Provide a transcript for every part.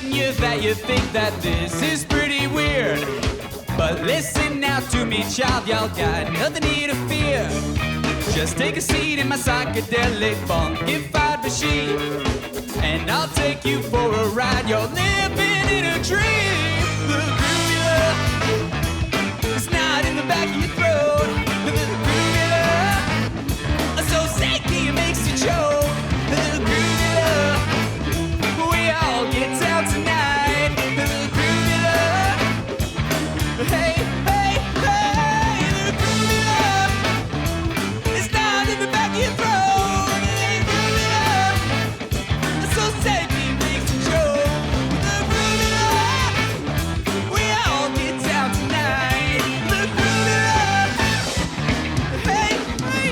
You that you think that this is pretty weird, but listen now to me, child, y'all got nothing here to fear. Just take a seat in my psychedelic funkified machine, and I'll take you for a ride. You're living in a dream. The groovy love is not in the back of your throat. The groovy love, so sexy it makes you choke. The groovy love, we all get down tonight. The groovy love, hey, hey, hey. The groovy love is not in the back of your throat. The groovy love, so sexy it makes you choke. The groovy love, we all get down tonight. The groovy love, hey, hey,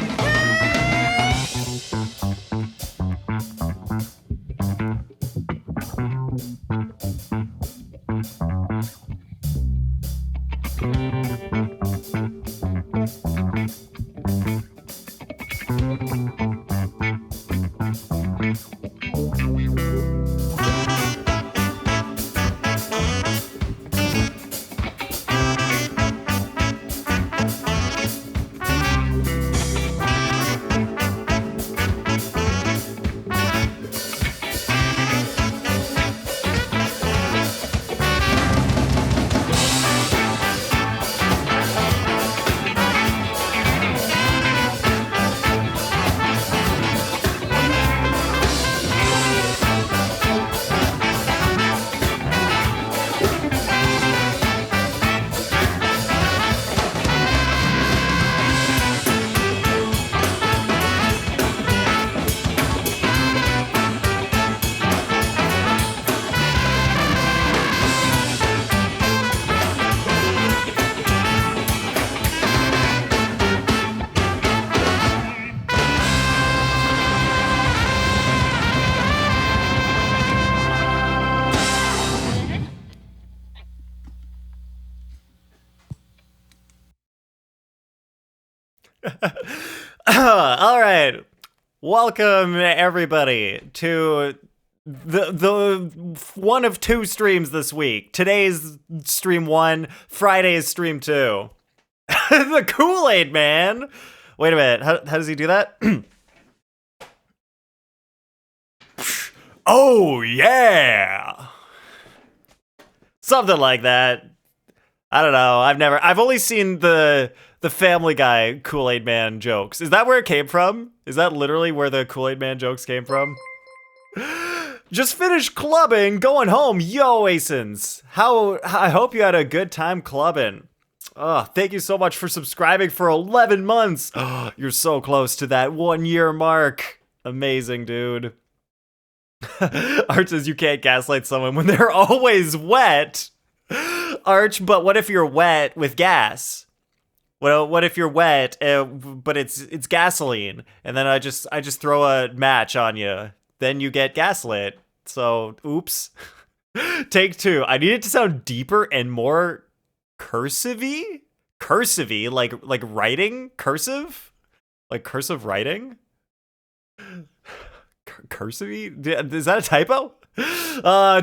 All right. Welcome everybody to the one of two streams this week. Today's stream 1, Friday's stream 2. The Kool-Aid Man. Wait a minute. How does he do that? Oh yeah. Something like that. I don't know. I've only seen the Family Guy Kool-Aid Man jokes. Is that where it came from? Is that literally where the Kool-Aid Man jokes came from? Just finished clubbing, going home. Yo, Asins. I hope you had a good time clubbing. Oh, thank you so much for subscribing for 11 months. Oh, you're so close to that 1 year mark. Amazing, dude. Art says you can't gaslight someone when they're always wet. Arch, but what if you're wet with gas? Well, what if you're wet, but it's gasoline, and then I just throw a match on you, then you get gaslit. So, oops. Take 2. I need it to sound deeper and more cursive-y, like writing, cursive, like cursive writing. Cursive-y? Is that a typo?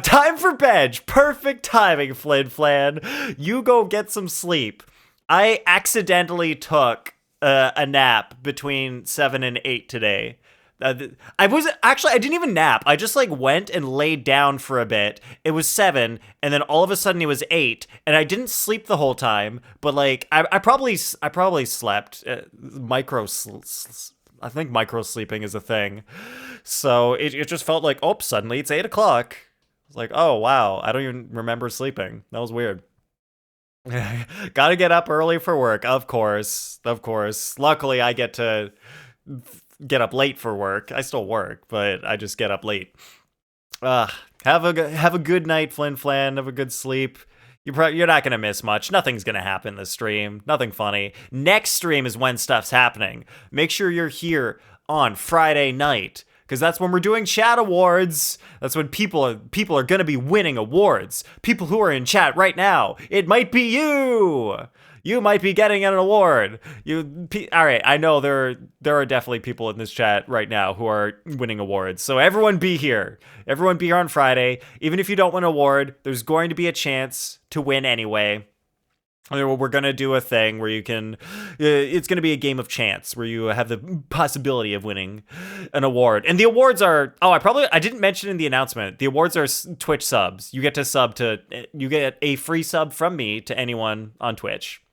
Time for bed. Perfect timing, Flin Flan. You go get some sleep. I accidentally took a nap between 7 and 8 today. I didn't even nap. I just went and laid down for a bit. It was 7, and then all of a sudden it was 8, and I didn't sleep the whole time. But I probably slept. I think micro sleeping is a thing. So it just felt like, oh, suddenly it's 8 o'clock. It's like, oh wow, I don't even remember sleeping. That was weird. Gotta get up early for work, of course. Luckily, I get to get up late for work. I still work, but I just get up late. Have a good night, Flin Flan. Have a good sleep. You're not gonna miss much. Nothing's gonna happen this stream. Nothing funny. Next stream is when stuff's happening. Make sure you're here on Friday night, because that's when we're doing chat awards. That's when people are going to be winning awards. People who are in chat right now. It might be you. You might be getting an award. All right, I know there are definitely people in this chat right now who are winning awards. So everyone be here. Everyone be here on Friday. Even if you don't win an award, there's going to be a chance to win anyway. We're going to do a thing where you can, it's going to be a game of chance where you have the possibility of winning an award. And the awards are, I didn't mention in the announcement, the awards are Twitch subs. You get a free sub from me to anyone on Twitch.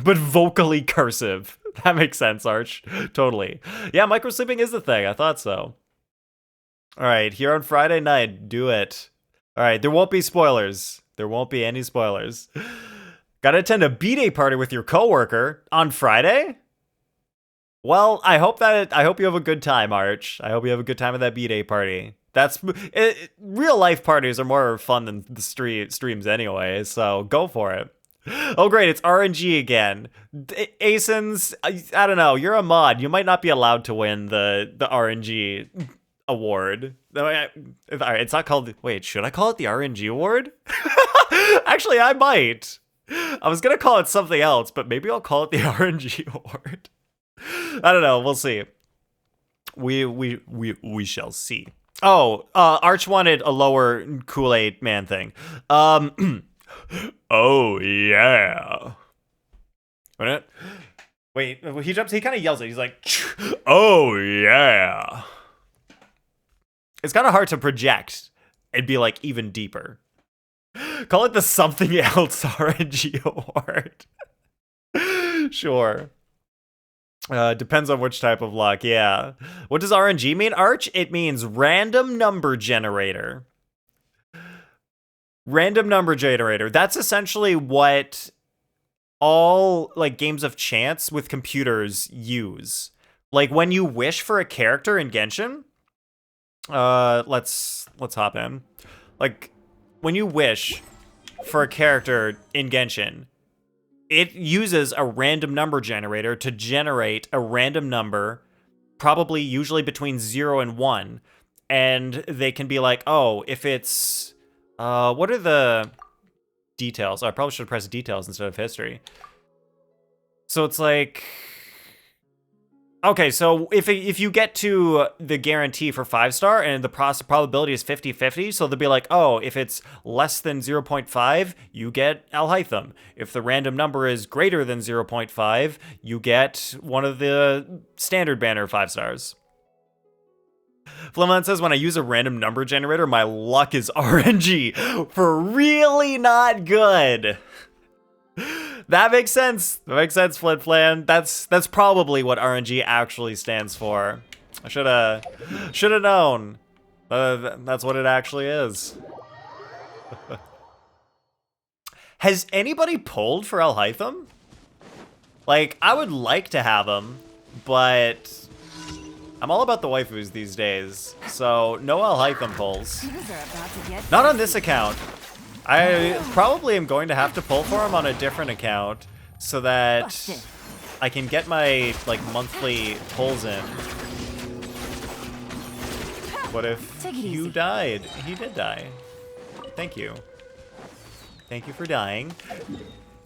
But vocally cursive. That makes sense, Arch. Totally. Yeah, microsleeping is the thing. I thought so. All right, here on Friday night, do it. All right, there won't be spoilers. There won't be any spoilers. Gotta attend a B-Day party with your coworker on Friday? Well, I hope you have a good time, Arch. I hope you have a good time at that B-Day party. Real life parties are more fun than the streams anyway, so go for it. Oh great, it's RNG again. Asins, I don't know, you're a mod. You might not be allowed to win the RNG award. All right, it's not called, wait, should I call it the RNG award? Actually, I might. I was gonna call it something else, but maybe I'll call it the RNG award. I don't know, we'll see. We shall see. Oh, Arch wanted a lower Kool-Aid Man thing. Oh yeah. Wait, he jumps, he kind of yells it. He's like, oh yeah. It's kind of hard to project and be like even deeper. Call it the something else RNG award. Sure. Depends on which type of luck, yeah. What does RNG mean, Arch? It means random number generator. Random number generator. That's essentially what all like games of chance with computers use. Like when you wish for a character in Genshin, let's hop in. Like when you wish for a character in Genshin, it uses a random number generator to generate a random number, probably usually between 0 and 1, and they can be like, oh, if it's what are the details? Oh, I probably should have pressed details instead of history. So it's like, okay, so if you get to the guarantee for 5-star and the probability is 50-50, so they'll be like, oh, if it's less than 0.5, you get Alhaitham. If the random number is greater than 0.5, you get one of the standard banner 5 stars. Flimland says, when I use a random number generator, my luck is RNG for really not good. That makes sense. That makes sense, Flintflan. That's probably what RNG actually stands for. I should have known. That's what it actually is. Has anybody pulled for Alhaitham? Like, I would like to have him, but I'm all about the waifus these days, so no Alhaitham pulls. Not on this account. I probably am going to have to pull for him on a different account so that I can get my like monthly pulls in. What if you died? He did die. Thank you. Thank you for dying.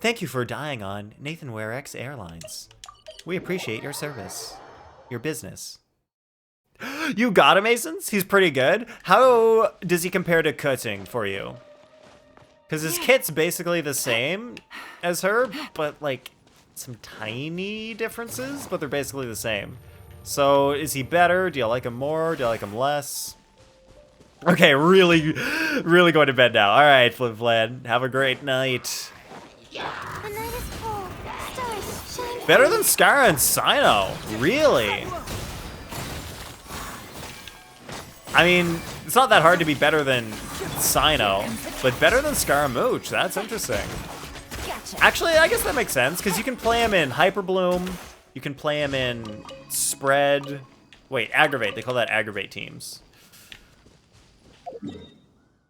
Thank you for dying on Nathan Warex Airlines. We appreciate your service. Your business. You got him, Masons? He's pretty good. How does he compare to Kuting for you? Because his kit's basically the same as her, but like some tiny differences, but they're basically the same. So is he better? Do you like him more? Do you like him less? Okay, really going to bed now. All right, Flip Vlad, have a great night. The night is cold. Stars shine. Better than Skara and Sino, really? I mean, it's not that hard to be better than Sino, but better than Scaramouche. That's interesting. Actually, I guess that makes sense, because you can play him in Hyper Bloom, you can play him in Spread. Wait, Aggravate. They call that Aggravate teams.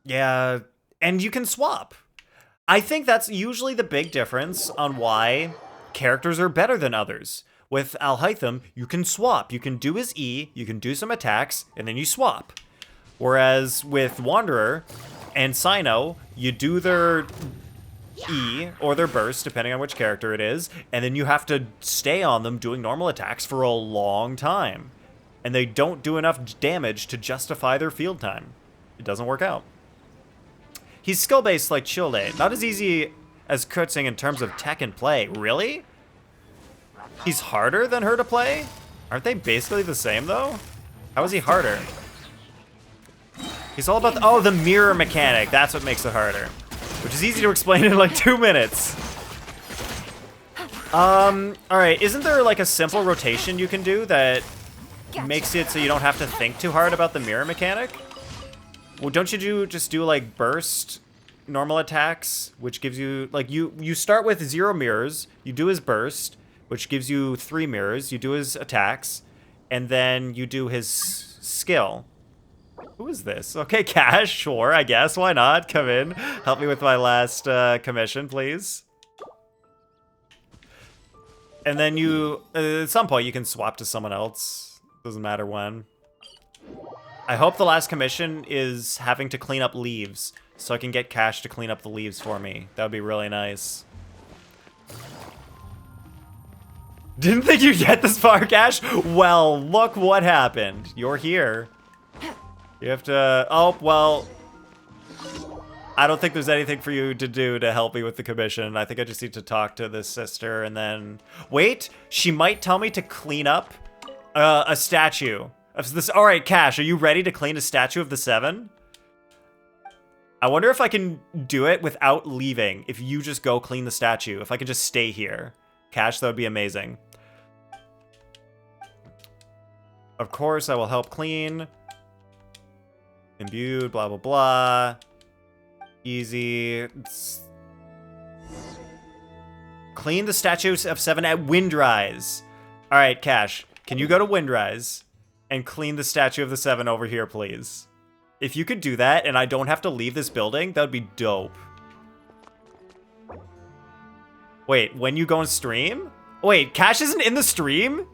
Yeah, and you can swap. I think that's usually the big difference on why characters are better than others. With Alhaitham, you can swap. You can do his E, you can do some attacks, and then you swap. Whereas with Wanderer and Cyno, you do their E or their burst, depending on which character it is, and then you have to stay on them doing normal attacks for a long time. And they don't do enough damage to justify their field time. It doesn't work out. He's skill-based like Childe, not as easy as Kurtzing in terms of tech and play. Really? He's harder than her to play? Aren't they basically the same, though? How is he harder? He's all about the mirror mechanic. That's what makes it harder. Which is easy to explain in like 2 minutes. Alright, isn't there like a simple rotation you can do that makes it so you don't have to think too hard about the mirror mechanic? Well, don't you just do like burst normal attacks, which gives you, like, you start with 0 mirrors, you do his burst, which gives you 3 mirrors, you do his attacks, and then you do his skill. Who is this? Okay, Cash, sure, I guess, why not? Come in, help me with my last commission, please. And then you, at some point, you can swap to someone else. Doesn't matter when. I hope the last commission is having to clean up leaves, so I can get Cash to clean up the leaves for me. That would be really nice. Didn't think you'd get this far, Cash? Well, look what happened. You're here. You have to... Oh, well... I don't think there's anything for you to do to help me with the commission. I think I just need to talk to this sister and then... Wait, she might tell me to clean up a statue. Of this. All right, Cash, are you ready to clean a statue of the 7? I wonder if I can do it without leaving. If you just go clean the statue. If I can just stay here. Cash, that would be amazing. Of course, I will help clean. Imbued, blah, blah, blah. Easy. Clean the statues of 7 at Windrise. All right, Cash, can you go to Windrise and clean the statue of the 7 over here, please? If you could do that and I don't have to leave this building, that would be dope. Wait, when you go and stream? Wait, Cash isn't in the stream?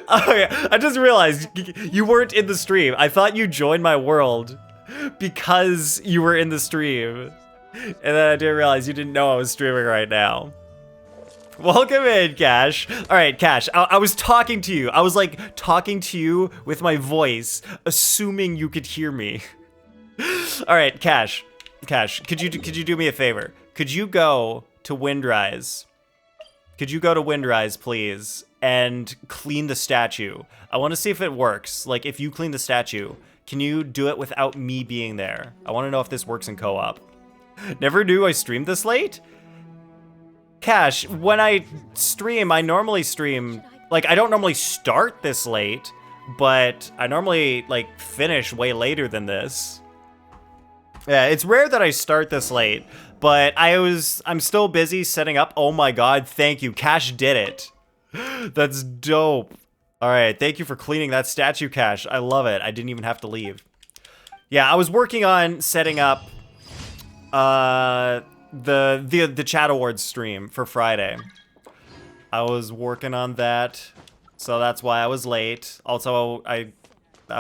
Oh yeah, I just realized you weren't in the stream. I thought you joined my world because you were in the stream. And then I didn't realize you didn't know I was streaming right now. Welcome in, Cash. All right, Cash, I was talking to you. I was like talking to you with my voice, assuming you could hear me. All right, Cash, could you do me a favor? Could you go to Windrise? Could you go to Windrise, please, and clean the statue? I want to see if it works. Like, if you clean the statue, can you do it without me being there? I want to know if this works in co-op. Never knew I streamed this late? Cash, when I stream, I normally stream, like, I don't normally start this late, but I normally, like, finish way later than this. Yeah, it's rare that I start this late, but I'm still busy setting up. Oh my god, thank you. Cash did it. That's dope. All right, thank you for cleaning that statue, Cash. I love it. I didn't even have to leave. Yeah, I was working on setting up the Chat Awards stream for Friday. I was working on that, so that's why I was late. Also, I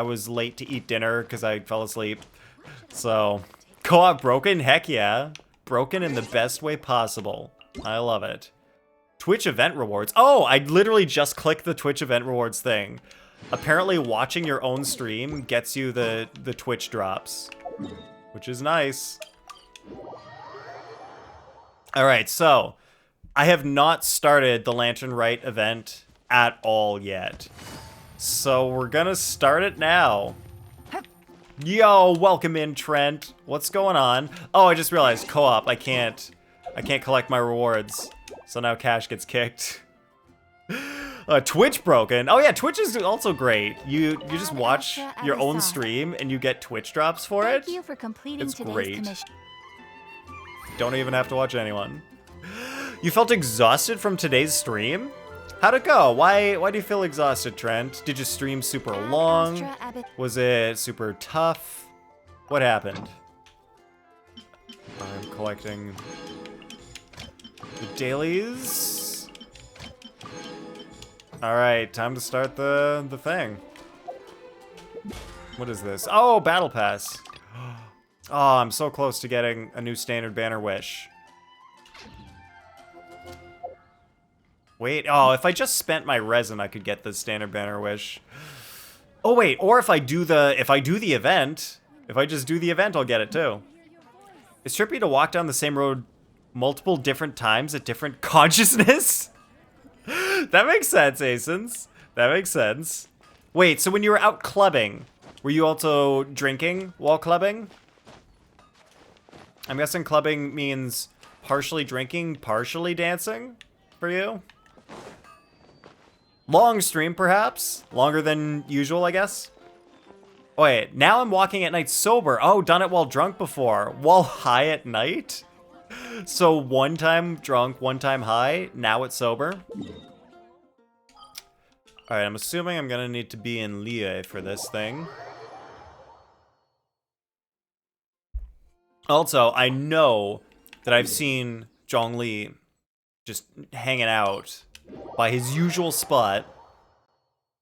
was late to eat dinner because I fell asleep. So, co-op broken? Heck yeah. Broken in the best way possible. I love it. Twitch event rewards. Oh, I literally just clicked the Twitch event rewards thing. Apparently watching your own stream gets you the Twitch drops, which is nice. All right, so I have not started the Lantern Rite event at all yet. So we're gonna start it now. Yo, welcome in, Trent. What's going on? Oh, I just realized co-op. I can't collect my rewards. So now Cash gets kicked. Twitch broken. Oh yeah, Twitch is also great. You just watch your own stream and you get Twitch drops for it. Thank you for completing It's today's great. commission. Don't even have to watch anyone. You felt exhausted from today's stream? How'd it go? Why do you feel exhausted, Trent? Did you stream super long? Was it super tough? What happened? I'm collecting the dailies. All right, time to start the thing. What is this? Oh, Battle Pass. Oh, I'm so close to getting a new standard banner wish. Wait, oh, if I just spent my resin, I could get the standard banner wish. Oh wait, or if I do the event, if I just do the event, I'll get it too. It's trippy to walk down the same road multiple different times at different consciousness. That makes sense, Asens. That makes sense. Wait, so when you were out clubbing, were you also drinking while clubbing? I'm guessing clubbing means partially drinking, partially dancing for you? Long stream, perhaps? Longer than usual, I guess? Oh, wait, now I'm walking at night sober. Oh, done it while drunk before. While high at night? So one time drunk, one time high, now it's sober. Alright, I'm assuming I'm gonna need to be in Lie for this thing. Also, I know that I've seen Zhongli just hanging out by his usual spot.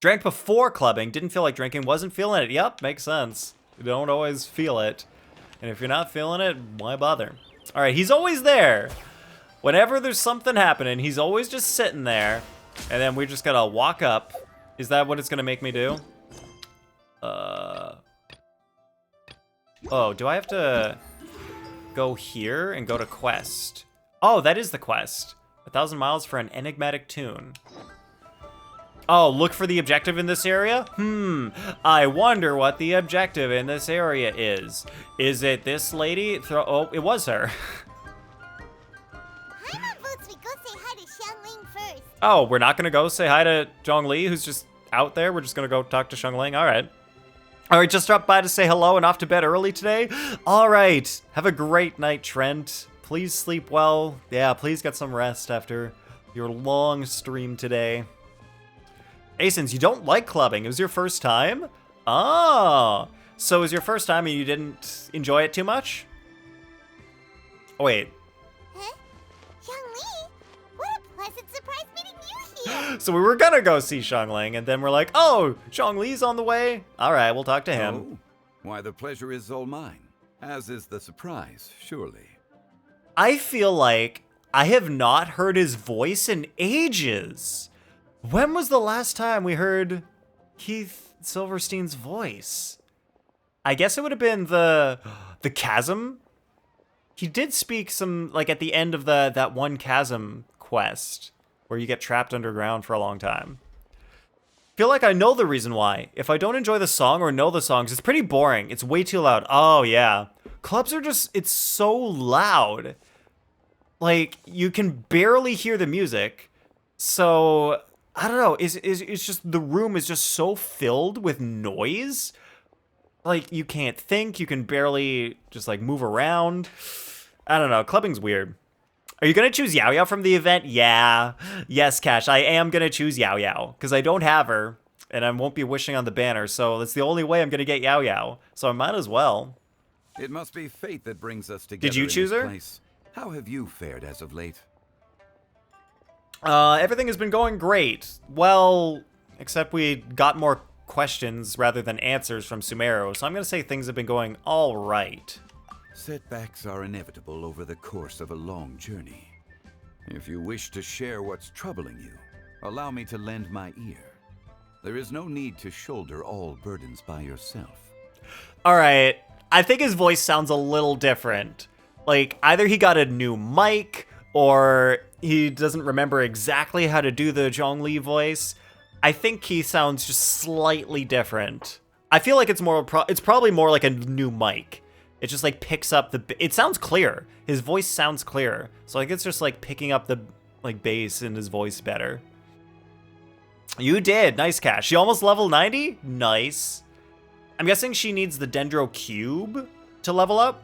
Drank before clubbing, didn't feel like drinking, wasn't feeling it. Yep, makes sense. You don't always feel it. And if you're not feeling it, why bother? All right, he's always there. Whenever there's something happening, he's always just sitting there. And then we just gotta walk up. Is that what it's gonna make me do? Oh, do I have to go here and go to quest? Oh, that is the quest. 1,000 miles for an enigmatic tune. Oh, look for the objective in this area? I wonder what the objective in this area is. Is it this lady? Oh, it was her. How about we go say hi to Xiangling first? Oh, we're not gonna go say hi to Zhongli, who's just out there? We're just gonna go talk to Xiangling? All right. All right, just dropped by to say hello and off to bed early today. All right, have a great night, Trent. Please sleep well. Yeah, please get some rest after your long stream today. Asens, you don't like clubbing. It was your first time? Oh, so it was your first time and you didn't enjoy it too much? Oh, wait. Huh? Xiangling? What a pleasant surprise meeting you here! So we were gonna go see Xiangling, and then we're like, oh, Zhongli's on the way. All right, we'll talk to him. Oh, why, the pleasure is all mine, as is the surprise, surely. I feel like I have not heard his voice in ages. When was the last time we heard Keith Silverstein's voice? I guess it would have been the chasm. He did speak some, like, at the end of that one chasm quest where you get trapped underground for a long time. Feel like I know the reason why. If I don't enjoy the song or know the songs, it's pretty boring. It's way too loud. Oh, yeah. Clubs are just, it's so loud. Like, you can barely hear the music. So, I don't know. It's just, the room is just so filled with noise. Like, you can't think. You can barely just, like, move around. I don't know. Clubbing's weird. Are you going to choose Yao Yao from the event? Yeah. Yes, Cash. I am going to choose Yao Yao. Because I don't have her. And I won't be wishing on the banner. So, that's the only way I'm going to get Yao Yao. So, I might as well. It must be fate that brings us together. Did you choose her? Place. How have you fared as of late? Everything has been going great. Well, except we got more questions rather than answers from Sumero, so I'm going to say things have been going all right. Setbacks are inevitable over the course of a long journey. If you wish to share what's troubling you, allow me to lend my ear. There is no need to shoulder all burdens by yourself. All right. I think his voice sounds a little different. Like, either he got a new mic, or he doesn't remember exactly how to do the Zhongli voice. I think he sounds just slightly different. I feel like it's probably more like a new mic. It just like picks up it sounds clear. His voice sounds clear. So I think it's just like picking up the like bass in his voice better. You did. Nice, Cash. She almost level 90? Nice. I'm guessing she needs the Dendro Cube to level up.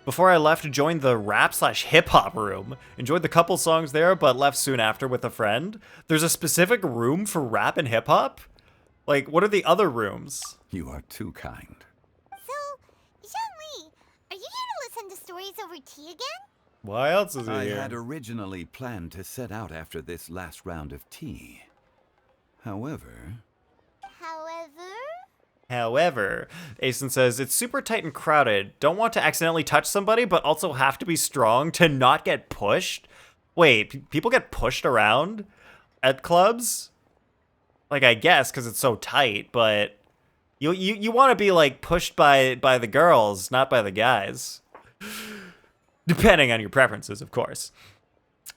Before I left, joined the rap/hip-hop room. Enjoyed the couple songs there, but left soon after with a friend. There's a specific room for rap and hip-hop? Like, what are the other rooms? You are too kind. So, Xiangling, are you here to listen to stories over tea again? Why else is he I here? had originally planned to set out after this last round of tea. However, However, Asen says, it's super tight and crowded. Don't want to accidentally touch somebody, but also have to be strong to not get pushed? Wait, people get pushed around at clubs? Like, I guess, because it's so tight, but you want to be, like, pushed by the girls, not by the guys. Depending on your preferences, of course.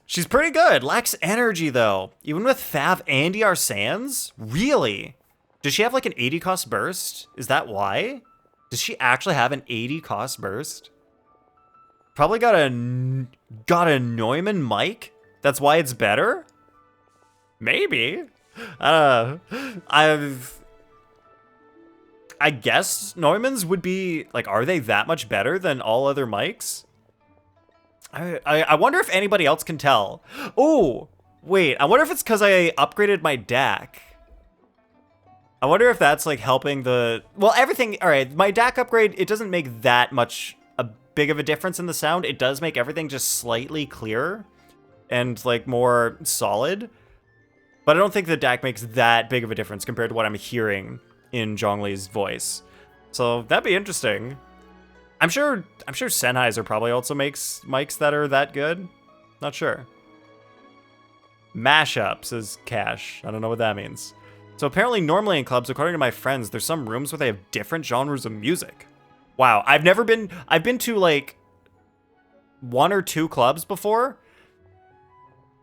She's pretty good. Lacks energy, though. Even with Fav and ER Sans? Really? Does she have like an 80 cost burst? Is that why? Does she actually have an 80 cost burst? Probably got a Neumann mic? That's why it's better? Maybe. I guess Neumann's would be, like, are they that much better than all other mics? I wonder if anybody else can tell. Oh, wait, I wonder if it's because I upgraded my DAC. I wonder if that's, like, helping the... Well, everything... All right, my DAC upgrade, it doesn't make that much big of a difference in the sound. It does make everything just slightly clearer and, like, more solid. But I don't think the DAC makes that big of a difference compared to what I'm hearing in Zhongli's voice. So that'd be interesting. I'm sure Sennheiser probably also makes mics that are that good. Not sure. Mashup, says Cash. I don't know what that means. So apparently normally in clubs, according to my friends, there's some rooms where they have different genres of music. Wow, I've been to like 1 or 2 clubs before,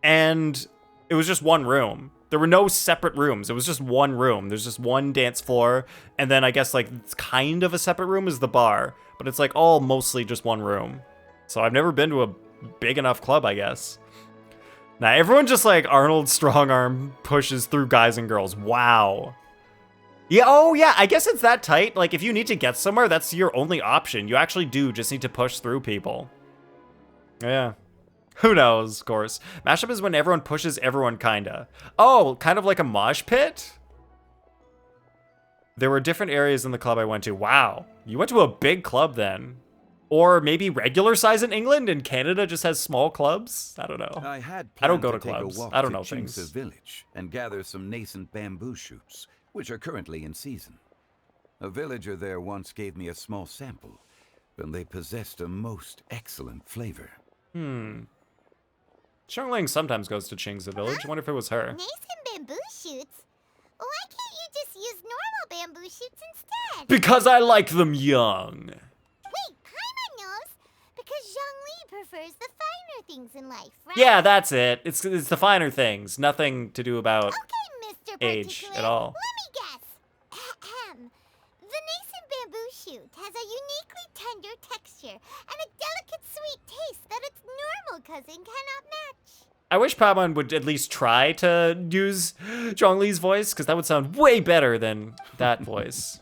and it was just one room. There were no separate rooms. It was just one room. There's just one dance floor, and then I guess like it's kind of a separate room is the bar, but it's like all mostly just one room. So I've never been to a big enough club, I guess. Now, everyone just, like, Arnold Strongarm pushes through guys and girls. Wow. Yeah, oh, yeah, I guess it's that tight. Like, if you need to get somewhere, that's your only option. You actually do just need to push through people. Yeah. Who knows, of course. Mashup is when everyone pushes everyone, kinda. Oh, kind of like a mosh pit? There were different areas in the club I went to. Wow. You went to a big club, then. Or maybe regular size in England and Canada just has small clubs? I don't know. I don't go to clubs. I don't know things. Village and gather some nascent bamboo shoots, which are currently in season. A villager there once gave me a small sample, and they possessed a most excellent flavor. Xiangling sometimes goes to Qing's village. I wonder if it was her. nascent bamboo shoots? Why can't you just use normal bamboo shoots instead? Because I like them young. Wait, Paimon knows. Because Zhongli prefers the finer things in life, right? Yeah, that's it. It's the finer things. Nothing to do about Okay, Mr. age Particular, at all. Let me guess. Ahem. The nascent bamboo shoot has a uniquely tender texture and a delicate sweet taste that its normal cousin cannot match. I wish Paimon would at least try to use Zhongli's voice, because that would sound way better than that voice.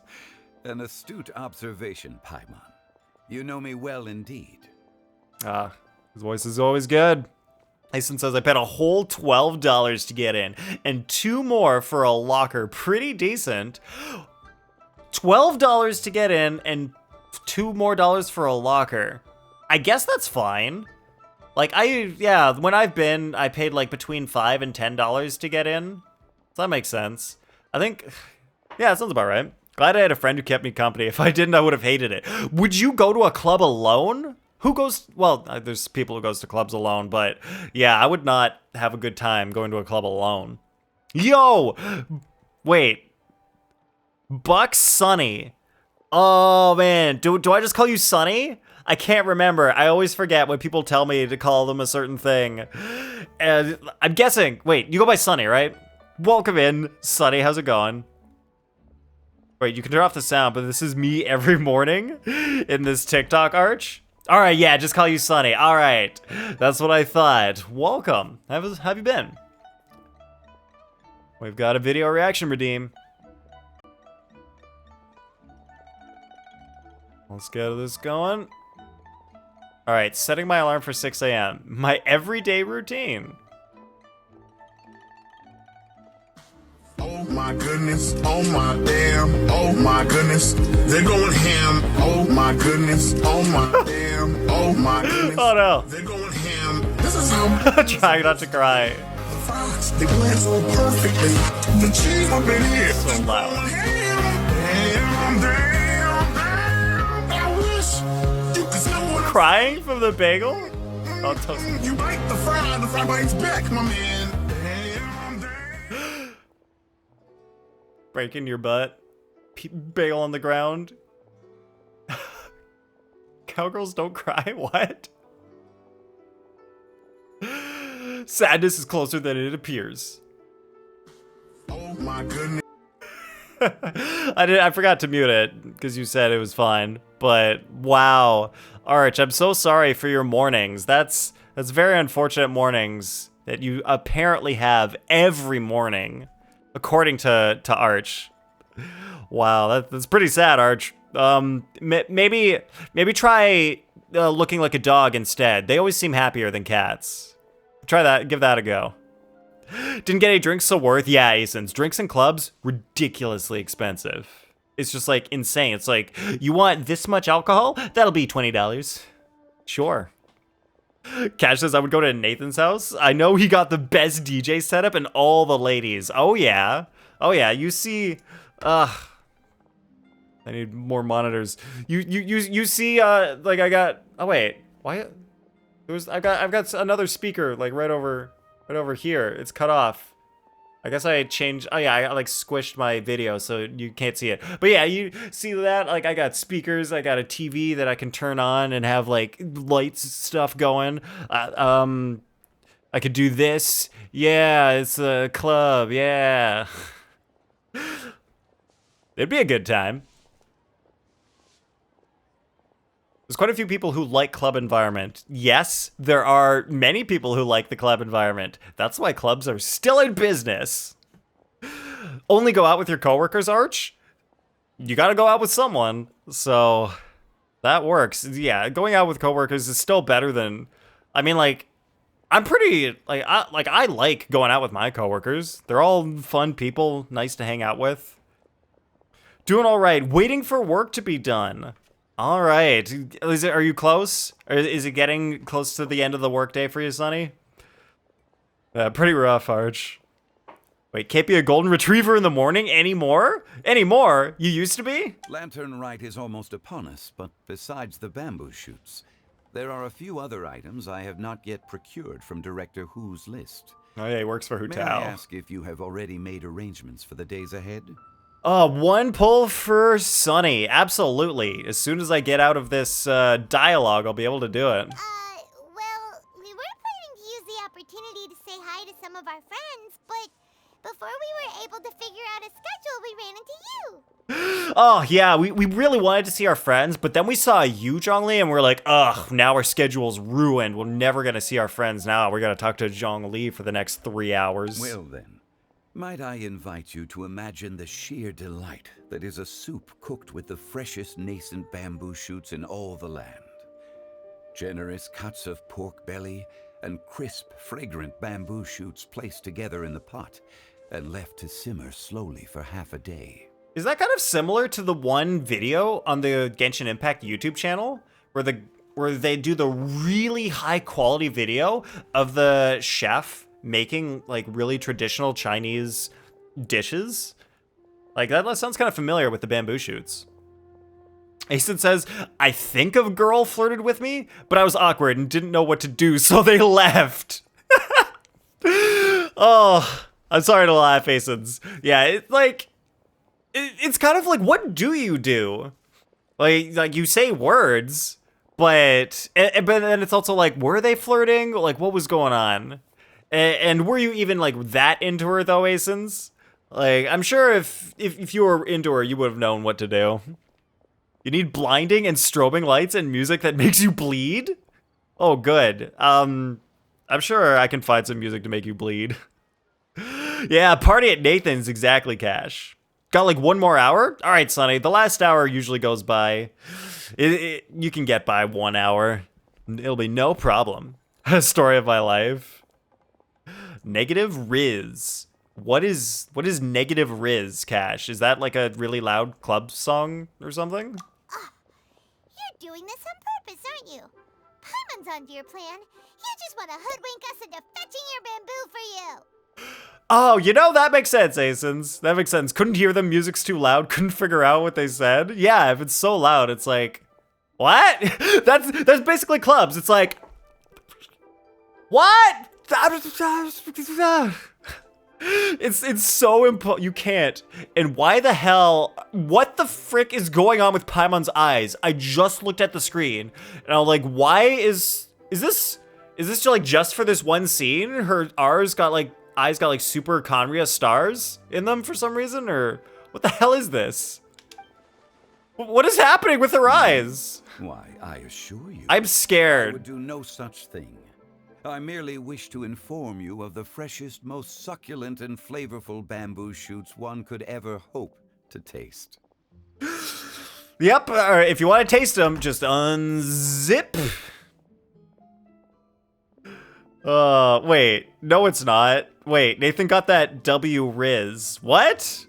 An astute observation, Paimon. You know me well indeed. His voice is always good. Tyson says, I paid a whole $12 to get in, and 2 more for a locker. Pretty decent. $12 to get in, and $2 more for a locker. I guess that's fine. Like, when I've been, I paid like between $5 and $10 to get in. So that makes sense. I think, yeah, that sounds about right. Glad I had a friend who kept me company. If I didn't, I would have hated it. Would you go to a club alone? Who goes, well, there's people who goes to clubs alone, but yeah, I would not have a good time going to a club alone. Yo! Wait. Buck Sunny. Oh, man. Do I just call you Sunny? I can't remember. I always forget when people tell me to call them a certain thing. And I'm guessing. Wait, you go by Sunny, right? Welcome in. Sunny, how's it going? Wait, you can turn off the sound, but this is me every morning in this TikTok arch. All right, yeah, just call you Sunny. All right, that's what I thought. Welcome. How have you been? We've got a video reaction redeem. Let's get this going. All right, setting my alarm for 6 a.m. My everyday routine. Oh my my goodness, oh my damn, oh my goodness, they're going ham, oh my goodness, oh my damn, oh my goodness, Oh no. they're going ham. This is how Trying not to cry. they blend so perfectly. The cheese up in here, So loud. damn, damn, damn. I wish you could know what Crying from the bagel? Oh, toast. you bite the fry bites back, my man. Damn, damn. Breaking your butt. Bagel on the ground. Cowgirls don't cry? What? Sadness is closer than it appears. Oh my goodness. I forgot to mute it because you said it was fine. But wow, Arch, I'm so sorry for your mornings. That's very unfortunate mornings that you apparently have every morning, according to Arch. Wow, that's pretty sad, Arch. Maybe try looking like a dog instead. They always seem happier than cats. Try that. Give that a go. Didn't get any drinks, so worth. Yeah, Asins. Drinks and clubs, ridiculously expensive. It's just like insane. It's like, you want this much alcohol? That'll be $20. Sure. Cash says I would go to Nathan's house. I know he got the best DJ setup and all the ladies. Oh yeah. Oh yeah. You see, I need more monitors. You see, like I got. Oh wait, why? I've got another speaker like right over here. It's cut off. I guess I changed. Oh yeah, I like squished my video so you can't see it. But yeah, you see that? Like I got speakers. I got a TV that I can turn on and have like lights stuff going. I could do this. Yeah, it's a club. Yeah. It'd be a good time. There's quite a few people who like club environment. Yes, there are many people who like the club environment. That's why clubs are still in business. Only go out with your coworkers, Arch? You gotta go out with someone, so that works. Yeah, going out with coworkers is still better than, I mean, like, I'm pretty, I like going out with my coworkers. They're all fun people, nice to hang out with. Doing all right, waiting for work to be done. All right. Are you close? Or is it getting close to the end of the workday for you, Sonny? Pretty rough, Arch. Wait, can't be a golden retriever in the morning anymore? Anymore? You used to be? Lantern Rite is almost upon us, but besides the bamboo shoots, there are a few other items I have not yet procured from Director Who's list. Oh yeah, he works for Hu May Tao. I ask if you have already made arrangements for the days ahead? One pull for Sonny. Absolutely. As soon as I get out of this dialogue, I'll be able to do it. Well, we were planning to use the opportunity to say hi to some of our friends, but before we were able to figure out a schedule, we ran into you. Oh, yeah, we really wanted to see our friends, but then we saw you, Zhongli, and we're like, ugh, now our schedule's ruined. We're never going to see our friends now. We're going to talk to Zhongli for the next 3 hours. Well then, might I invite you to imagine the sheer delight that is a soup cooked with the freshest nascent bamboo shoots in all the land. Generous cuts of pork belly and crisp, fragrant bamboo shoots placed together in the pot and left to simmer slowly for half a day. Is that kind of similar to the one video on the Genshin Impact YouTube channel where they do the really high quality video of the chef making like really traditional Chinese dishes? Like that sounds kind of familiar with the bamboo shoots. Asen says, I think a girl flirted with me, but I was awkward and didn't know what to do, so they left. Oh, I'm sorry to laugh, Asens. Yeah, it's kind of like, what do you do? Like you say words, but then it's also like, were they flirting? Like, what was going on? And were you even like that into her though, Asens? Like, I'm sure if you were into her, you would have known what to do. You need blinding and strobing lights and music that makes you bleed? Oh, good. I'm sure I can find some music to make you bleed. Yeah, party at Nathan's, exactly, Cash. Got like 1 more hour? All right, Sonny, the last hour usually goes by. You can get by 1 hour. It'll be no problem. Story of my life. Negative Riz. What is negative Riz, Cash? Is that like a really loud club song or something? You're doing this on purpose, aren't you? Paimon's onto your plan. You just want to hoodwink us into fetching your bamboo for you. Oh, you know, that makes sense, Asins. That makes sense. Couldn't hear them, music's too loud, couldn't figure out what they said. Yeah, if it's so loud, it's like, what? That's basically clubs. It's like, what? It's so you can't. And why the hell, what the frick is going on with Paimon's eyes? I just looked at the screen and I'm like, why is this like just for this one scene? Her eyes got like super Conria stars in them for some reason, or what the hell is this? What is happening with her eyes? Why, I assure you, I'm I scared. would do no such thing. I merely wish to inform you of the freshest, most succulent and flavorful bamboo shoots one could ever hope to taste. Yep, if you want to taste them, just unzip. Wait, no it's not. Wait, Nathan got that W Riz. What?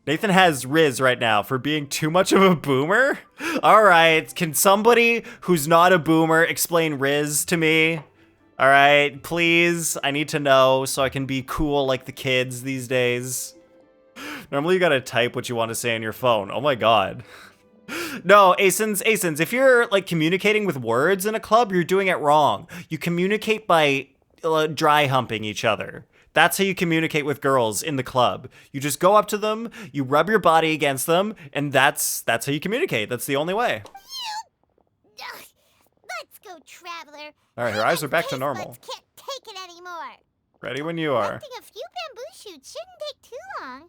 Nathan has Riz right now for being too much of a boomer? Alright, can somebody who's not a boomer explain Riz to me? Alright, please, I need to know so I can be cool like the kids these days. Normally you gotta type what you want to say on your phone. Oh my god. No, Asins, if you're like communicating with words in a club, you're doing it wrong. You communicate by dry humping each other. That's how you communicate with girls in the club. You just go up to them, you rub your body against them, and that's how you communicate. That's the only way. Ugh. Let's go, Traveler. All right, her eyes are back to Taste normal. buds can't take it anymore. Ready when you are. Collecting a few bamboo shoots shouldn't take too long.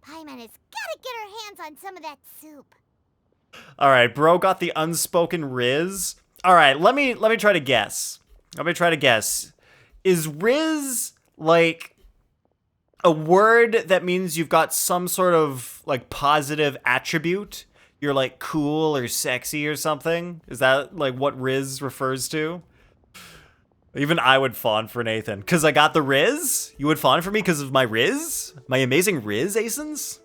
Paimon has gotta get her hands on some of that soup. All right, bro got the unspoken Riz. All right, let me try to guess. Is Riz like a word that means you've got some sort of like positive attribute? You're like cool or sexy or something? Is that like what Riz refers to? Even I would fawn for Nathan because I got the Riz. You would fawn for me because of my Riz? My amazing Riz, Asins?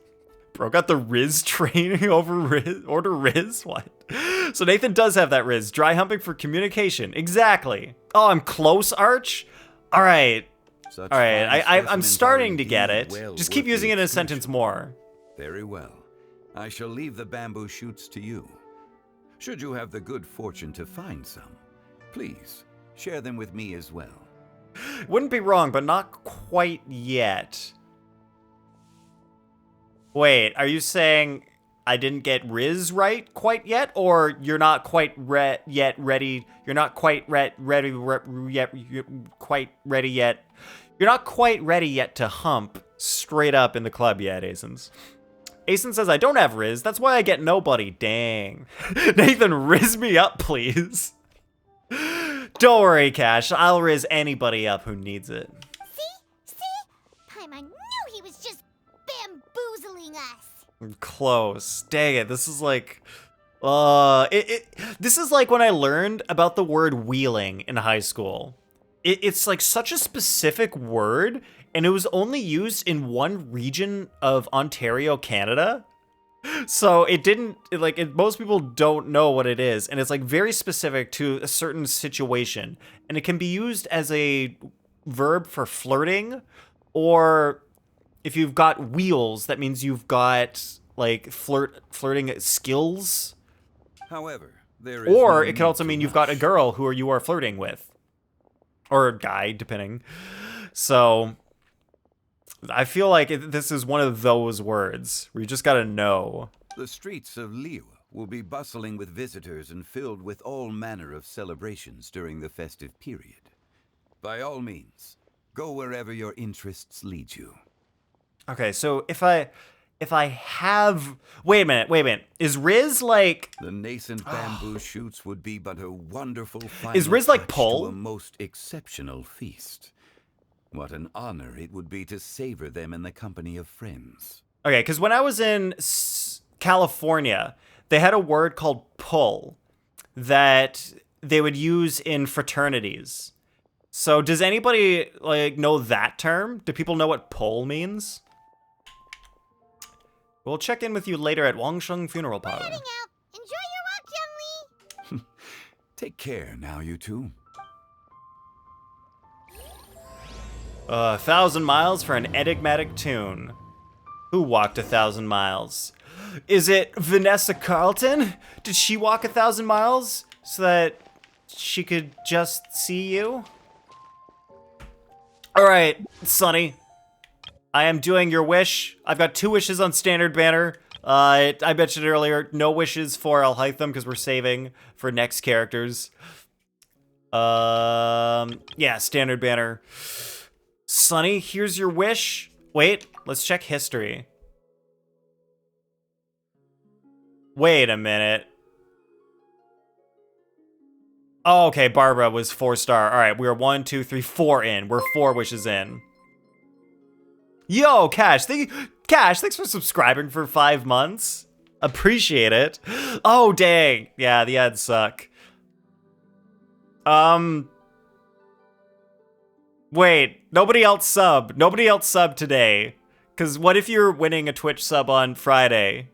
Bro got the Riz training over Riz. Order Riz? What? So Nathan does have that Riz. Dry humping for communication. Exactly. Oh, I'm close, Arch? All right. Such All right. fine I'm specimens starting are to get indeed it. well Just keep worth using the it in a sentence excursion. more. Very well. I shall leave the bamboo shoots to you. Should you have the good fortune to find some, please share them with me as well. Wouldn't be wrong, but not quite yet. Wait, are you saying I didn't get Riz right quite yet, or you're not quite yet ready? You're not quite ready yet. You're not quite ready yet to hump straight up in the club yet, Asins. Asen says I don't have Riz. That's why I get nobody. Dang. Nathan, Riz me up, please. Don't worry, Cash. I'll Riz anybody up who needs it. See? Paimon knew he was just bamboozling us. Close. Dang it. This is like this is like when I learned about the word wheeling in high school. It's like such a specific word, and it was only used in one region of Ontario, Canada. So most people don't know what it is, and it's like very specific to a certain situation, and it can be used as a verb for flirting, or if you've got wheels, that means you've got like flirting skills. However, there is Or no it could need also to mean you've got a rush. girl who you are flirting with, or a guy, depending. So I feel like this is one of those words where you just gotta know. The streets of Lille will be bustling with visitors and filled with all manner of celebrations during the festive period. By all means, go wherever your interests lead you. Okay, so if I have, wait a minute, is Riz like, The nascent bamboo shoots would be but a wonderful final Is Riz like touch Pull? to a most exceptional feast. What an honor it would be to savor them in the company of friends. okay, because when I was in California, they had a word called pull that they would use in fraternities. So does anybody like know that term? Do people know what pole means? We'll check in with you later at Wangsheng Funeral Parlor. Heading out. Enjoy your walk, young Lee. Take care now, you two. 1,000 miles for an enigmatic tune. Who walked 1,000 miles? Is it Vanessa Carlton? Did she walk 1,000 miles so that she could just see you? All right, Sonny. I am doing your wish. I've got 2 wishes on standard banner. I mentioned earlier, no wishes for Alhaitham because we're saving for next characters. Yeah, standard banner. Sonny, here's your wish. Wait, let's check history. Wait a minute. Oh, okay, Barbara was 4-star. All right, we are 1, 2, 3, 4 in. We're 4 wishes in. Yo, Cash, thanks for subscribing for 5 months. Appreciate it. Oh, dang. Yeah, the ads suck. Wait, nobody else sub. Nobody else sub today. Because what if you're winning a Twitch sub on Friday?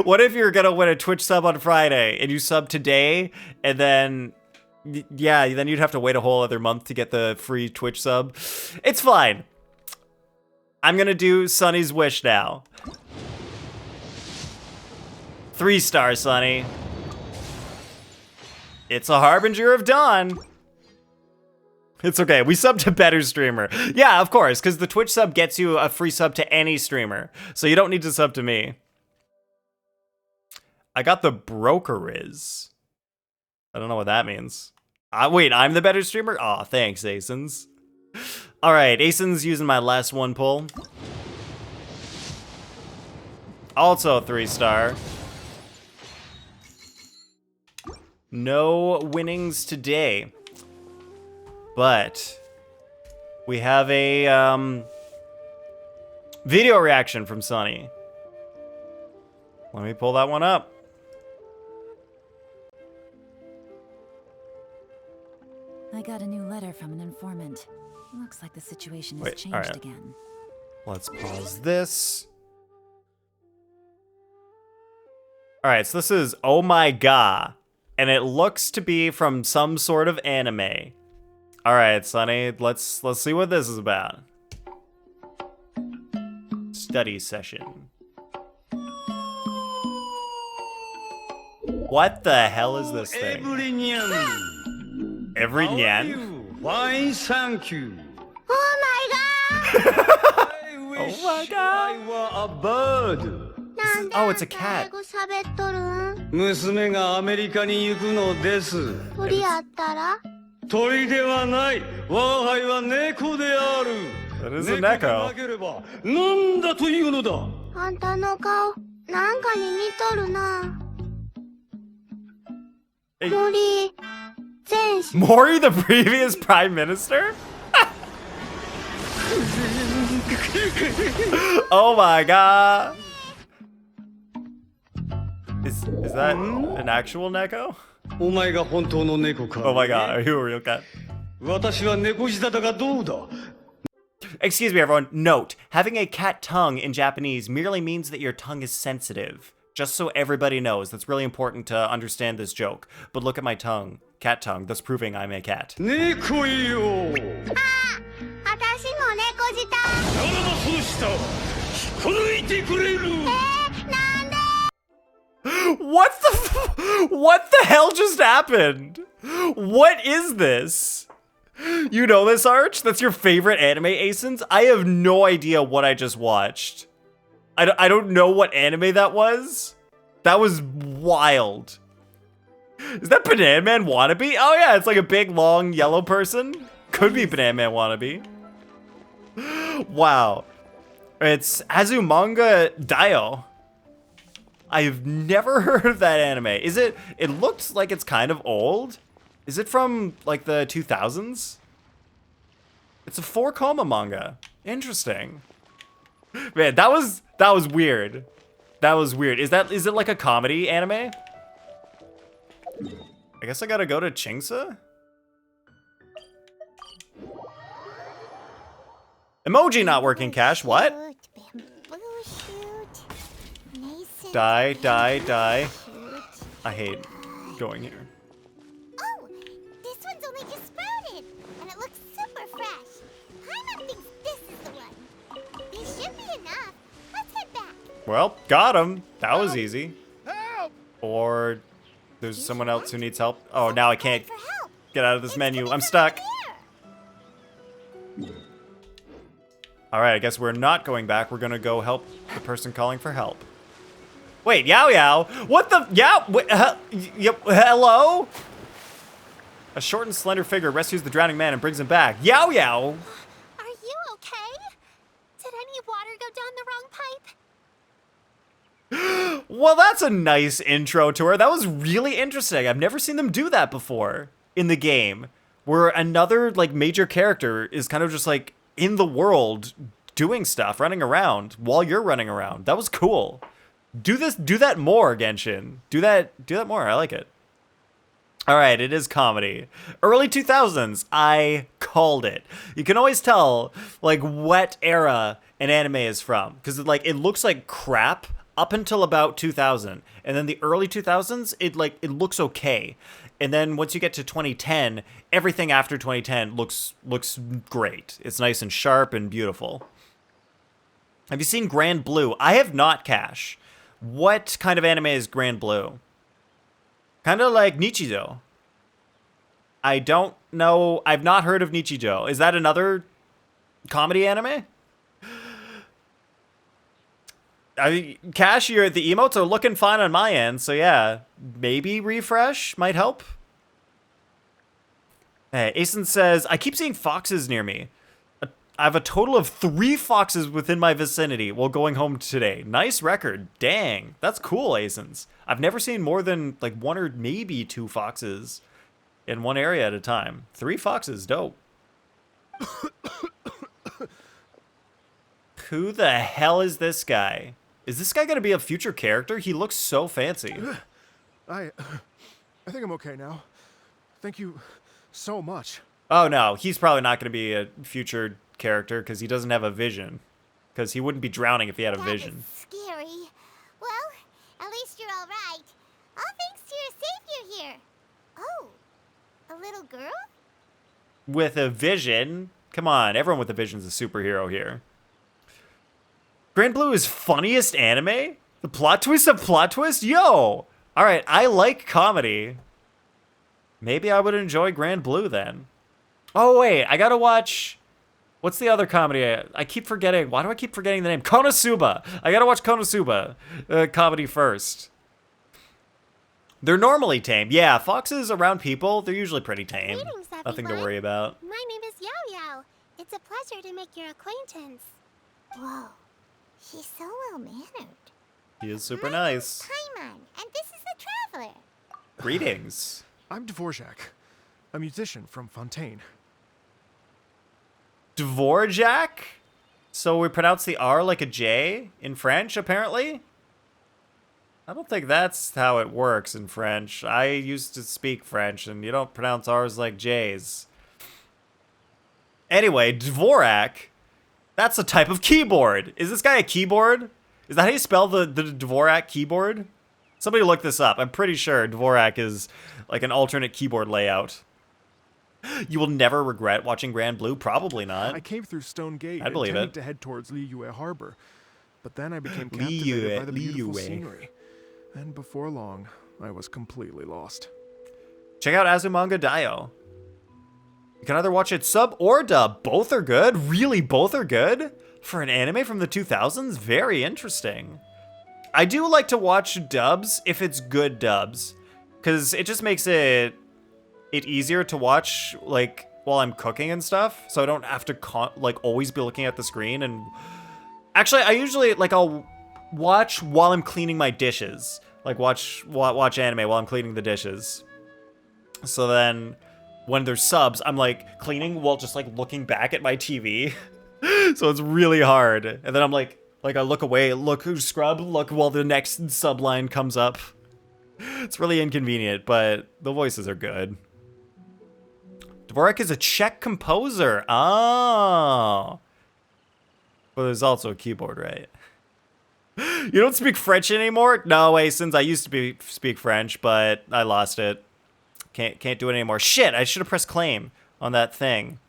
What if you're gonna win a Twitch sub on Friday and you sub today and then, yeah, then you'd have to wait a whole other month to get the free Twitch sub? It's fine. I'm gonna do Sonny's wish now. 3-star, Sonny. It's a harbinger of dawn. It's okay, we subbed to better streamer. Yeah, of course, because the Twitch sub gets you a free sub to any streamer. So you don't need to sub to me. I got the brokeriz. I don't know what that means. Wait, I'm the better streamer? Aw, thanks, Asins. All right, Asins using my last 1 pull. Also 3-star. No winnings today. But we have a video reaction from Sonny. Let me pull that one up. I got a new letter from an informant. Looks like the situation has changed alright. again. Let's pause this. All right, so this is Oh My God, and it looks to be from some sort of anime. All right, Sonny, let's see what this is about. Study session. What the hell is this thing? Every nyan? Fine, thank you. Oh my god! Oh my God. I were a bird. Oh, it's a cat. 英語喋っとるん娘がアメリカに行くのです。鳥やったら鳥ではない。我が輩は猫である。 That is a 猫で neko. なければ何だというのだ。あんたの顔なんかに似とるな Hey. 森前氏 Mori, the previous prime minister? Oh my God. Is that an actual neko? お前が本当の猫か。 Oh my God, are you a real cat? 私は猫舌だがどうだ。 Excuse me, everyone. Note, having a cat tongue in Japanese merely means that your tongue is sensitive. Just so everybody knows, that's really important to understand this joke. But look at my tongue. Cat tongue, thus proving I'm a cat. 猫よ。私も猫舌ならばそうした。引っこ抜いてくれる。なんで What the hell just happened? What is this? You know this, Arch? That's your favorite anime, Asins? I have no idea what I just watched. I don't know what anime that was. That was wild. Is that Banana Man Wannabe? Oh yeah, it's like a big, long, yellow person. Could be Banana Man Wannabe. Wow. It's Azumanga Daioh. I've never heard of that anime. Is it looks like it's kind of old. Is it from like the 2000s? It's a 4-koma manga. Interesting. Man, that was weird. That was weird. Is it like a comedy anime? I guess I gotta go to Chingsa? Emoji not working, Cash. What? Shoot, bamboo shoot. Mason Die, die, bamboo die. shoot. I hate going here. Oh, this one's only just sprouted, and it looks super fresh. Paimon thinks this is the one. These should be enough. Let's head back. Well, got him. That was easy. Or there's someone else who needs help. Oh, now I can't For help. get out of this It's menu. coming I'm from stuck. there. All right, I guess we're not going back. We're gonna go help the person calling for help. Wait, Yao Yao? What the? Hello? A short and slender figure rescues the drowning man and brings him back. Yao Yao? Are you okay? Did any water go down the wrong pipe? Well, that's a nice intro to her. That was really interesting. I've never seen them do that before in the game, where another like major character is kind of just like in the world doing stuff, running around while you're running around. That was cool. Do that more, Genshin. Do that more. I like it. All right, it is comedy. Early 2000s, I called it. You can always tell like what era an anime is from because it looks like crap up until about 2000, and then the early 2000s, it looks okay, and then once you get to 2010, everything after 2010 looks great. It's nice and sharp and beautiful. Have you seen Grand Blue? I have not, Cash. What kind of anime is Grand Blue? Kind of like Nichijou. I don't know. I've not heard of Nichijou. Is that another comedy anime? Cash, the emotes are looking fine on my end, so yeah, maybe refresh might help. Hey, Asen says, I keep seeing foxes near me. I have a total of 3 foxes within my vicinity while going home today. Nice record. Dang, that's cool, Asens. I've never seen more than like 1 or maybe 2 foxes in one area at a time. 3 foxes, dope. Who the hell is this guy? Is this guy gonna be a future character? He looks so fancy. I think I'm okay now. Thank you so much. Oh no, he's probably not gonna be a future character because he doesn't have a vision. Because he wouldn't be drowning if he had a vision. That is scary. Well, at least you're all right. All thanks to your savior here. Oh, a little girl? With a vision? Come on, everyone with a vision's a superhero here. Grand Blue is funniest anime? The plot twist of plot twist? Yo! Alright, I like comedy. Maybe I would enjoy Grand Blue then. Oh wait, I gotta watch... What's the other comedy? I keep forgetting. Why do I keep forgetting the name? Konosuba! I gotta watch Konosuba. Comedy first. They're normally tame. Yeah, foxes around people, they're usually pretty tame. Greetings, Nothing to everyone. worry about. My name is Yao Yao. It's a pleasure to make your acquaintance. Whoa, she's so well-mannered. He is super My name's nice. Paimon, and this is the Traveler. Greetings. I'm Dvorak, a musician from Fontaine. Dvorak? So we pronounce the R like a J in French, apparently? I don't think that's how it works in French. I used to speak French, and you don't pronounce R's like J's. Anyway, Dvorak, that's a type of keyboard. Is this guy a keyboard? Is that how you spell the Dvorak keyboard? Somebody look this up. I'm pretty sure Dvorak is like an alternate keyboard layout. You will never regret watching Grand Blue? Probably not. I came through Stone Gate I believe intending it. to head towards Liyue Harbor, but then I became Liyue, captivated by the beautiful Liyue. scenery. And before long, I was completely lost. Check out Azumanga Daioh. You can either watch it sub or dub. Both are good. Really, both are good? For an anime from the 2000s? Very interesting. I do like to watch dubs if it's good dubs. Because it just makes it easier to watch, like, while I'm cooking and stuff. So I don't have to, always be looking at the screen. And actually, I usually, I'll watch while I'm cleaning my dishes. Like, watch anime while I'm cleaning the dishes. So then, when there's subs, I'm, cleaning while just, looking back at my TV. So it's really hard. And then I'm, I look away, scrub, look while the next sub line comes up. It's really inconvenient, but the voices are good. Dvorak is a Czech composer. Oh. But there's also a keyboard, right? You don't speak French anymore? No way, since I used to speak French, but I lost it. Can't do it anymore. Shit, I should have pressed claim on that thing.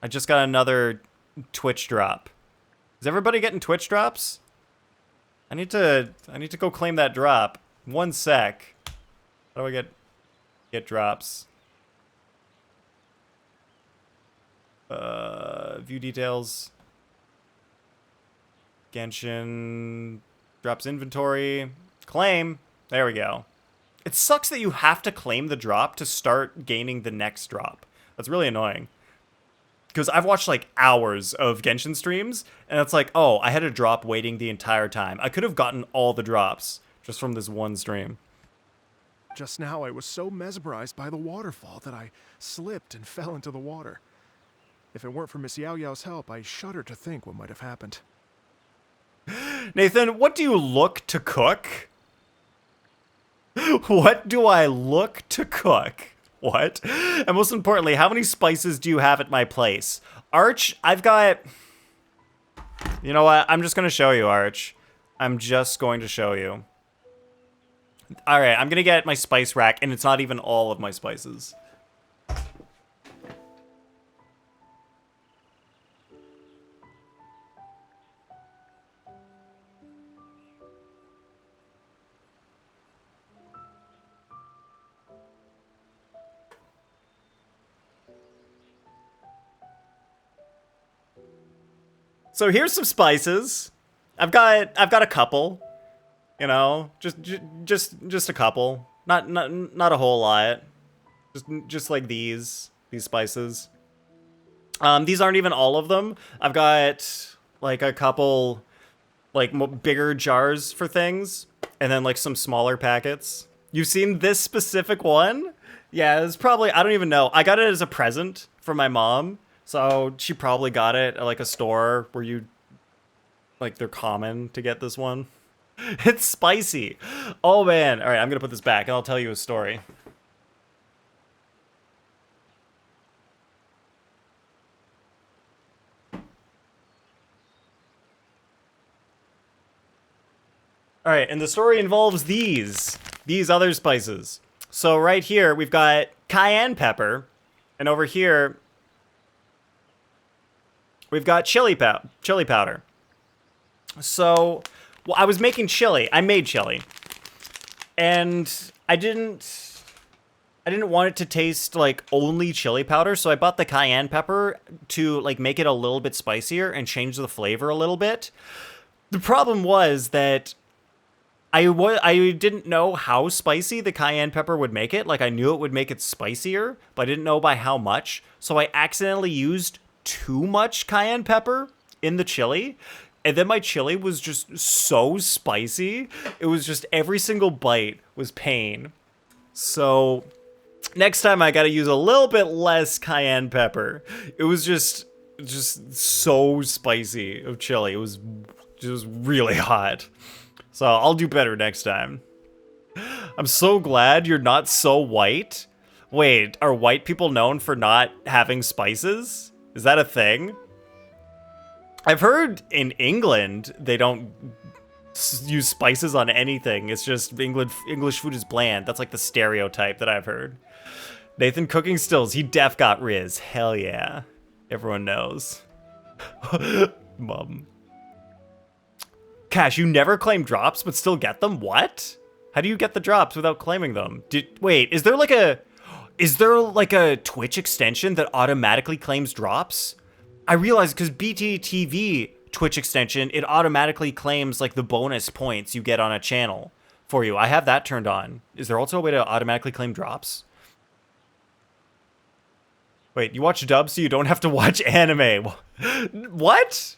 I just got another Twitch drop. Is everybody getting Twitch drops? I need to go claim that drop. 1 sec. How do I get drops? View details. Genshin drops inventory. Claim. There we go. It sucks that you have to claim the drop to start gaining the next drop. That's really annoying. Because I've watched like hours of Genshin streams, and it's like, oh, I had a drop waiting the entire time. I could have gotten all the drops just from this one stream. Just now I was so mesmerized by the waterfall that I slipped and fell into the water. If it weren't for Miss Yao Yao's help, I shudder to think what might have happened. Nathan, what do you look to cook? What do I look to cook? What? And most importantly, how many spices do you have at my place? Arch, I've got... You know what? I'm just going to show you, Arch. I'm just going to show you. Alright, I'm going to get my spice rack, and it's not even all of my spices. So here's some spices. I've got a couple, you know, just a couple, not a whole lot, just like these spices. These aren't even all of them. I've got like a couple, like bigger jars for things, and then like some smaller packets. You've seen this specific one? Yeah, it's probably, I don't even know. I got it as a present from my mom. So she probably got it at like a store where you, like, they're common to get this one. It's spicy. Oh man. All right, I'm gonna put this back and I'll tell you a story. All right, and the story involves these other spices. So right here, we've got cayenne pepper, and over here, we've got chili powder. So, well, I was making chili. I made chili. And I didn't want it to taste like only chili powder, so I bought the cayenne pepper to like make it a little bit spicier and change the flavor a little bit. The problem was that I didn't know how spicy the cayenne pepper would make it. Like, I knew it would make it spicier, but I didn't know by how much. So I accidentally used too much cayenne pepper in the chili, and then my chili was just so spicy. It was just every single bite was pain. So next time I gotta use a little bit less cayenne pepper. It was just so spicy of chili. It was just really hot. So I'll do better next time. I'm so glad you're not so white. Wait, are white people known for not having spices? Is that a thing? I've heard in England they don't use spices on anything. It's just English food is bland. That's like the stereotype that I've heard. Nathan cooking stills. He def got Riz. Hell yeah. Everyone knows. Mom. Cash, you never claim drops but still get them? What? How do you get the drops without claiming them? Wait, is there like a Twitch extension that automatically claims drops? I realize because BTTV Twitch extension, it automatically claims like the bonus points you get on a channel for you. I have that turned on. Is there also a way to automatically claim drops? Wait, you watch dubs so you don't have to watch anime. What?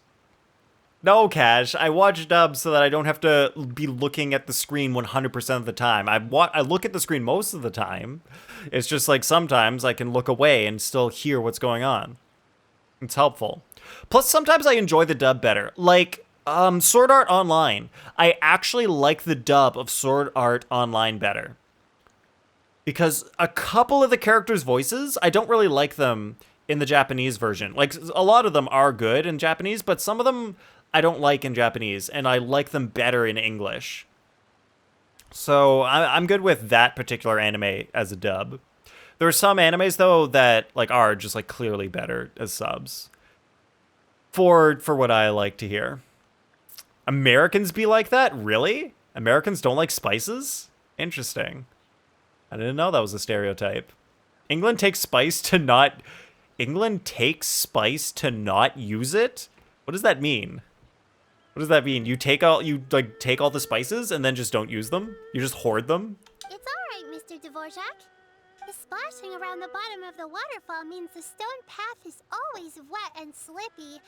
No, Cash. I watch dubs so that I don't have to be looking at the screen 100% of the time. I look at the screen most of the time. It's just like sometimes I can look away and still hear what's going on. It's helpful. Plus, sometimes I enjoy the dub better. Like, Sword Art Online. I actually like the dub of Sword Art Online better. Because a couple of the characters' voices, I don't really like them in the Japanese version. Like, a lot of them are good in Japanese, but some of them I don't like in Japanese, and I like them better in English. So I'm good with that particular anime as a dub. There are some animes though that like are just like clearly better as subs. For what I like to hear. Americans be like that? Really? Americans don't like spices? Interesting. I didn't know that was a stereotype. England takes spice to not use it? What does that mean? What does that mean? You take all the spices and then just don't use them? You just hoard them? It's all right, Mr. Dvorak. The splashing around the bottom of the waterfall means the stone path is always wet and slippy.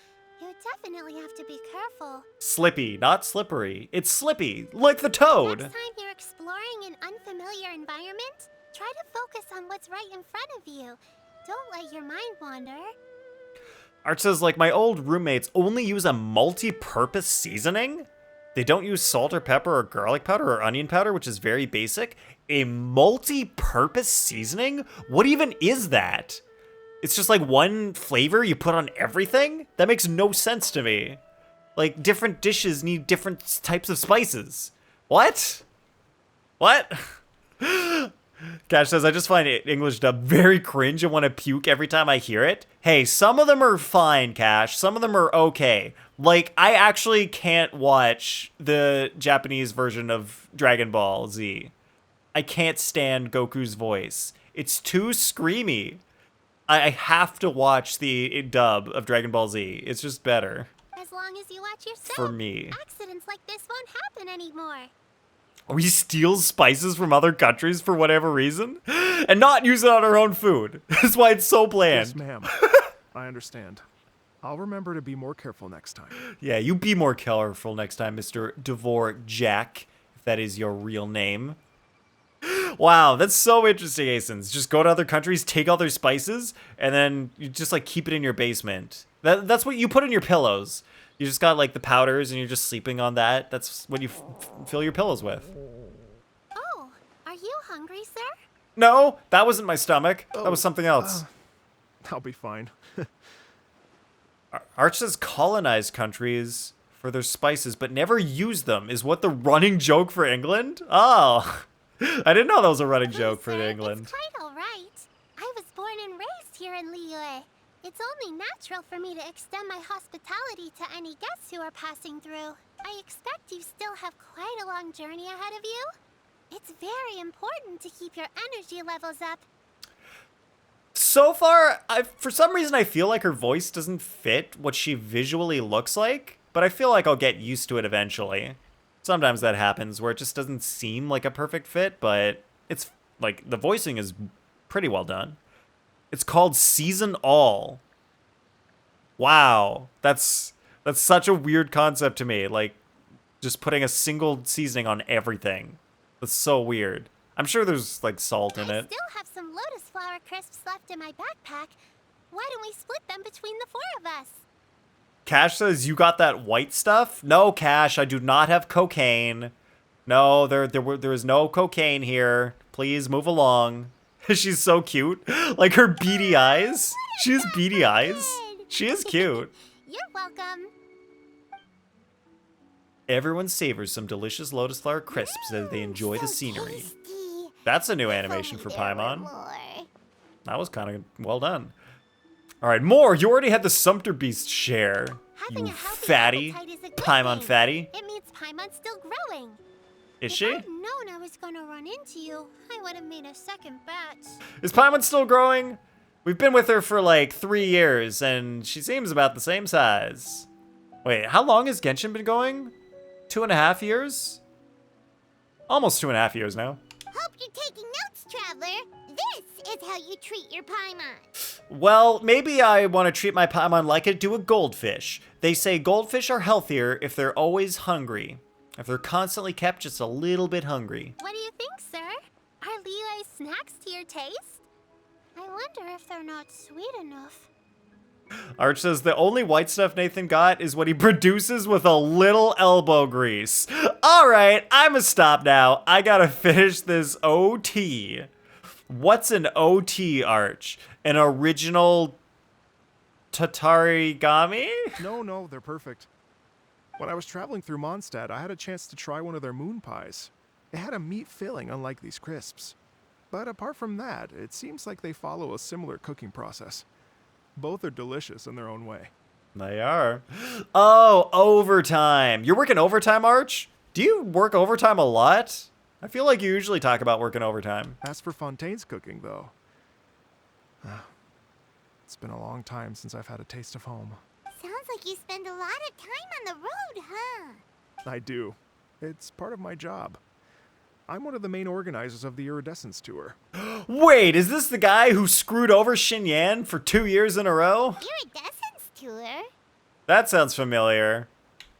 You definitely have to be careful. Slippy, not slippery. It's slippy, like the toad. Next time you're exploring an unfamiliar environment, try to focus on what's right in front of you. Don't let your mind wander. Art says, like, my old roommates only use a multi-purpose seasoning? They don't use salt or pepper or garlic powder or onion powder, which is very basic. A multi-purpose seasoning? What even is that? It's just like one flavor you put on everything? That makes no sense to me. Like, different dishes need different types of spices. What? What? Cash says, I just find English dub very cringe and want to puke every time I hear it. Hey, some of them are fine, Cash. Some of them are okay. Like, I actually can't watch the Japanese version of Dragon Ball Z. I can't stand Goku's voice. It's too screamy. I have to watch the dub of Dragon Ball Z. It's just better. As long as you watch your step, for me. Accidents like this won't happen anymore. We steal spices from other countries for whatever reason and not use it on our own food. That's why it's so bland. Yes, ma'am. I understand. I'll remember to be more careful next time. Yeah, you be more careful next time, Mr. Dvorak Jack, if that is your real name. Wow, that's so interesting, Asens. Just go to other countries, take all their spices, and then you just like keep it in your basement. That's what you put in your pillows. You just got like the powders and you're just sleeping on that. That's what you fill your pillows with. Oh, are you hungry, sir? No, that wasn't my stomach. That was something else. I'll be fine. Arch says colonize countries for their spices, but never use them is what the running joke for England? Oh, I didn't know that was a running joke for England. It's quite all right. I was born and raised here in Liyue. It's only natural for me to extend my hospitality to any guests who are passing through. I expect you still have quite a long journey ahead of you. It's very important to keep your energy levels up. So far, for some reason, I feel like her voice doesn't fit what she visually looks like, but I feel like I'll get used to it eventually. Sometimes that happens where it just doesn't seem like a perfect fit, but it's like the voicing is pretty well done. It's called Season All. Wow, that's such a weird concept to me. Like, just putting a single seasoning on everything. That's so weird. I'm sure there's like salt in it. I still have some lotus flower crisps left in my backpack. Why don't we split them between the four of us? Cash says, you got that white stuff? No, Cash, I do not have cocaine. No, there is no cocaine here. Please move along. She's so cute. Like her beady eyes. She has beady eyes. She is cute. You're welcome. Everyone savors some delicious lotus flower crisps as they enjoy the scenery. Tasty. That's a new If animation only for there were Paimon. more. That was kind of well done. All right, more. You already had the Sumpter Beast share. Having You a healthy fatty. appetite is a good Paimon thing. fatty. It means Paimon's still growing. Is If she? I'd known I was gonna run into you, I would have made a second bet. Is Paimon still growing? We've been with her for like 3 years, and she seems about the same size. Wait, how long has Genshin been going? 2.5 years? Almost 2.5 years now. Hope you're taking notes, Traveler. This is how you treat your Paimon. Well, maybe I want to treat my Paimon like I do a goldfish. They say goldfish are healthier if they're always hungry. If they're constantly kept just a little bit hungry. What do you think, sir? Are Liyue snacks to your taste? I wonder if they're not sweet enough. Arch says the only white stuff Nathan got is what he produces with a little elbow grease. All right, I'ma stop now. I gotta finish this OT. What's an OT, Arch? An original Tatarigami? No, they're perfect. When I was traveling through Mondstadt, I had a chance to try one of their moon pies. It had a meat filling, unlike these crisps. But apart from that, it seems like they follow a similar cooking process. Both are delicious in their own way. They are. Oh, overtime. You're working overtime, Arch? Do you work overtime a lot? I feel like you usually talk about working overtime. As for Fontaine's cooking, though, it's been a long time since I've had a taste of home. Sounds like you spend a lot of time on the road, huh? I do. It's part of my job. I'm one of the main organizers of the Iridescence Tour. Wait, is this the guy who screwed over Xinyan for 2 years in a row? Iridescence Tour? That sounds familiar.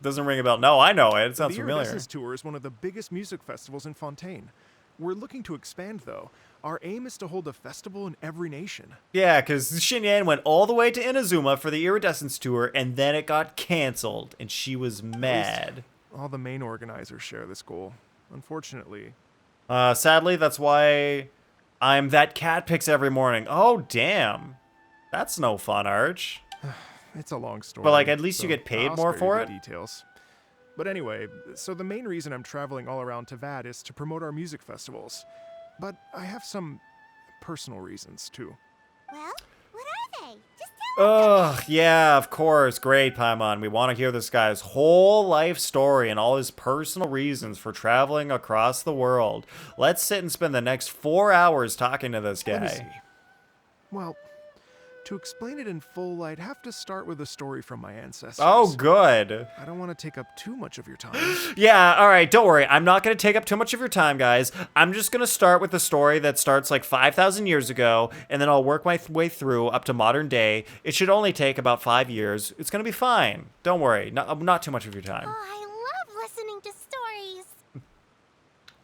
Doesn't ring a bell. No, I know it. It sounds The familiar. Iridescence Tour is one of the biggest music festivals in Fontaine. We're looking to expand, though. Our aim is to hold a festival in every nation. Yeah, because Xinyan went all the way to Inazuma for the Iridescence Tour, and then it got canceled, and she was mad. All the main organizers share this goal. Unfortunately. Sadly, that's why I'm that cat picks every morning. Oh, damn. That's no fun, Arch. It's a long story. But, like, at least you get paid I'll more spare for you it? the details. But anyway, so the main reason I'm traveling all around Tavad is to promote our music festivals. But I have some personal reasons, too. Well, what are they? Just tell me. Ugh, yeah, of course. Great, Paimon. We want to hear this guy's whole life story and all his personal reasons for traveling across the world. Let's sit and spend the next 4 hours talking to this Let me see. guy. Well, to explain it in full, I'd have to start with a story from my ancestors. Oh, good. I don't want to take up too much of your time. Yeah, all right, don't worry. I'm not going to take up too much of your time, guys. I'm just going to start with the story that starts like 5,000 years ago, and then I'll work my way through up to modern day. It should only take about 5 years. It's going to be fine. Don't worry. Not too much of your time. Oh, I love listening to stories.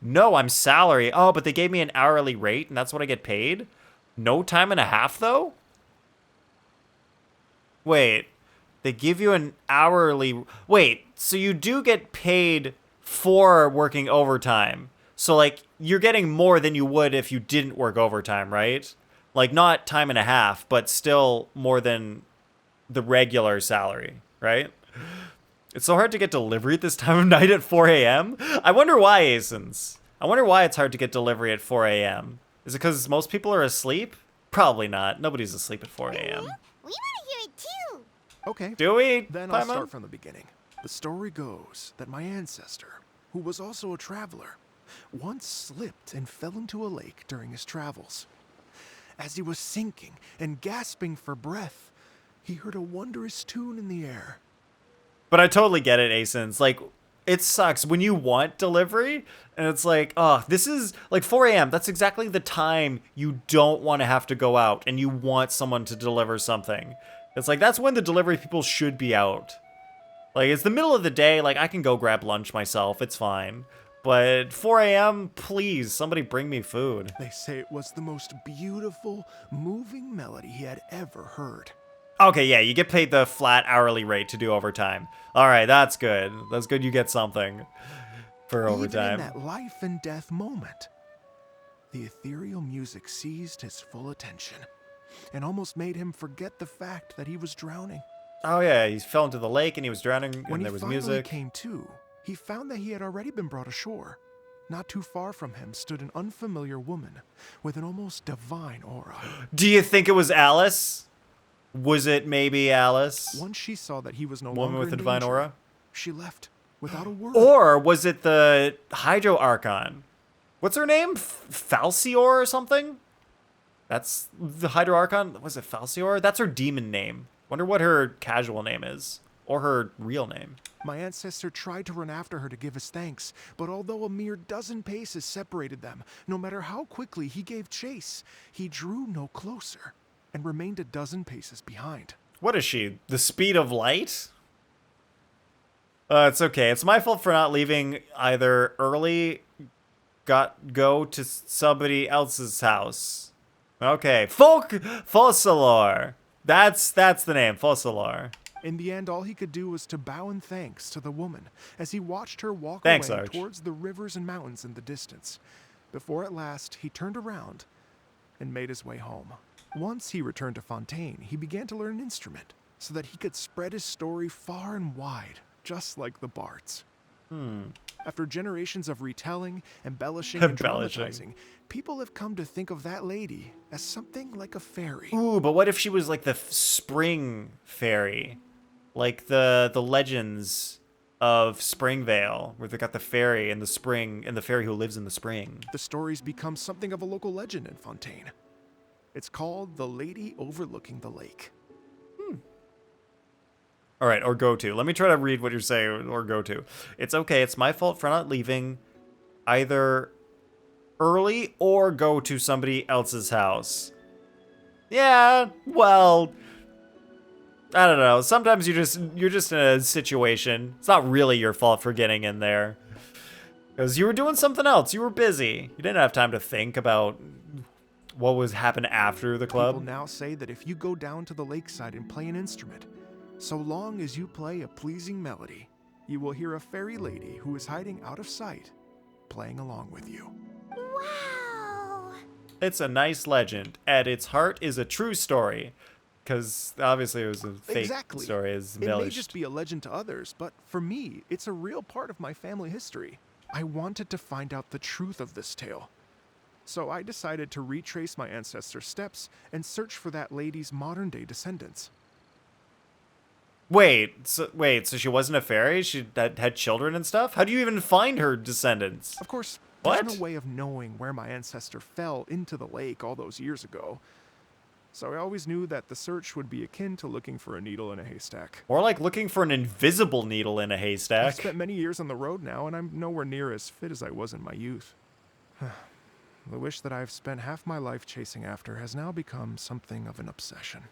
No, I'm salary. Oh, but they gave me an hourly rate, and that's what I get paid? No time and a half, though? Wait, they give you an hourly... Wait, so you do get paid for working overtime. So, like, you're getting more than you would if you didn't work overtime, right? Like, not time and a half, but still more than the regular salary, right? It's so hard to get delivery at this time of night at 4 a.m.? I wonder why, Asens. I wonder why it's hard to get delivery at 4 a.m. Is it because most people are asleep? Probably not. Nobody's asleep at 4 a.m. We want to hear it too. Okay. Do we? Then I'll Paimon? start from the beginning. The story goes that my ancestor, who was also a traveler, once slipped and fell into a lake during his travels. As he was sinking and gasping for breath, he heard a wondrous tune in the air. But I totally get it, Asens. Like, it sucks when you want delivery, and it's like, oh, this is like 4 a.m. That's exactly the time you don't want to have to go out, and you want someone to deliver something. It's like, that's when the delivery people should be out. Like, it's the middle of the day, like, I can go grab lunch myself, it's fine. But 4 a.m., please, somebody bring me food. They say it was the most beautiful, moving melody he had ever heard. Okay, yeah, you get paid the flat hourly rate to do overtime. All right, that's good. That's good you get something for overtime. Even in that life and death moment, the ethereal music seized his full attention and almost made him forget the fact that he was drowning. Oh yeah, he fell into the lake and he was drowning When and there was he finally music. came to, he found that he had already been brought ashore. Not too far from him stood an unfamiliar woman with an almost divine aura. Do you think it was Alice? Was it maybe Alice? Once she saw that he was no Woman longer with in the divine danger, aura? she left without a word. Or was it the Hydro Archon? What's her name? Falcior or something? That's the Hydro Archon? Was it Falcior? That's her demon name. Wonder what her casual name is. Or her real name. My ancestor tried to run after her to give his thanks, but although a mere dozen paces separated them, no matter how quickly he gave chase, he drew no closer and remained a dozen paces behind. What is she? The speed of light? It's okay. It's my fault for not leaving either early, go to somebody else's house. Okay, Fossilor. That's the name, Fossilor. In the end, all he could do was to bow in thanks to the woman as he watched her walk Thanks, away Arch. towards the rivers and mountains in the distance, before at last he turned around and made his way home. Once he returned to Fontaine, he began to learn an instrument so that he could spread his story far and wide, just like the bards. After generations of retelling, embellishing, and dramatizing, people have come to think of that lady as something like a fairy. Ooh, but what if she was like the spring fairy? Like the legends of Springvale, where they got the fairy in the spring and the fairy who lives in the spring. The story's become something of a local legend in Fontaine. It's called The Lady Overlooking the Lake. All right, or go to. Let me try to read what you're saying, or go to. It's okay. It's my fault for not leaving either early or go to somebody else's house. Yeah, well, I don't know. Sometimes you're just in a situation. It's not really your fault for getting in there. Because you were doing something else. You were busy. You didn't have time to think about what was happening after the club. People now say that if you go down to the lakeside and play an instrument, so long as you play a pleasing melody, you will hear a fairy lady who is hiding out of sight, playing along with you. Wow! It's a nice legend. At its heart is a true story. Because obviously it was a fake story. It's It may just be a legend to others, but for me, it's a real part of my family history. I wanted to find out the truth of this tale. So I decided to retrace my ancestors' steps and search for that lady's modern-day descendants. Wait, so she wasn't a fairy? She had children and stuff? How do you even find her descendants? Of course, What? there's no way of knowing where my ancestor fell into the lake all those years ago. So I always knew that the search would be akin to looking for a needle in a haystack. Or like looking for an invisible needle in a I've haystack. spent many years on the road now, and I'm nowhere near as fit as I was in my youth. The wish that I've spent half my life chasing after has now become something of an obsession.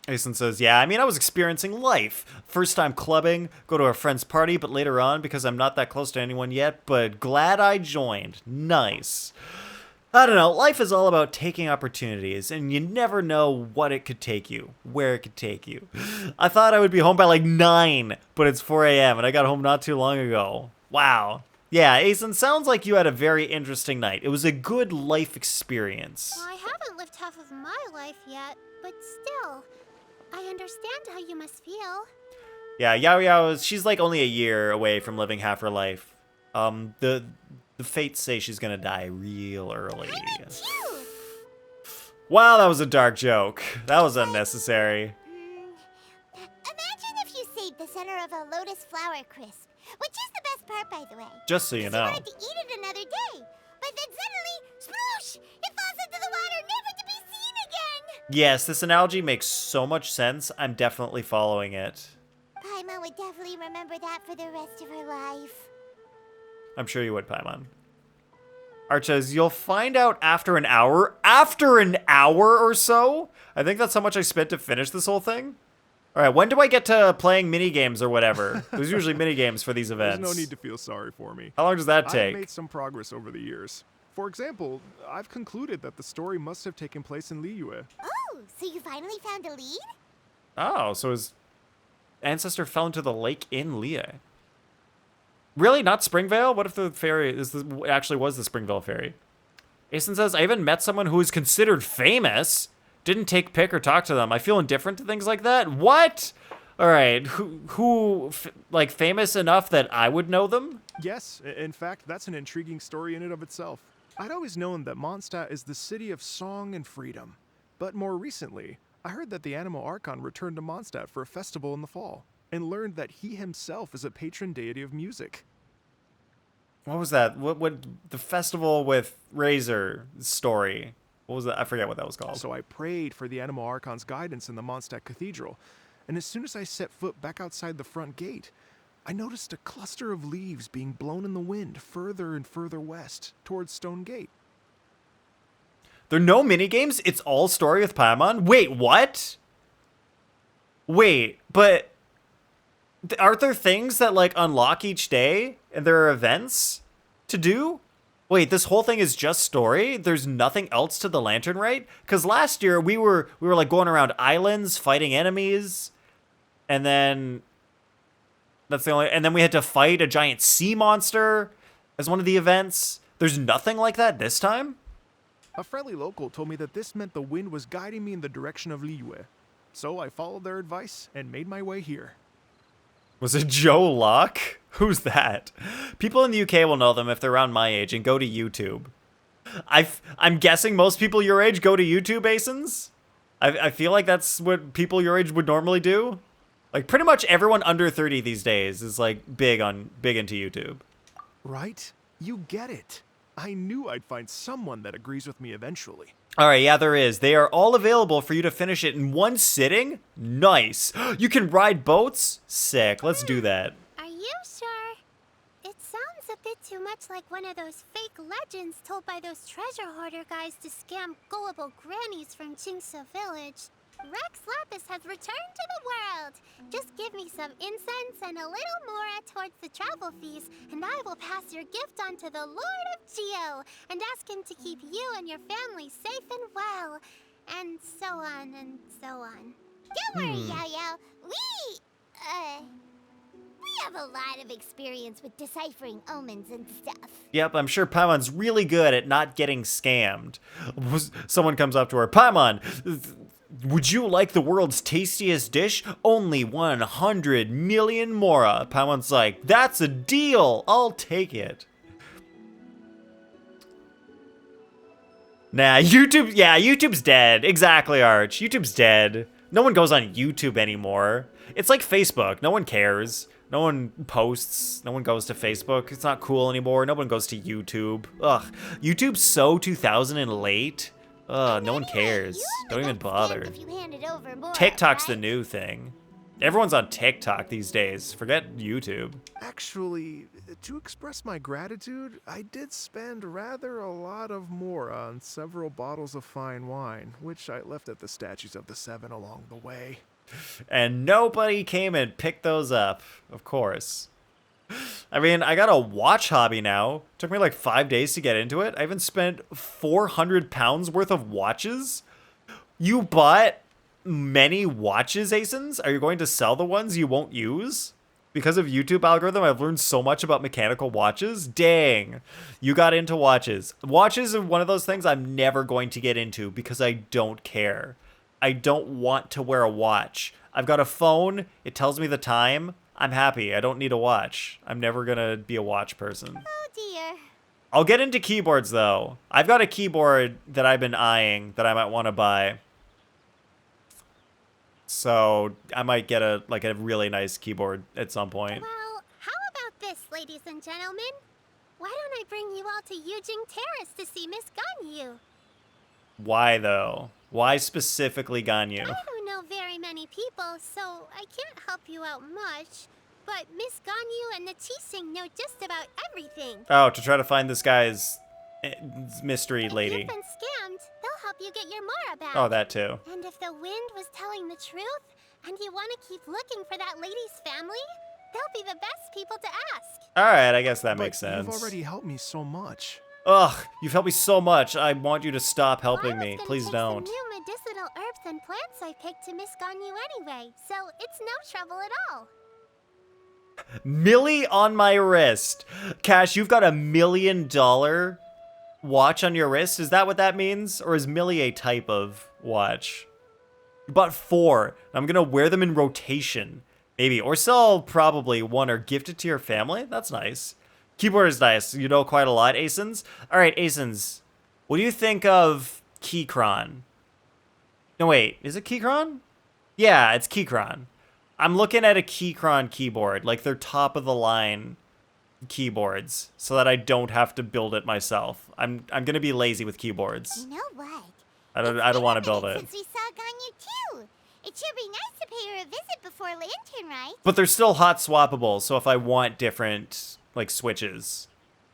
Asen says, yeah, I mean, I was experiencing life. First time clubbing, go to a friend's party, but later on, because I'm not that close to anyone yet, but glad I joined. Nice. I don't know, life is all about taking opportunities, and you never know what it could take you, where it could take you. I thought I would be home by like 9, but it's 4 a.m., and I got home not too long ago. Wow. Yeah, Asen, sounds like you had a very interesting night. It was a good life experience. I haven't lived half of my life yet, but still, I understand how you must feel. Yeah, Yao Yao, she's like only a year away from living half her life. The fates say she's gonna die real early. Phew! Wow, that was a dark joke. That was unnecessary. Imagine if you saved the center of a lotus flower crisp, which is the best part, by the way. Just so you know. You wanted to eat it another day, but then suddenly, sploosh! It falls into the water, never to be seen again. Yes, this analogy makes so much sense. I'm definitely following it. Paimon would definitely remember that for the rest of her life. I'm sure you would, Paimon. Arch says, you'll find out after an hour. After an hour or so? I think that's how much I spent to finish this whole thing. All right, when do I get to playing mini-games or whatever? There's usually mini-games for these events. There's no need to feel sorry for me. How long does that I've take? made some progress over the years. For example, I've concluded that the story must have taken place in Liyue. Oh, so you finally found a lead? Oh, so his ancestor fell into the lake in Liyue. Really? Not Springvale? What if the fairy actually was the Springvale fairy? Asen says, I even met someone who is considered famous. Didn't take pic or talk to them. I feel indifferent to things like that. What? All right. Who like famous enough that I would know them? Yes, in fact, that's an intriguing story in and of itself. I'd always known that Mondstadt is the city of song and freedom. But more recently, I heard that the Animal Archon returned to Mondstadt for a festival in the fall, and learned that he himself is a patron deity of music. What was that? What the festival with Razor story? What was that? I forget what that was called. So I prayed for the Animal Archon's guidance in the Mondstadt Cathedral, and as soon as I set foot back outside the front gate, I noticed a cluster of leaves being blown in the wind further and further west, towards Stone Gate. There are no minigames? It's all story with Paimon? Wait, what? Wait, but aren't there things that like unlock each day and there are events to do? Wait, this whole thing is just story? There's nothing else to the Lantern Rite? Because last year we were like going around islands fighting enemies, and then and then we had to fight a giant sea monster as one of the events. There's nothing like that this time? A friendly local told me that this meant the wind was guiding me in the direction of Liyue. So I followed their advice and made my way here. Was it Joe Locke? Who's that? People in the UK will know them if they're around my age and go to YouTube. I'm guessing most people your age go to YouTube, Asins? I feel like that's what people your age would normally do. Like, pretty much everyone under 30 these days is, like, big into YouTube. Right? You get it. I knew I'd find someone that agrees with me eventually. All right, yeah, there is. They are all available for you to finish it in one sitting. Nice. You can ride boats? Sick. Let's do that. Are you sure? It sounds a bit too much like one of those fake legends told by those treasure hoarder guys to scam gullible grannies from Chingsa Village. Rex Lapis has returned to the world. Just give me some incense and a little more towards the travel fees, and I will pass your gift on to the Lord of Geo and ask him to keep you and your family safe and well. And so on and so on. Don't worry, Yo-Yo. We have a lot of experience with deciphering omens and stuff. Yep, I'm sure Paimon's really good at not getting scammed. Someone comes up to her, Paimon, would you like the world's tastiest dish? Only 100 million mora. Paimon's like, that's a deal. I'll take it. Nah, YouTube's dead. Exactly, Arch. YouTube's dead. No one goes on YouTube anymore. It's like Facebook. No one cares. No one posts. No one goes to Facebook. It's not cool anymore. No one goes to YouTube. Ugh. YouTube's so 2000 and late. Ugh, no one cares. Don't even bother. TikTok's the new thing. Everyone's on TikTok these days. Forget YouTube. Actually, to express my gratitude, I did spend rather a lot of mora on several bottles of fine wine, which I left at the Statues of the Seven along the way. And nobody came and picked those up, of course. I mean, I got a watch hobby now. Took me like 5 days to get into it. I even spent 400 pounds worth of watches. You bought many watches, Asins? Are you going to sell the ones you won't use? Because of YouTube algorithm, I've learned so much about mechanical watches. Dang, you got into watches. Watches are one of those things I'm never going to get into because I don't care. I don't want to wear a watch. I've got a phone. It tells me the time. I'm happy. I don't need a watch. I'm never gonna be a watch person. Oh dear. I'll get into keyboards though. I've got a keyboard that I've been eyeing that I might want to buy. So I might get a really nice keyboard at some point. Well, how about this, ladies and gentlemen? Why don't I bring you all to Yujing Terrace to see Miss Ganyu? Why though? Why specifically Ganyu? I don't know very many people, so I can't help you out much. But Miss Ganyu and the Qixing know just about everything. Oh, to try to find this guy's mystery lady. If you've been scammed, they'll help you get your mora back. Oh, that too. And if the wind was telling the truth, and you want to keep looking for that lady's family, they'll be the best people to ask. All right, I guess that makes sense. You've already helped me so much. Ugh, you've helped me so much. I want you to stop helping me. Please don't. Some new medicinal herbs and plants I picked to Miss Ganyu anyway, so it's no trouble at all. Millie on my wrist. Cash, you've got $1 million watch on your wrist. Is that what that means? Or is Millie a type of watch? You bought 4. I'm going to wear them in rotation. Maybe. Or sell probably 1 or gift it to your family. That's nice. Keyboard is nice. You know quite a lot, Asins. All right, Asins. What do you think of Keychron? No, wait. Is it Keychron? Yeah, it's Keychron. I'm looking at a Keychron keyboard, like their top-of-the-line keyboards, so that I don't have to build it myself. I'm gonna be lazy with keyboards. You know what? I don't want to build it. Since we saw Ganyu too. It should be nice to pay her a visit before Lantern Rite. But they're still hot swappable, so if I want different like switches,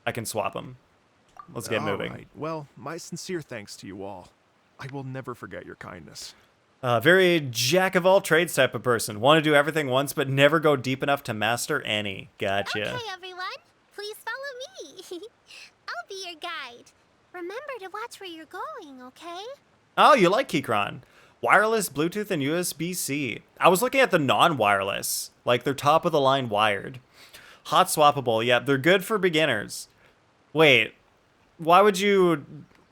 I can swap them. Let's get moving. Right. Well, my sincere thanks to you all. I will never forget your kindness. Very jack of all trades type of person. Want to do everything once, but never go deep enough to master any. Gotcha. Okay, everyone. Please follow me. I'll be your guide. Remember to watch where you're going, okay? Oh, you like Keychron. Wireless, Bluetooth, and USB-C. I was looking at the non-wireless. Like, they're top-of-the-line wired. Hot swappable. Yeah, they're good for beginners. Wait, why would you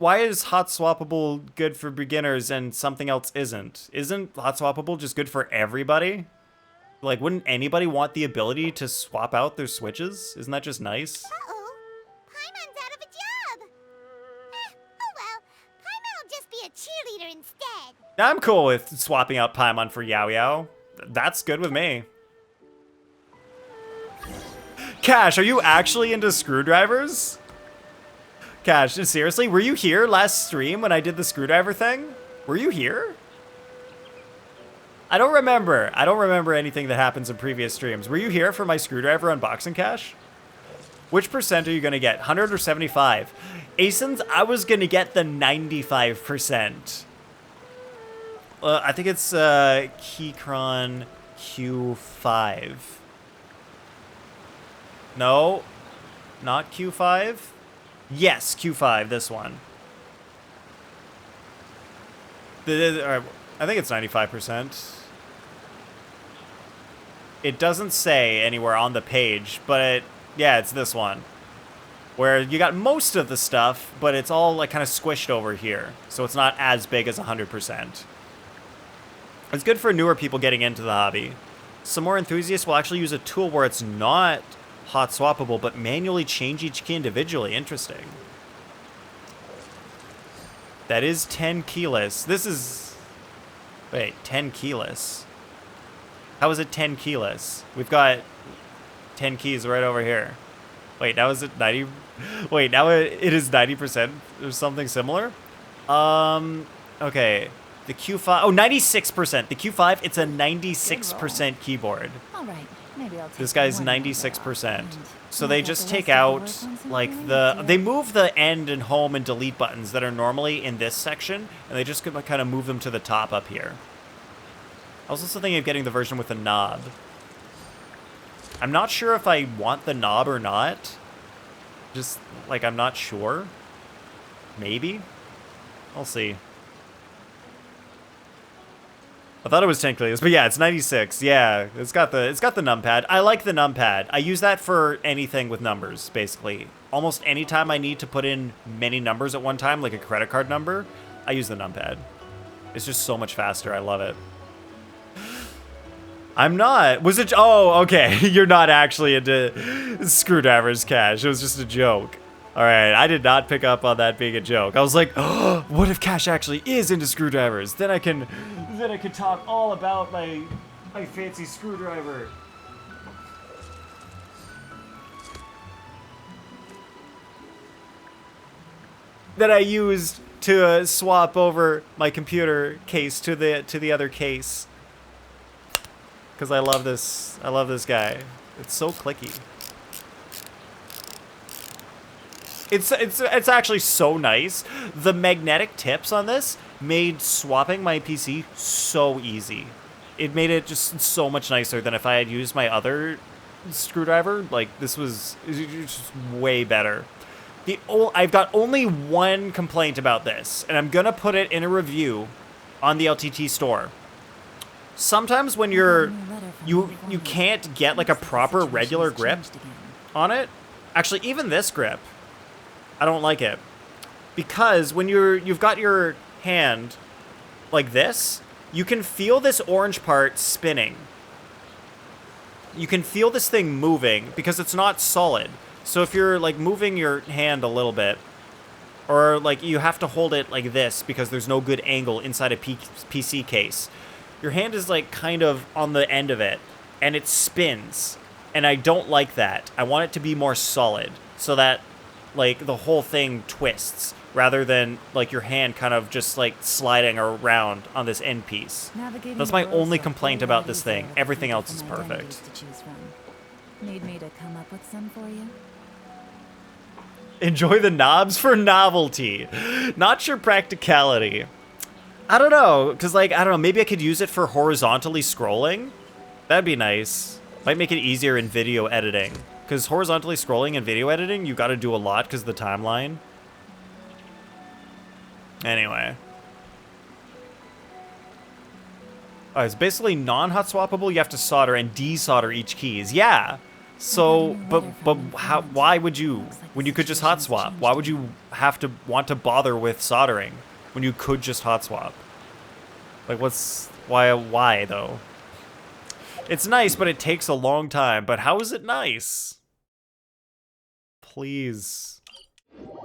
why is hot swappable good for beginners and something else isn't? Isn't hot swappable just good for everybody? Like, wouldn't anybody want the ability to swap out their switches? Isn't that just nice? Uh-oh. Paimon's out of a job. Oh well. Paimon will just be a cheerleader instead. I'm cool with swapping out Paimon for Yao Yao. That's good with me. Cash, are you actually into screwdrivers? Cash, seriously? Were you here last stream when I did the screwdriver thing? Were you here? I don't remember. I don't remember anything that happens in previous streams. Were you here for my screwdriver unboxing, Cash? Which percent are you going to get? 100 or 75? Asins, I was going to get the 95%. I think it's Keychron Q5. No, not Q5. Yes, Q5, this one. I think it's 95%. It doesn't say anywhere on the page, but yeah, it's this one. Where you got most of the stuff, but it's all like kind of squished over here. So it's not as big as 100%. It's good for newer people getting into the hobby. Some more enthusiasts will actually use a tool where it's not hot swappable, but manually change each key individually. Interesting. That is 10 keyless. This is... Wait, 10 keyless. How is it 10 keyless? We've got 10 keys right over here. Wait, now is it 90? Wait, now it is 90% or something similar? Okay. The Q5, oh, 96%. The Q5, it's a 96% keyboard. All right, maybe I'll take This guy's one 96%. and So knock they out just the take rest of the out work ones and like bring the, them they together. move the end and home and delete buttons that are normally in this section, and they just kind of move them to the top up here. I was also thinking of getting the version with the knob. I'm not sure if I want the knob or not. Just, like, I'm not sure. Maybe? I'll see. I thought it was 10 keyless, but yeah, it's 96. Yeah, it's got the numpad. I like the numpad. I use that for anything with numbers, basically. Almost any time I need to put in many numbers at one time, like a credit card number, I use the numpad. It's just so much faster. I love it. I'm not. Was it? Oh, okay. You're not actually into screwdrivers, Cash. It was just a joke. All right. I did not pick up on that being a joke. I was like, oh, what if Cash actually is into screwdrivers? Then I can talk all about my fancy screwdriver. That I used to swap over my computer case to the other case. Because I love this guy. It's so clicky. It's actually so nice. The magnetic tips on this made swapping my PC so easy. It made it just so much nicer than if I had used my other screwdriver. Like, this was just way better. I've got only one complaint about this, and I'm gonna put it in a review on the LTT store. Sometimes when you can't get like a proper regular grip on it. Actually, even this grip, I don't like it. Because when you've got your hand like this, you can feel this orange part spinning. You can feel this thing moving because it's not solid. So if you're like moving your hand a little bit, or like you have to hold it like this because there's no good angle inside a PC case, your hand is like kind of on the end of it and it spins. And I don't like that. I want it to be more solid so that like the whole thing twists rather than like your hand kind of just like sliding around on this end piece. That's my only complaint about this thing. Everything else is perfect. Need me to come up with some for you? Enjoy the knobs for novelty, not your practicality. I don't know, because like, I don't know, maybe I could use it for horizontally scrolling. That'd be nice. Might make it easier in video editing. Because horizontally scrolling in video editing, you got to do a lot because of the timeline. Anyway. Oh, it's basically non-hot swappable. You have to solder and desolder each keys. Yeah. So, but how? Why would you? When you could just hot swap? Why would you have to want to bother with soldering when you could just hot swap? Like, why though? It's nice, but it takes a long time. But how is it nice? Please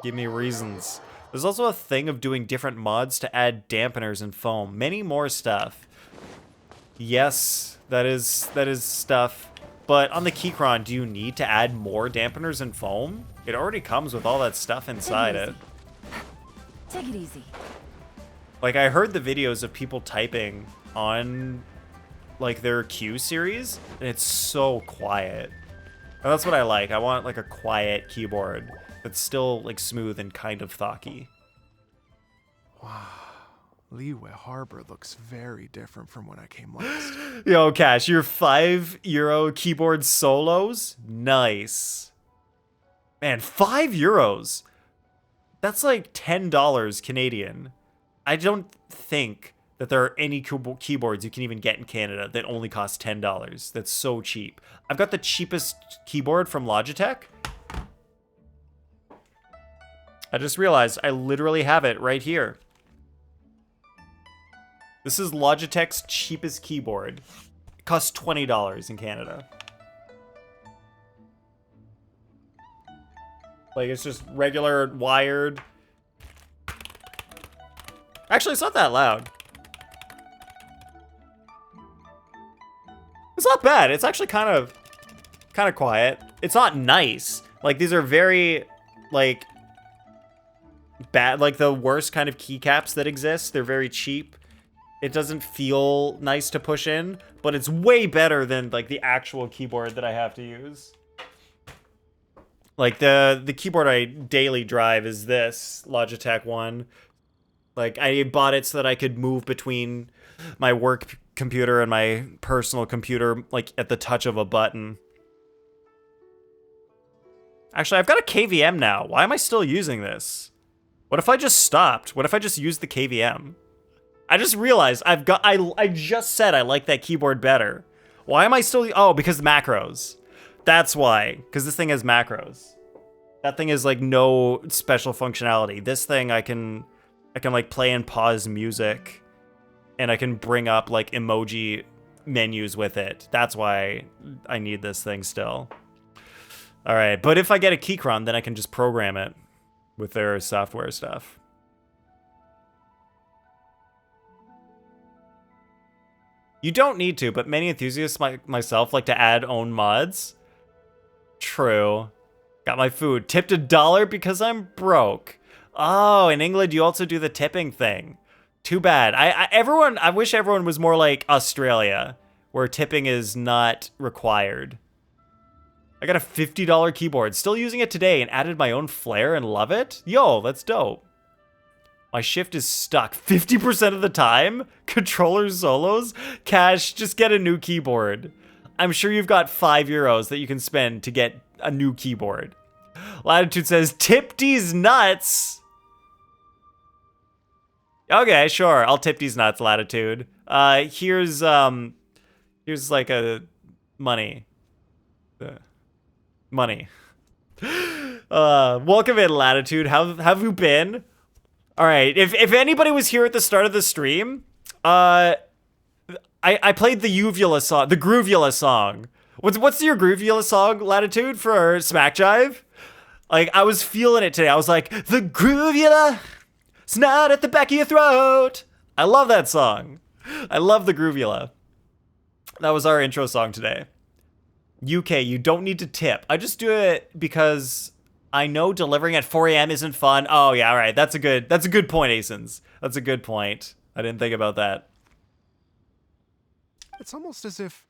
give me reasons. There's also a thing of doing different mods to add dampeners and foam. Many more stuff. Yes, that is stuff. But on the Keychron, do you need to add more dampeners and foam? It already comes with all that stuff inside it. Take it easy. Like, I heard the videos of people typing on, like, their Q series, and it's so quiet. And that's what I like. I want, like, a quiet keyboard that's still, like, smooth and kind of thocky. Wow. Liyue Harbor looks very different from when I came last. Yo, Cash, your €5 keyboard solos? Nice. Man, €5? That's like $10 Canadian. I don't think that there are any keyboards you can even get in Canada that only cost $10. That's so cheap. I've got the cheapest keyboard from Logitech. I just realized I literally have it right here. This is Logitech's cheapest keyboard. It costs $20 in Canada. Like, it's just regular wired. Actually, it's not that loud. It's not bad. It's actually kind of quiet. It's not nice. Like, these are very, like, bad, like the worst kind of keycaps that exist. They're very cheap. It doesn't feel nice to push in, but it's way better than, like, the actual keyboard that I have to use. Like, the keyboard I daily drive is this Logitech one. Like, I bought it so that I could move between my work computer and my personal computer, like, at the touch of a button. Actually, I've got a KVM now. Why am I still using this? What if I just stopped? What if I just used the KVM? I just realized I just said I like that keyboard better. Why am I still, oh, because macros. That's why, because this thing has macros. That thing is like no special functionality. This thing I can like play and pause music, and I can bring up like emoji menus with it. That's why I need this thing still. All right, but if I get a Keychron, then I can just program it with their software stuff. You don't need to, but many enthusiasts like myself like to add own mods. True. Got my food. Tipped $1 because I'm broke. Oh, in England you also do the tipping thing. Too bad. I wish everyone was more like Australia, where tipping is not required. I got a $50 keyboard, still using it today, and added my own flair and love it? Yo, that's dope. My shift is stuck 50% of the time. Controller solos? Cash, just get a new keyboard. I'm sure you've got €5 that you can spend to get a new keyboard. Latitude says, tip these nuts. Okay, sure. I'll tip these nuts, Latitude. Here's like a money. Money. Welcome in, Latitude. How have you been? All right. If anybody was here at the start of the stream, I played the Uvula song, the Groovula song. What's your Groovula song, Latitude, for Smack Jive? Like, I was feeling it today. I was like, the Groovula, it's not at the back of your throat. I love that song. I love the Groovula. That was our intro song today. UK, you don't need to tip. I just do it because I know delivering at 4 a.m. isn't fun. Oh yeah, all right. That's a good point, Asins. That's a good point. I didn't think about that. It's almost as if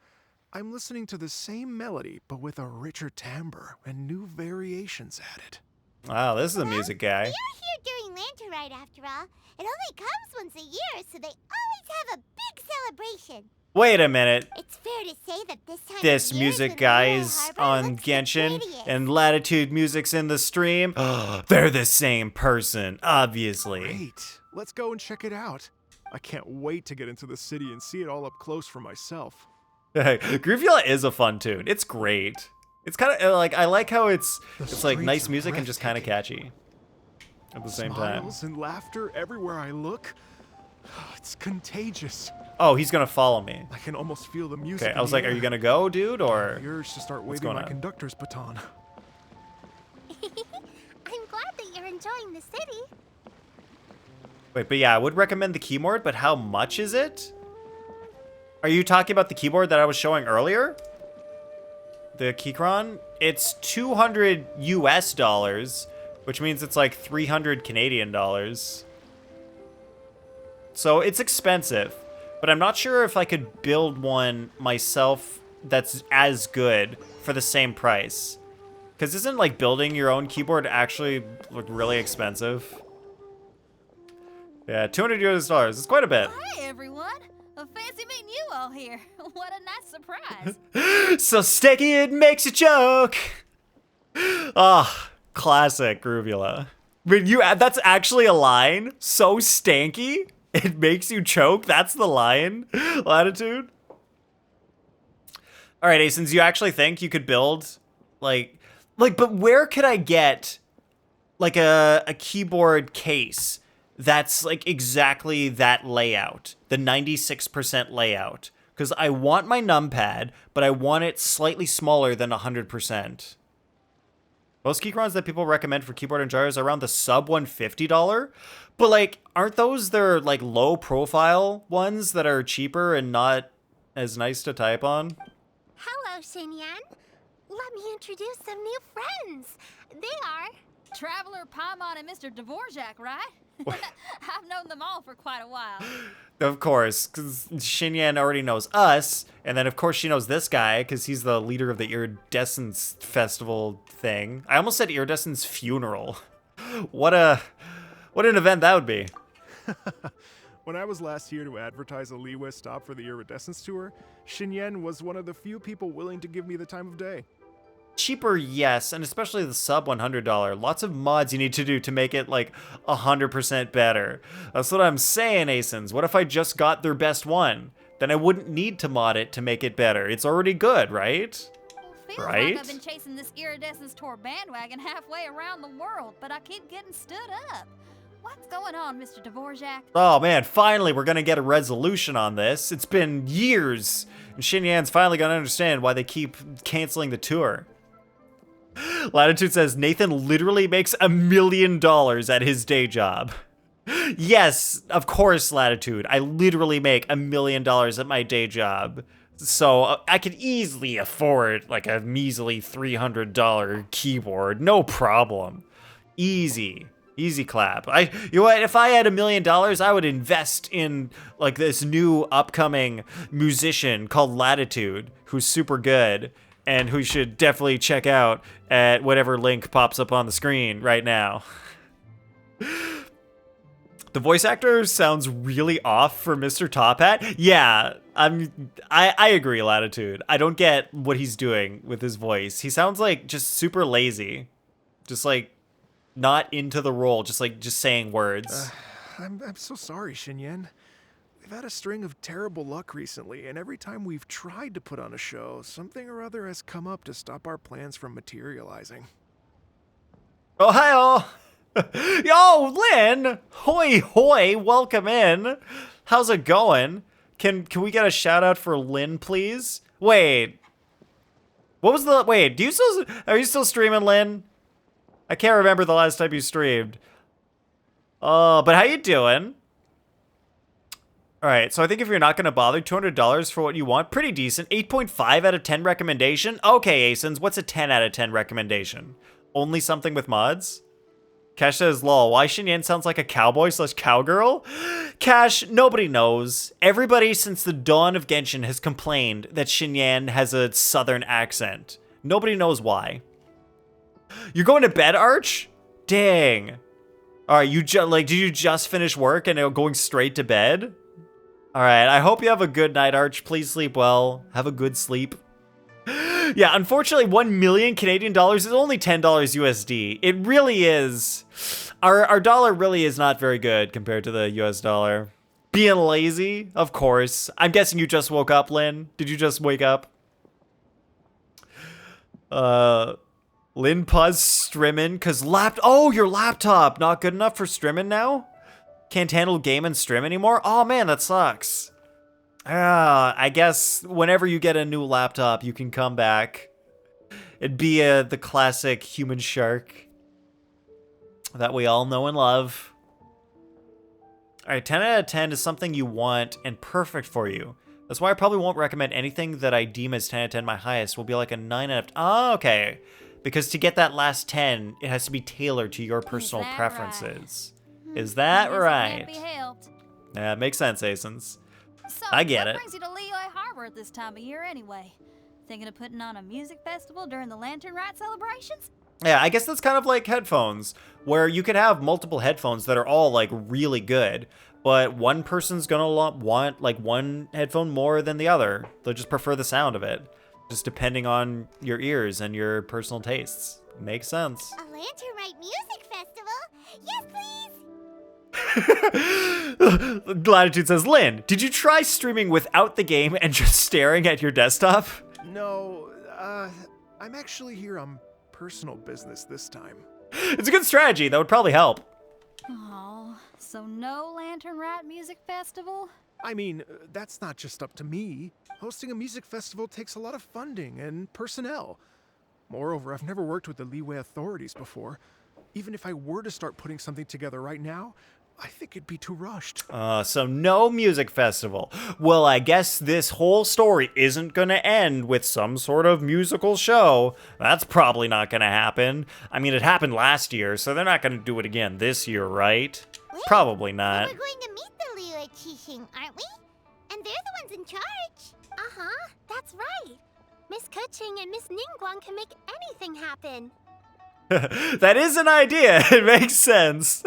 I'm listening to the same melody, but with a richer timbre and new variations added. Wow, this is a music guy. We are here during Lantern Rite, after all. It only comes once a year, so they always have a big celebration. Wait a minute. It's fair to say that this time This of year music with guy's Liyue Harbor on looks the Genshin, prettiest. and Latitude Music's in the stream. They're the same person, obviously. Great. Let's go and check it out. I can't wait to get into the city and see it all up close for myself. Groovula is a fun tune. It's great. It's kind of like, I like how it's like streets nice are music and just kind of breathtaking. catchy at the same time. Smiles and laughter everywhere I look. It's contagious. Oh, he's gonna follow me. I can almost feel the music. Okay, I was like, are you gonna go, dude, or? The urge to start what's waving going my on? conductor's baton. I'm glad that you're enjoying the city. Wait, but yeah, I would recommend the keyboard, but how much is it? Are you talking about the keyboard that I was showing earlier? The Keychron? It's 200 US dollars, which means it's like 300 Canadian dollars. So it's expensive, but I'm not sure if I could build one myself that's as good for the same price. Because isn't like building your own keyboard actually like really expensive? Yeah, 200 US dollars. It's quite a bit. Hi, everyone. Fancy meeting you all here. What a nice surprise. So sticky it makes you choke. Ah, classic Groovula. That's actually a line. So stanky, it makes you choke. That's the line. Latitude. All right, Asins, you actually think you could build but where could I get like a keyboard case that's like exactly that layout, the 96% layout? Because I want my numpad, but I want it slightly smaller than 100%. Most Keychrons that people recommend for keyboard and gyros are around the sub $150. But like, aren't those their like low profile ones that are cheaper and not as nice to type on? Hello, Xinyan. Let me introduce some new friends. They are... Traveler, Paimon, and Mr. Dvorak, right? I've known them all for quite a while. Of course, because Xinyan already knows us, and then of course she knows this guy, because he's the leader of the Iridescence Festival thing. I almost said Iridescence Funeral. What an event that would be. When I was last here to advertise a Liyue stop for the Iridescence Tour, Xinyan was one of the few people willing to give me the time of day. Cheaper, yes, and especially the sub $100. Lots of mods you need to do to make it like 100% better. That's what I'm saying, Asins. What if I just got their best one? Then I wouldn't need to mod it to make it better. It's already good, right? Feels Right? like I've been chasing this Iridescence Tour bandwagon halfway around the world, but I keep getting stood up. What's going on, Mr. Dvorak? Oh man, finally we're gonna get a resolution on this. It's been years, and Xinyan's finally gonna understand why they keep canceling the tour. Latitude says Nathan literally makes $1 million at his day job. Yes, of course, Latitude. I literally make $1 million at my day job. So I could easily afford like a measly $300 keyboard. No problem. Easy. Easy clap. You know what? If I had $1 million, I would invest in like this new upcoming musician called Latitude, who's super good and who you should definitely check out at whatever link pops up on the screen right now. The voice actor sounds really off for Mr. Top Hat. Yeah, I agree, Latitude. I don't get what he's doing with his voice. He sounds like just super lazy. Just like not into the role, just saying words. I'm so sorry, Xinyan. We've had a string of terrible luck recently, and every time we've tried to put on a show, something or other has come up to stop our plans from materializing. Oh, hi all. Yo, Lynn! Hoi hoi, welcome in. How's it going? Can we get a shout out for Lynn, please? Wait. Wait, are you still streaming, Lynn? I can't remember the last time you streamed. But how you doing? All right, so I think if you're not going to bother, $200 for what you want, pretty decent. 8.5 out of 10 recommendation. Okay, Asins, what's a 10 out of 10 recommendation? Only something with mods? Cash says, lol, why Xinyan sounds like a cowboy / cowgirl? Cash, nobody knows. Everybody since the dawn of Genshin has complained that Xinyan has a southern accent. Nobody knows why. You're going to bed, Arch? Dang. All right, did you just finish work and are going straight to bed? All right, I hope you have a good night, Arch. Please sleep well. Have a good sleep. Yeah, unfortunately, 1 million Canadian dollars is only $10 USD. It really is. Our dollar really is not very good compared to the US dollar. Being lazy, of course. I'm guessing you just woke up, Lynn. Did you just wake up? Lynn paused streaming cause oh, your laptop not good enough for streaming now? Can't handle game and stream anymore? Oh man, that sucks. I guess whenever you get a new laptop, you can come back. It'd be the classic human shark that we all know and love. All right, 10 out of 10 is something you want and perfect for you. That's why I probably won't recommend anything that I deem as 10 out of 10 my highest. Will be like a 9 out of 10. Oh, okay. Because to get that last 10, it has to be tailored to your personal preferences. Right? Is that right? Can't be helped. Yeah, it makes sense, Asens. So, I get it. What brings you to Lehigh Harbor at this time of year anyway? Thinking of putting on a music festival during the Lantern Rite celebrations? Yeah, I guess that's kind of like headphones, where you could have multiple headphones that are all like really good, but one person's gonna want like one headphone more than the other. They'll just prefer the sound of it, just depending on your ears and your personal tastes. Makes sense. A Lantern Rite music festival? Yes, please! Latitude says, Lynn, did you try streaming without the game and just staring at your desktop? No, I'm actually here on personal business this time. It's a good strategy. That would probably help. Oh, so no Lantern Rite music festival? I mean, that's not just up to me. Hosting a music festival takes a lot of funding and personnel. Moreover, I've never worked with the Liyue authorities before. Even if I were to start putting something together right now, I think it'd be too rushed. So no music festival. Well, I guess this whole story isn't gonna end with some sort of musical show. That's probably not gonna happen. I mean, it happened last year, so they're not gonna do it again this year, right? Wait, Probably not. We're going to meet the Liyue Qixing, aren't we? And they're the ones in charge. Uh-huh, that's right. Miss Kuching and Miss Ningguang can make anything happen. That is an idea. It makes sense.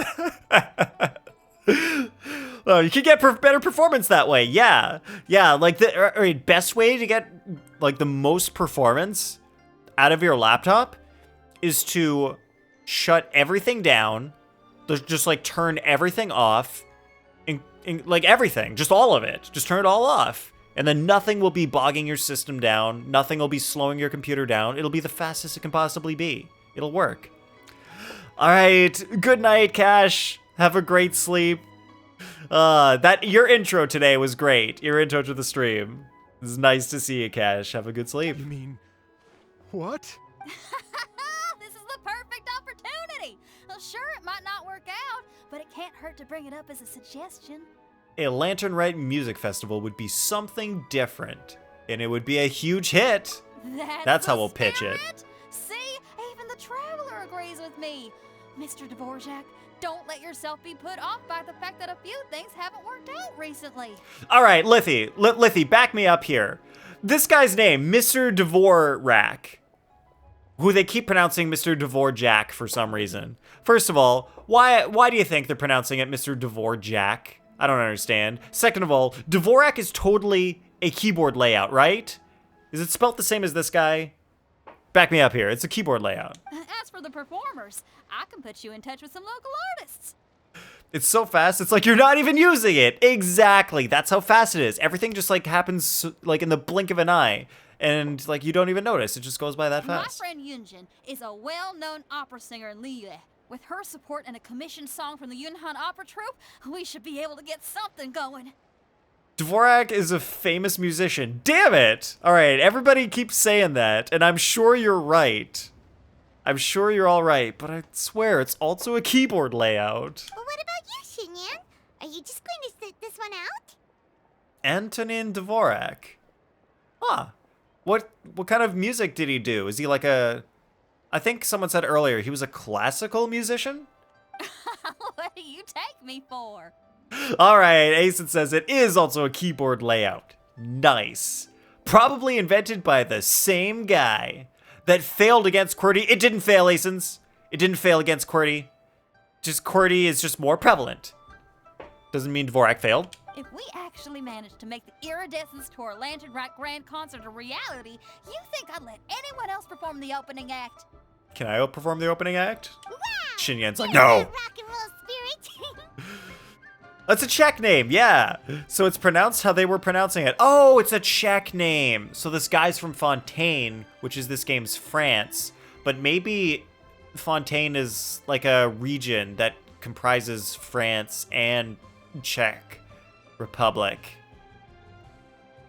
Oh, you can get better performance that way. Yeah, like the best way to get like the most performance out of your laptop is to shut everything down. Just like turn everything off, like everything, just all of it. Just turn it all off, and then nothing will be bogging your system down. Nothing will be slowing your computer down. It'll be the fastest it can possibly be. It'll work. All right. Good night, Cash. Have a great sleep. Your intro today was great. Your intro to the stream. It's nice to see you, Cash. Have a good sleep. You mean, what? This is the perfect opportunity. Well, sure, it might not work out, but it can't hurt to bring it up as a suggestion. A Lantern Rite music festival would be something different, and it would be a huge hit. That's how we'll pitch it. See, even the Traveler agrees with me. Mr. Dvorak, don't let yourself be put off by the fact that a few things haven't worked out recently. All right, Lithy, back me up here. This guy's name, Mr. Dvorak, who they keep pronouncing Mr. Dvorak for some reason. First of all, why do you think they're pronouncing it Mr. Dvorak? I don't understand. Second of all, Dvorak is totally a keyboard layout, right? Is it spelt the same as this guy? Back me up here. It's a keyboard layout. As for the performers, I can put you in touch with some local artists. It's so fast, it's like you're not even using it. Exactly. That's how fast it is. Everything just like happens like in the blink of an eye. And like you don't even notice. It just goes by that fast. My friend Yunjin is a well-known opera singer in Liyue. With her support and a commissioned song from the Yunhan Opera Troupe, we should be able to get something going. Dvorak is a famous musician. Damn it! All right, everybody keeps saying that, and I'm sure you're right. I'm sure you're all right, but I swear it's also a keyboard layout. Well, what about you, Xinyan? Are you just going to sit this one out? Antonin Dvorak. Huh. What kind of music did he do? Is he like a... I think someone said earlier he was a classical musician? What do you take me for? All right, Asen says it is also a keyboard layout. Nice. Probably invented by the same guy that failed against QWERTY. It didn't fail, Asens. It didn't fail against QWERTY. Just QWERTY is just more prevalent. Doesn't mean Dvorak failed. If we actually managed to make the Iridescence Tour Lantern Rite Grand Concert a reality, you think I'd let anyone else perform the opening act? Can I perform the opening act? Wow! Xinyan's like, You're no. the rock and roll spirit. That's a Czech name, yeah. So it's pronounced how they were pronouncing it. Oh, it's a Czech name. So this guy's from Fontaine, which is this game's France. But maybe Fontaine is like a region that comprises France and Czech Republic.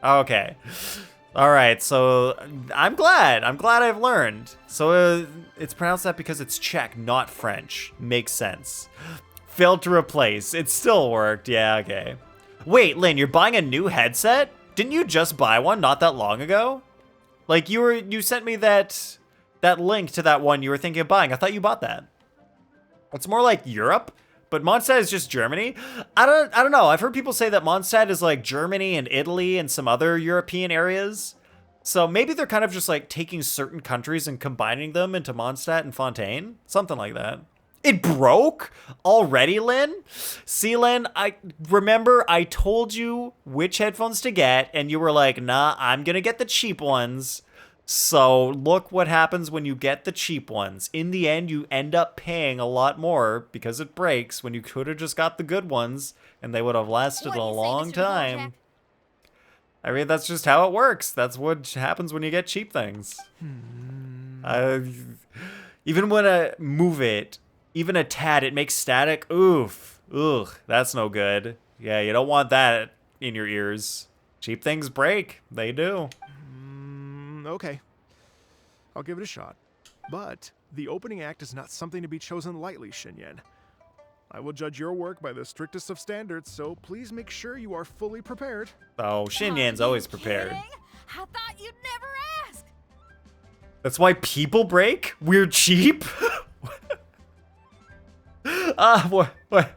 Okay. All right, so I'm glad I've learned. So it's pronounced that because it's Czech, not French. Makes sense. Failed to replace. It still worked. Yeah, okay. Wait, Lynn, you're buying a new headset? Didn't you just buy one not that long ago? Like you sent me that link to that one you were thinking of buying. I thought you bought that. It's more like Europe, but Mondstadt is just Germany. I don't know. I've heard people say that Mondstadt is like Germany and Italy and some other European areas. So maybe they're kind of just like taking certain countries and combining them into Mondstadt and Fontaine. Something like that. It broke already, Lynn? See, Lynn, I remember I told you which headphones to get, and you were like, nah, I'm gonna get the cheap ones. So look what happens when you get the cheap ones. In the end, you end up paying a lot more because it breaks when you could have just got the good ones and they would have lasted a long time. I mean, that's just how it works. That's what happens when you get cheap things. Even when I move it, even a tad, it makes static. Oof. Ugh, that's no good. Yeah, you don't want that in your ears. Cheap things break. They do. Okay. I'll give it a shot. But the opening act is not something to be chosen lightly, Xinyan. I will judge your work by the strictest of standards, so please make sure you are fully prepared. Oh, Xinyan's always prepared. Kidding? I thought you'd never ask. That's why people break? We're cheap? What?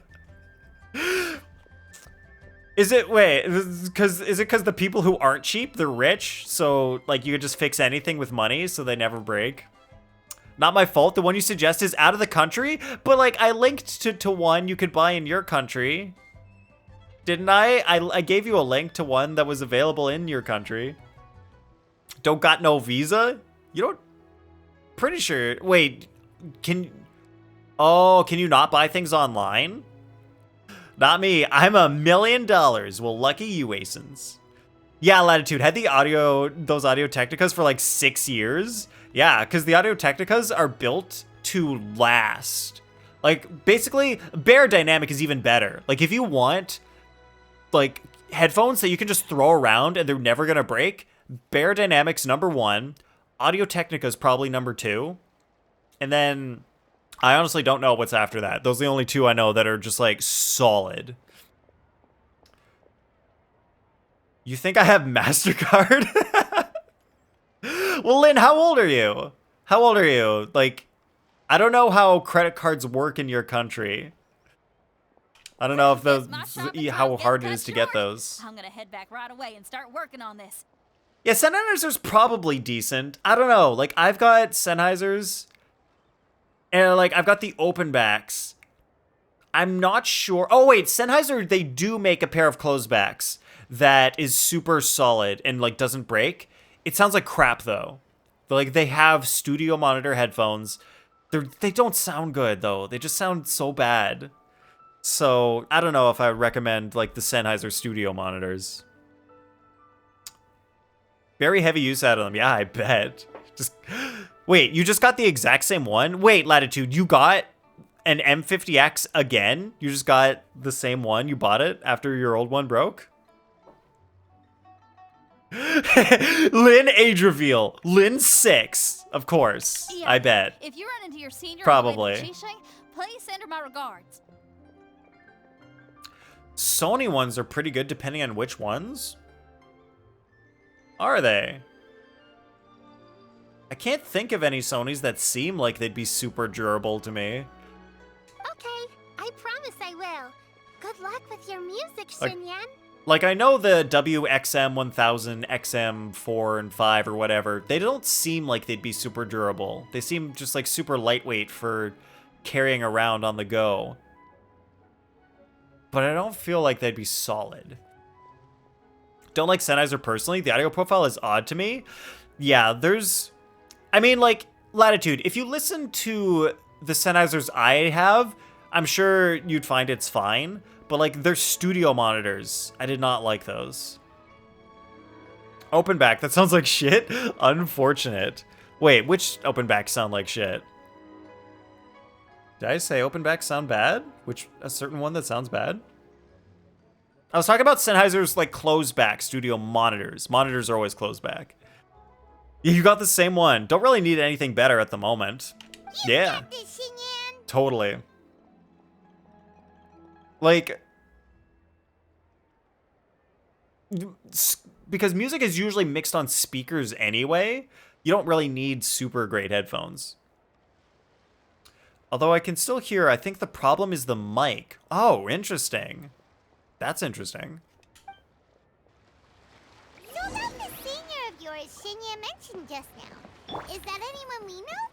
Is it because the people who aren't cheap, they're rich, so like you could just fix anything with money so they never break? Not my fault. The one you suggest is out of the country, but like I linked to one you could buy in your country. Didn't I? I gave you a link to one that was available in your country. Don't got no visa? You don't? Pretty sure. Wait, can you not buy things online? Not me. I'm $1 million. Well, lucky you, Asins. Yeah, Latitude had those Audio Technicas for like 6 years. Yeah, because the Audio Technicas are built to last. Like, basically, Bear Dynamic is even better. Like, if you want, like, headphones that you can just throw around and they're never going to break, Bear Dynamic's #1. Audio Technica's probably #2. And then I honestly don't know what's after that. Those are the only two I know that are just, like, solid. You think I have MasterCard? Well, Lynn, how old are you? How old are you? Like, I don't know how credit cards work in your country. I don't know if those, how hard it is to get those. I'm gonna head back right away and start working on this. Yeah, Sennheiser's probably decent. I don't know. Like, I've got Sennheisers, and like I've got the open backs. I'm not sure. Oh wait, Sennheiser, they do make a pair of closed backs that is super solid and like doesn't break. It sounds like crap though. Like they have studio monitor headphones. They don't sound good though. They just sound so bad. So I don't know if I would recommend like the Sennheiser studio monitors. Very heavy use out of them. Yeah, I bet. Just wait, you just got the exact same one? Wait, Latitude, you got an M50X again? You just got the same one? You bought it after your old one broke? Lynn age reveal. Lynn 6, of course. Yeah, I bet. If you run into your senior Probably. please send her my regards. Sony ones are pretty good depending on which ones. Are they? I can't think of any Sonys that seem like they'd be super durable to me. Okay, I promise I will. Good luck with your music, Like- Xinyan. Like, I know the WXM1000, XM4 and 5 or whatever, they don't seem like they'd be super durable. They seem just like super lightweight for carrying around on the go. But I don't feel like they'd be solid. Don't like Sennheiser personally. The audio profile is odd to me. Yeah, I mean, like, Latitude, if you listen to the Sennheisers I have, I'm sure you'd find it's fine. but like they're studio monitors. I did not like those. Open back, that sounds like shit? Unfortunate. Wait, which open backs sound like shit? Did I say open backs sound bad? Which, a certain one that sounds bad? I was talking about Sennheiser's like closed back studio monitors. Monitors are always closed back. You got the same one. Don't really need anything better at the moment. Yeah. Totally. Like, because music is usually mixed on speakers anyway, you don't really need super great headphones. Although I can still hear, I think the problem is the mic. Oh, interesting. That's interesting. So that's the senior of yours Shinya mentioned just now. Is that anyone we know?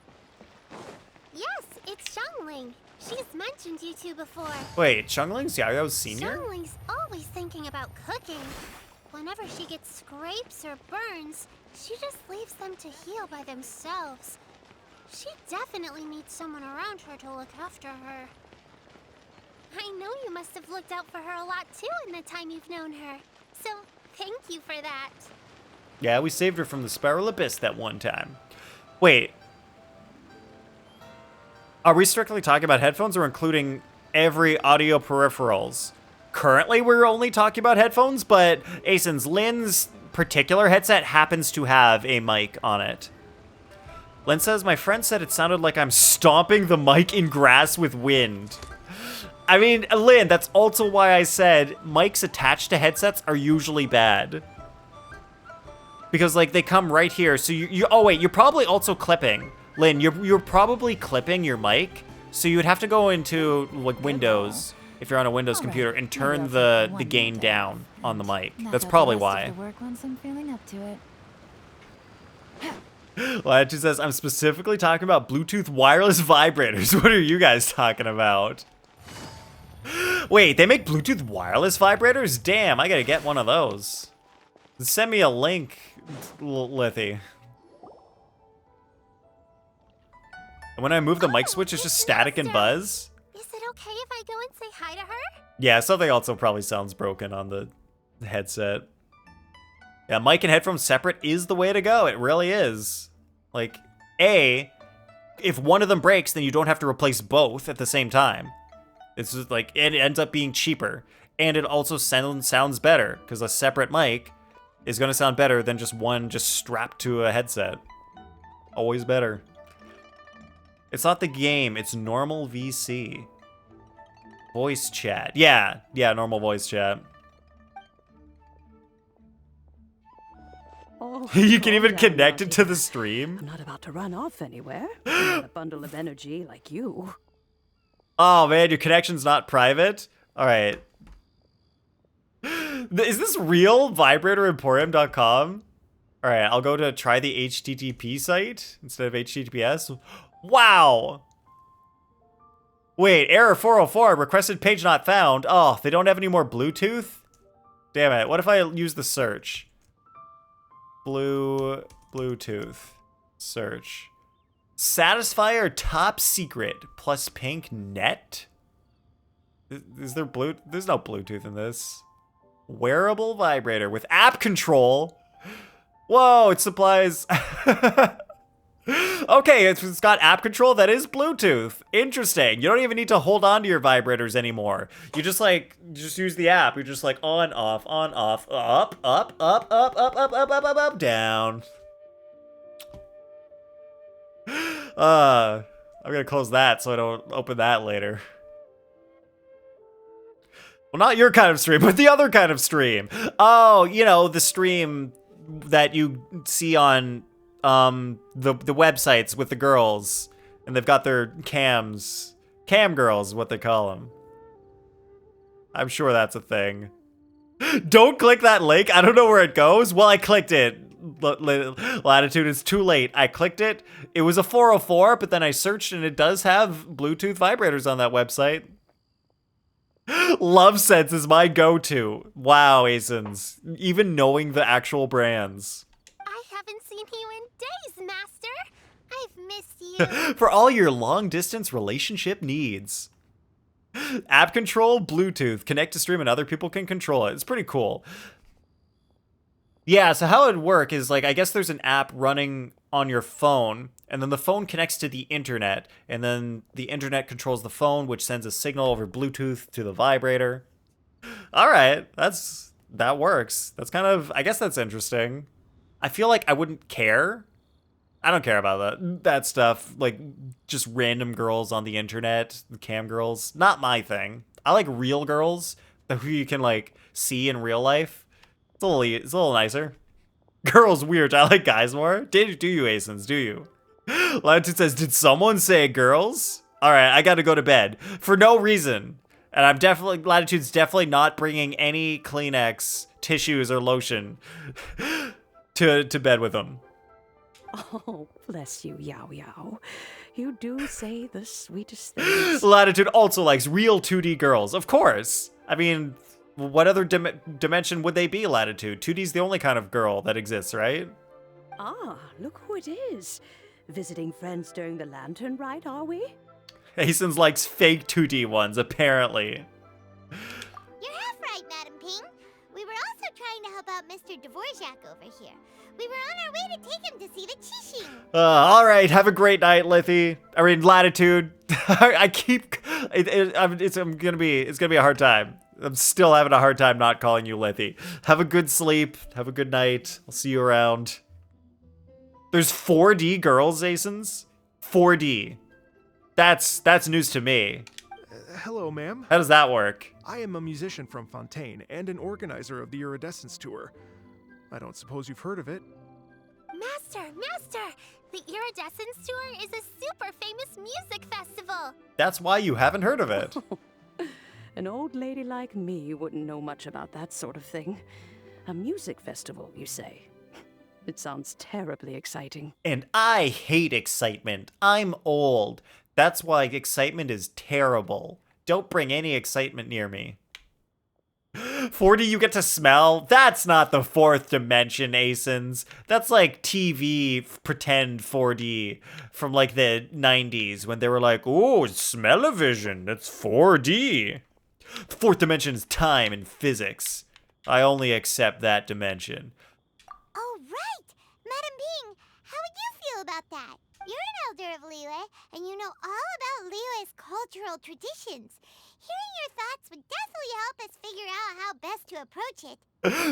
Yes, it's Xiangling. She's mentioned you two before. Wait, Xiangling's Yao's senior? Xiangling's always thinking about cooking. Whenever she gets scrapes or burns, she just leaves them to heal by themselves. She definitely needs someone around her to look after her. I know you must have looked out for her a lot too in the time you've known her. So, thank you for that. Yeah, we saved her from the Spiral Abyss that one time. Wait. Are we strictly talking about headphones or including every audio peripherals? Currently, we're only talking about headphones, but Asen's Lynn's particular headset happens to have a mic on it. Lynn says, my friend said it sounded like I'm stomping the mic in grass with wind. I mean, Lynn, that's also why I said mics attached to headsets are usually bad. Because, like, they come right here, so oh wait, you're probably also clipping. Lynn, you're probably clipping your mic, so you would have to go into, like, Windows, if you're on a Windows computer, and turn the gain down on the mic. That's probably why. Lantern says, I'm specifically talking about Bluetooth wireless vibrators. What are you guys talking about? Wait, they make Bluetooth wireless vibrators? Damn, I gotta get one of those. Send me a link, Lithy. And when I move the mic switch, it's just static and buzz. Is it okay if I go and say hi to her? Yeah, something also probably sounds broken on the headset. Yeah, mic and headphones separate is the way to go. It really is. Like, if one of them breaks, then you don't have to replace both at the same time. It's just like, it ends up being cheaper. And it also sounds better, because a separate mic is going to sound better than just one just strapped to a headset. Always better. It's not the game, it's normal VC. Voice chat. Yeah, normal voice chat. Oh, You can even calm down, connect it to Naughty. the stream. I'm not about to run off anywhere. I'm not a bundle of energy like you. Oh man, your connection's not private? Alright. Is this real? VibratorEmporium.com? Alright, I'll go to try the HTTP site instead of HTTPS. Wow! Wait, error 404, requested page not found. Oh, they don't have any more Bluetooth? Damn it, what if I use the search? Bluetooth. Search. Satisfier top secret plus pink net? Is there there's no Bluetooth in this. Wearable vibrator with app control. Whoa, it supplies. Okay, it's got app control that is Bluetooth. Interesting. You don't even need to hold on to your vibrators anymore. You just use the app. You're just like on, off, up, down. I'm gonna close that so I don't open that later. Well, not your kind of stream, but the other kind of stream. Oh, you know, the stream that you see on the websites with the girls, and they've got their cams. Cam girls is what they call them. I'm sure that's a thing. Don't click that link. I don't know where it goes. Well, I clicked it. Latitude, it's too late. I clicked it. It was a 404, but then I searched and it does have Bluetooth vibrators on that website. Love Sense is my go-to. Wow, Asens. Even knowing the actual brands. I haven't seen you in days, Master. I've missed you. For all your long-distance relationship needs. App control, Bluetooth, connect to stream and other people can control it. It's pretty cool. Yeah, so how it would work is like, I guess there's an app running on your phone, and then the phone connects to the internet, and then the internet controls the phone, which sends a signal over Bluetooth to the vibrator. All right, that works. That's kind of, I guess that's interesting. I feel like I wouldn't care. I don't care about that stuff, like just random girls on the internet, cam girls. Not my thing. I like real girls who you can like see in real life. It's a little nicer. Girls weird. I like guys more. Do you, Asins? Do you? Latitude says, did someone say girls? All right, I got to go to bed for no reason. And Latitude's definitely not bringing any Kleenex, tissues, or lotion to bed with them. Oh, bless you, Yao Yao. You do say the sweetest things. Latitude also likes real 2D girls, of course. I mean, what other dimension would they be, Latitude? 2D's the only kind of girl that exists, right? Ah, look who it is. Visiting friends during the Lantern Rite, are we? Asins likes fake 2D ones, apparently. You're half right, Madam Ping. We were also trying to help out Mr. Dvorak over here. We were on our way to take him to see the Qixing. All right, have a great night, Lithy. I mean, Latitude. It's gonna be a hard time. I'm still having a hard time not calling you Lithy. Have a good sleep. Have a good night. I'll see you around. There's 4D girls, Asins? 4D. That's news to me. Hello, ma'am. How does that work? I am a musician from Fontaine and an organizer of the Iridescence Tour. I don't suppose you've heard of it. Master! The Iridescence Tour is a super famous music festival. That's why you haven't heard of it. An old lady like me wouldn't know much about that sort of thing. A music festival, you say? It sounds terribly exciting. And I hate excitement. I'm old. That's why excitement is terrible. Don't bring any excitement near me. 4D you get to smell? That's not the fourth dimension, Asins. That's like TV pretend 4D from like the 90s when they were like, oh, smell-o-vision, it's 4D. The fourth dimension is time and physics. I only accept that dimension. Oh, right! Madam Ping, how would you feel about that? You're an elder of Liyue, and you know all about Liyue's cultural traditions. Hearing your thoughts would definitely help us figure out how best to approach it.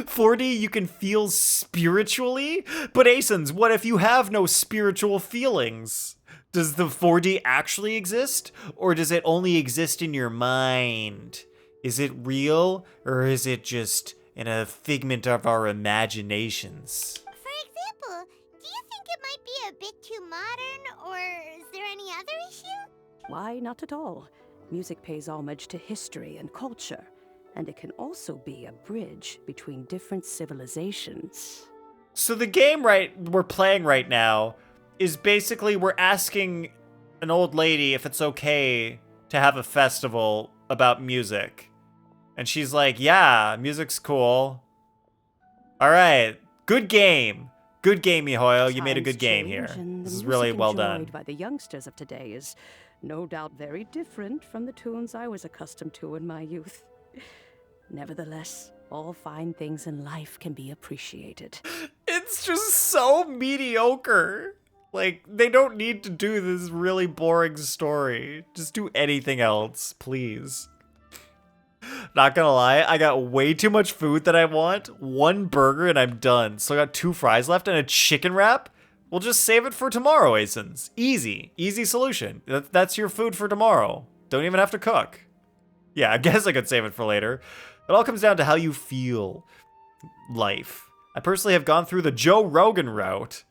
4D, you can feel spiritually? But Asins, what if you have no spiritual feelings? Does the 4D actually exist? Or does it only exist in your mind? Is it real? Or is it just a figment of our imaginations? For example, do you think it might be a bit too modern, or is there any other issue? Why, not at all. Music pays homage to history and culture, and it can also be a bridge between different civilizations. So the game we're playing right now is basically we're asking an old lady if it's okay to have a festival about music. And she's like, yeah, music's cool. All right, good game. Good game, Mihoyo. You made a good game here. This is really well done. By the youngsters of today is no doubt very different from the tunes I was accustomed to in my youth. Nevertheless, all fine things in life can be appreciated. It's just so mediocre. Like, they don't need to do this really boring story. Just do anything else, please. Not gonna lie, I got way too much food that I want. 1 burger and I'm done. So I got 2 fries left and a chicken wrap. We'll just save it for tomorrow, Asins. Easy solution. That's your food for tomorrow. Don't even have to cook. Yeah, I guess I could save it for later. It all comes down to how you feel life. I personally have gone through the Joe Rogan route.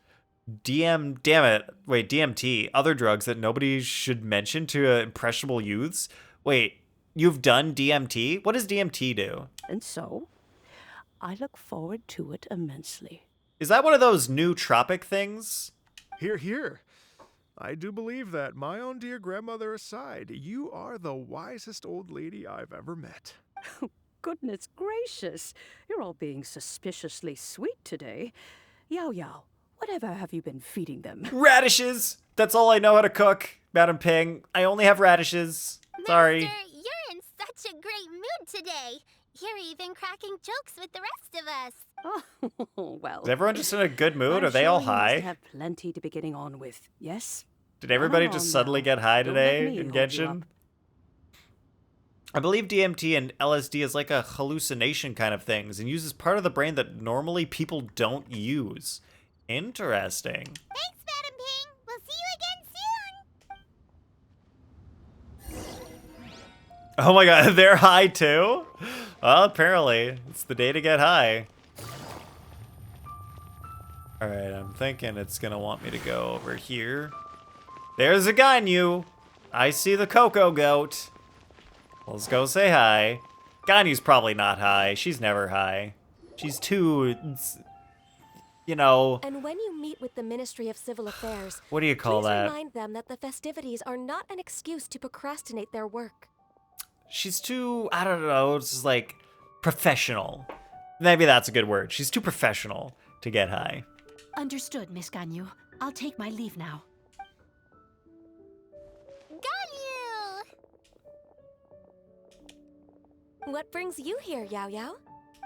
DMT, other drugs that nobody should mention to impressionable youths. Wait, you've done DMT? What does DMT do? And so, I look forward to it immensely. Is that one of those new tropic things? Hear, hear. I do believe that, my own dear grandmother aside, you are the wisest old lady I've ever met. Goodness gracious, you're all being suspiciously sweet today. Yao Yao, whatever have you been feeding them? Radishes! That's all I know how to cook, Madam Ping. I only have radishes. Sorry. Master, you're today. You're even cracking jokes with the rest of us. Oh, well. Is everyone just in a good mood? I'm Are they sure all you must high? have plenty to be getting on with. Yes? Did everybody Come just along suddenly now. get high Don't let today me in hold you Genshin? up. I believe DMT and LSD is like a hallucination kind of things and uses part of the brain that normally people don't use. Interesting. Thanks, Madam Ping. We'll see you again soon. Oh my god, they're high too? Well, apparently. It's the day to get high. Alright, I'm thinking it's gonna want me to go over here. There's a Ganyu! I see the Coco Goat. Let's go say hi. Ganyu's probably not high. She's never high. She's too... you know... And when you meet with the Ministry of Civil Affairs, what do you call please that? remind them that the festivities are not an excuse to procrastinate their work. She's too, I don't know, it's just like professional. Maybe that's a good word. She's too professional to get high. Understood, Miss Ganyu. I'll take my leave now. Ganyu! What brings you here, Yao Yao?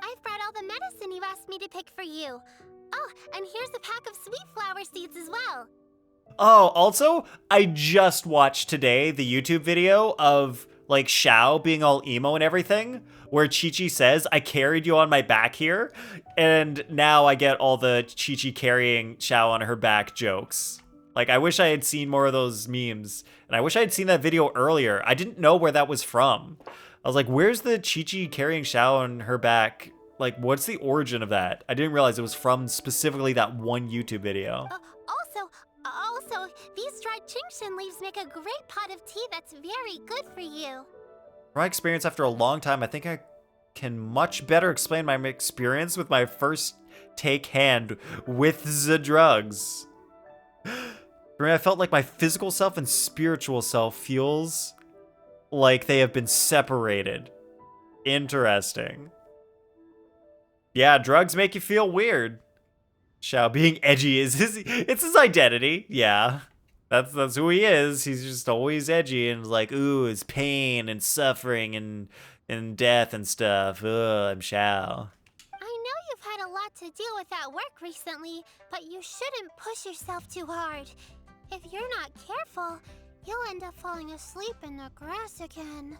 I've brought all the medicine you asked me to pick for you. Oh, and here's a pack of sweet flower seeds as well. Oh, also, I just watched today the YouTube video of like Xiao being all emo and everything, where Chi-Chi says, I carried you on my back here, and now I get all the Chi-Chi carrying Xiao on her back jokes. Like, I wish I had seen more of those memes, and I wish I had seen that video earlier. I didn't know where that was from. I was like, where's the Chi-Chi carrying Xiao on her back? Like, what's the origin of that? I didn't realize it was from specifically that one YouTube video. Also, these dried Chingshin leaves make a great pot of tea that's very good for you. From my experience after a long time, I think I can much better explain my experience with my first take hand with the drugs. For me, I felt like my physical self and spiritual self feels like they have been separated. Interesting. Yeah, drugs make you feel weird. Xiao being edgy is it's his identity. Yeah. That's who he is. He's just always edgy and like, ooh, it's pain and suffering and death and stuff. Ugh, I'm Xiao. I know you've had a lot to deal with at work recently, but you shouldn't push yourself too hard. If you're not careful, you'll end up falling asleep in the grass again.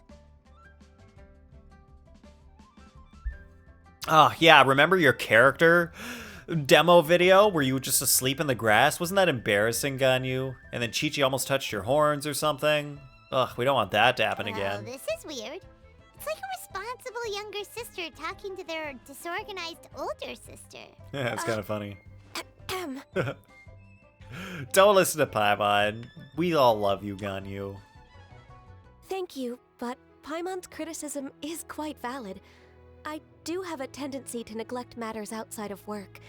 Oh, yeah, remember your character demo video where you were just asleep in the grass? Wasn't that embarrassing, Ganyu? And then Chi-Chi almost touched your horns or something? Ugh, we don't want that to happen again. Oh, this is weird. It's like a responsible younger sister talking to their disorganized older sister. Yeah, it's kind of funny. Don't listen to Paimon. We all love you, Ganyu. Thank you, but Paimon's criticism is quite valid. I do have a tendency to neglect matters outside of work,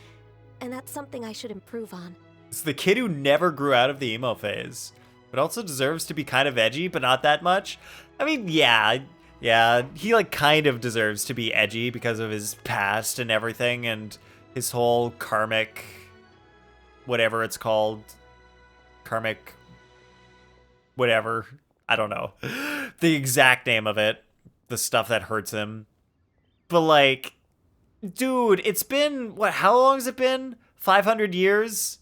and that's something I should improve on. It's the kid who never grew out of the emo phase, but also deserves to be kind of edgy, but not that much. I mean, yeah, he like kind of deserves to be edgy because of his past and everything, and his whole karmic, whatever it's called, karmic, whatever, I don't know, the exact name of it, the stuff that hurts him. But like, dude, it's been, what, how long has it been? 500 years?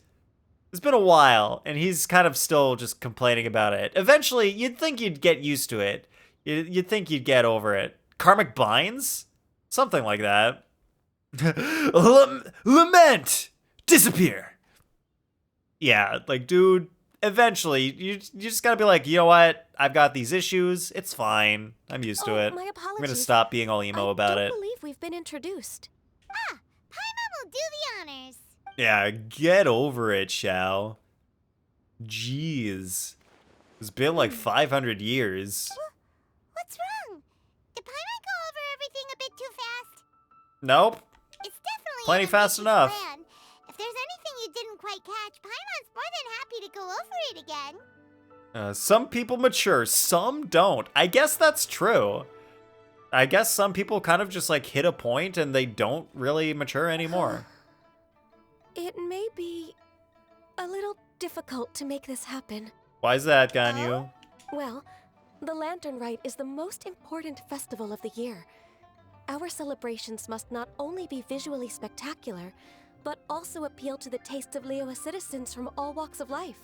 It's been a while, and he's kind of still just complaining about it. Eventually, you'd think you'd get used to it. You'd think you'd get over it. Karmic binds? Something like that. Lament! Disappear! Yeah, like, dude, eventually, you just gotta be like, you know what? I've got these issues. It's fine. I'm used to it. My apologies. I'm gonna stop being all emo about it. I don't believe we've been introduced. Ah, Paimon will do the honors. Yeah, get over it, Xiao. Jeez. It's been like 500 years. What's wrong? Did Paimon go over everything a bit too fast? Nope. It's definitely Plenty an fast ambitious enough. plan. If there's anything you didn't quite catch, Paimon's more than happy to go over it again. Some people mature, some don't. I guess that's true. I guess some people kind of just like hit a point and they don't really mature anymore. It may be a little difficult to make this happen. Why is that, Ganyu? Well, the Lantern Rite is the most important festival of the year. Our celebrations must not only be visually spectacular, but also appeal to the tastes of Liyue citizens from all walks of life.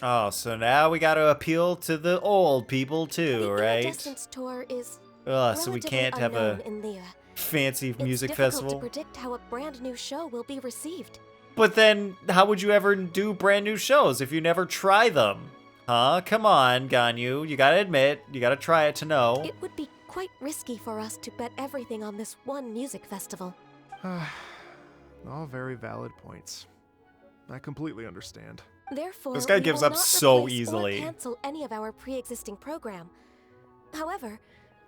Oh, so now we gotta appeal to the old people too, The right? Iridescence Tour is So we can't have unknown a in Liyue. fancy music It's difficult festival. to predict how a brand new show will be received. But then, how would you ever do brand new shows if you never try them? Huh? Come on, Ganyu. You gotta admit, you gotta try it to know. It would be quite risky for us to bet everything on this one music festival. All very valid points. I completely understand. Therefore, This guy we gives will up not so replace easily. Or cancel any of our pre-existing program. However,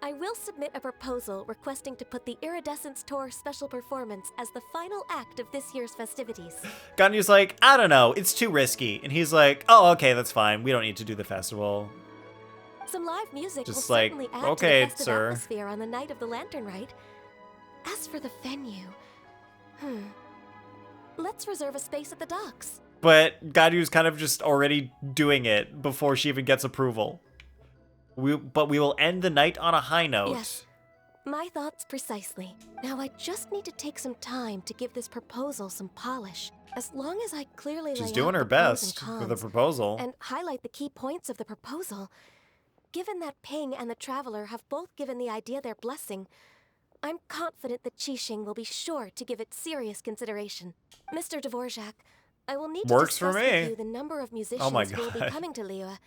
I will submit a proposal requesting to put the Iridescence Tour special performance as the final act of this year's festivities. Ganyu's like, I don't know, it's too risky. And he's like, oh, okay, that's fine. We don't need to do the festival. Some live music Just will like, certainly add okay, to the festive sir. atmosphere on the night of the Lantern Rite. As for the venue, let's reserve a space at the docks. But Ganyu's kind of just already doing it before she even gets approval. But we will end the night on a high note. Yes, my thoughts precisely. Now I just need to take some time to give this proposal some polish. As long as I clearly She's lay doing out her the pros and best cons with the proposal. and highlight the key points of the proposal. Given that Ping and the Traveler have both given the idea their blessing, I'm confident that Qixing will be sure to give it serious consideration. Mr. Dvorak, I will need to Works for discuss me. with you the number of musicians Oh my who will be God. coming to Liyue,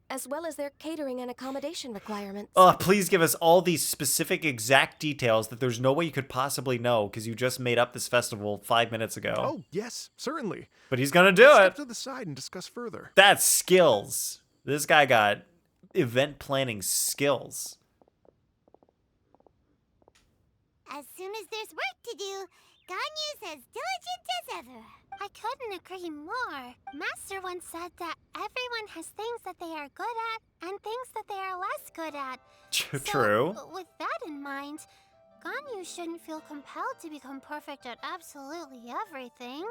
as well as their catering and accommodation requirements. Oh, please give us all these specific exact details that there's no way you could possibly know because you just made up this festival 5 minutes ago. Oh, yes, certainly. But he's gonna do Step it. to the side and discuss further. That's skills. This guy got event planning skills. As soon as there's work to do, Ganyu's as diligent as ever. I couldn't agree more. Master once said that everyone has things that they are good at and things that they are less good at. True. So, with that in mind, Ganyu shouldn't feel compelled to become perfect at absolutely everything.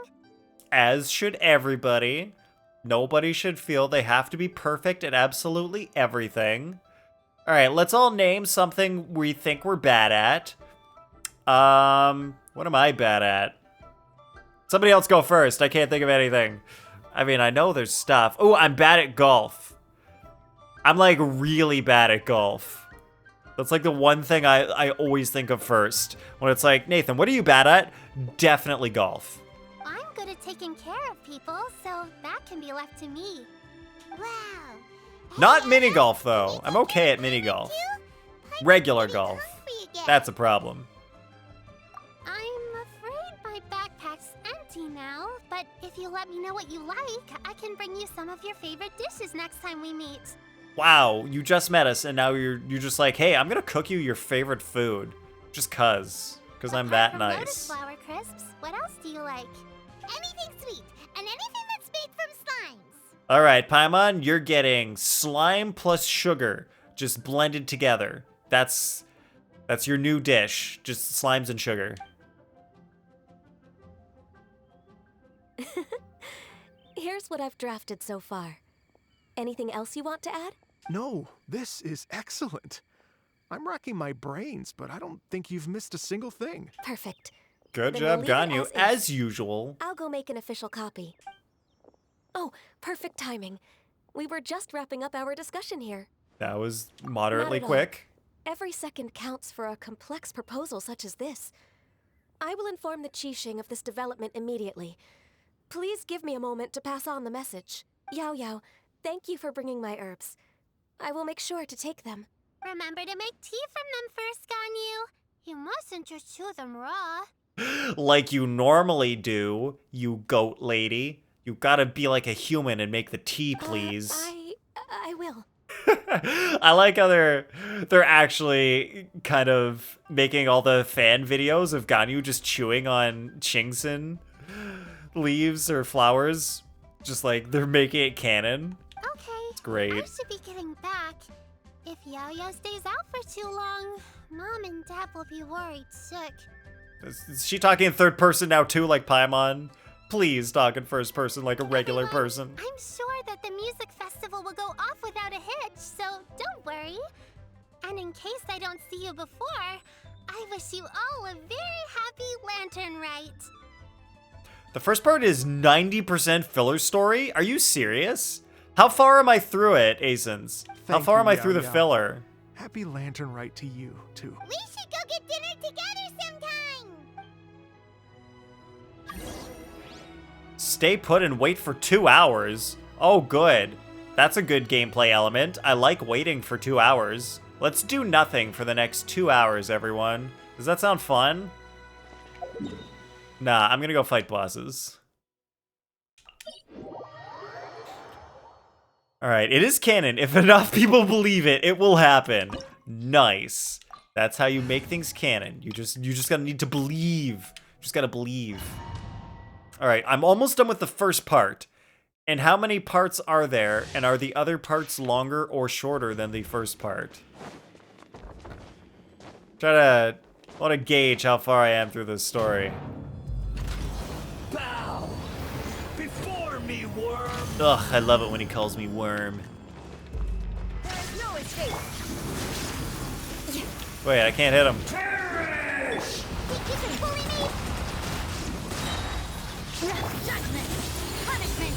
As should everybody. Nobody should feel they have to be perfect at absolutely everything. All right, let's all name something we think we're bad at. What am I bad at? Somebody else go first. I can't think of anything. I mean, I know there's stuff. Oh, I'm bad at golf. I'm like really bad at golf. That's like the one thing I always think of first. When it's like, Nathan, what are you bad at? Definitely golf. I'm good at taking care of people, so that can be left to me. Wow. Not mini golf, though. I'm okay at mini golf. Regular golf. That's a problem. I'm afraid my backpack's empty now, but if you let me know what you like, I can bring you some of your favorite dishes next time we meet. Wow, you just met us, and now you're just like, hey, I'm gonna cook you your favorite food, just cause I'm that From nice. Lotus flower crisps, what else do you like? Anything sweet, and anything that's made from slimes. All right, Paimon, you're getting slime plus sugar, just blended together. That's your new dish, just slimes and sugar. Here's what I've drafted so far. Anything else you want to add? No, this is excellent. I'm racking my brains, but I don't think you've missed a single thing. Perfect. Good Then job, we'll leave it Ganyu, as is. as usual. I'll go make an official copy. Oh, perfect timing. We were just wrapping up our discussion here. That was moderately Not at all. quick. Every second counts for a complex proposal such as this. I will inform the Qixing of this development immediately. Please give me a moment to pass on the message. Yao Yao, thank you for bringing my herbs. I will make sure to take them. Remember to make tea from them first, Ganyu. You mustn't just chew them raw. Like you normally do, you goat lady. You gotta be like a human and make the tea, please. I will. I like how they're actually kind of making all the fan videos of Ganyu just chewing on Qingxin leaves or flowers. Just like they're making it canon. Okay. It's great. I should be getting back. If Yao Yao stays out for too long, Mom and Dad will be worried sick. Is she talking in third person now too, like Paimon? Please talk in first person like a regular person. I'm sure that the music festival will go off without a hitch, so don't worry. And in case I don't see you before, I wish you all a very happy Lantern Rite. The first part is 90% filler story? Are you serious? How far am I through it, Asins? How Thank far you, am I Yao through the Yao. filler? Happy Lantern Rite to you, too. We should go get dinner together sometime. Stay put and wait for 2 hours? Oh, good. That's a good gameplay element. I like waiting for 2 hours. Let's do nothing for the next 2 hours, everyone. Does that sound fun? Nah, I'm gonna go fight bosses. Alright, it is canon. If enough people believe it, it will happen. Nice. That's how you make things canon. You just gotta need to believe. Just gotta believe. Alright, I'm almost done with the first part. And how many parts are there? And are the other parts longer or shorter than the first part? I want to gauge how far I am through this story. Bow before me, worm. Ugh, I love it when he calls me worm. There's no escape. Wait, I can't hit him. Perish! You can bully me. Judgment. Punishment.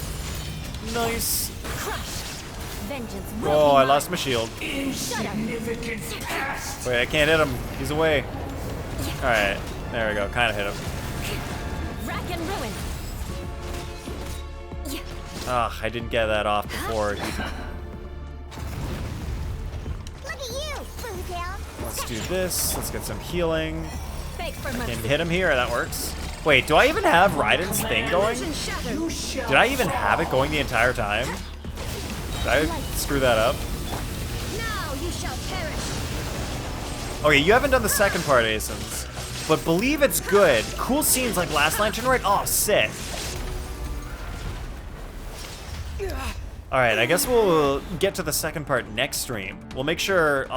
Nice. Crush. Vengeance will Oh, be I mine. lost my shield. Insignificant past. Wait, I can't hit him. He's away. Alright, there we go. Kind of hit him. Rack and ruin. Ugh, I didn't get that off before. Look at you, Bluetail. Let's do this. Let's get some healing. Fake for Can mercy. hit him here. That works. Wait, do I even have Raiden's thing going? Illusion shattered. You shall Did I even have it going the entire time? Did I screw that up? Now you shall perish. Okay, you haven't done the second part, Asins. But believe it's good. Cool scenes like Last Lantern Rite. Oh, sick. Alright, I guess we'll get to the second part next stream. I'll make sure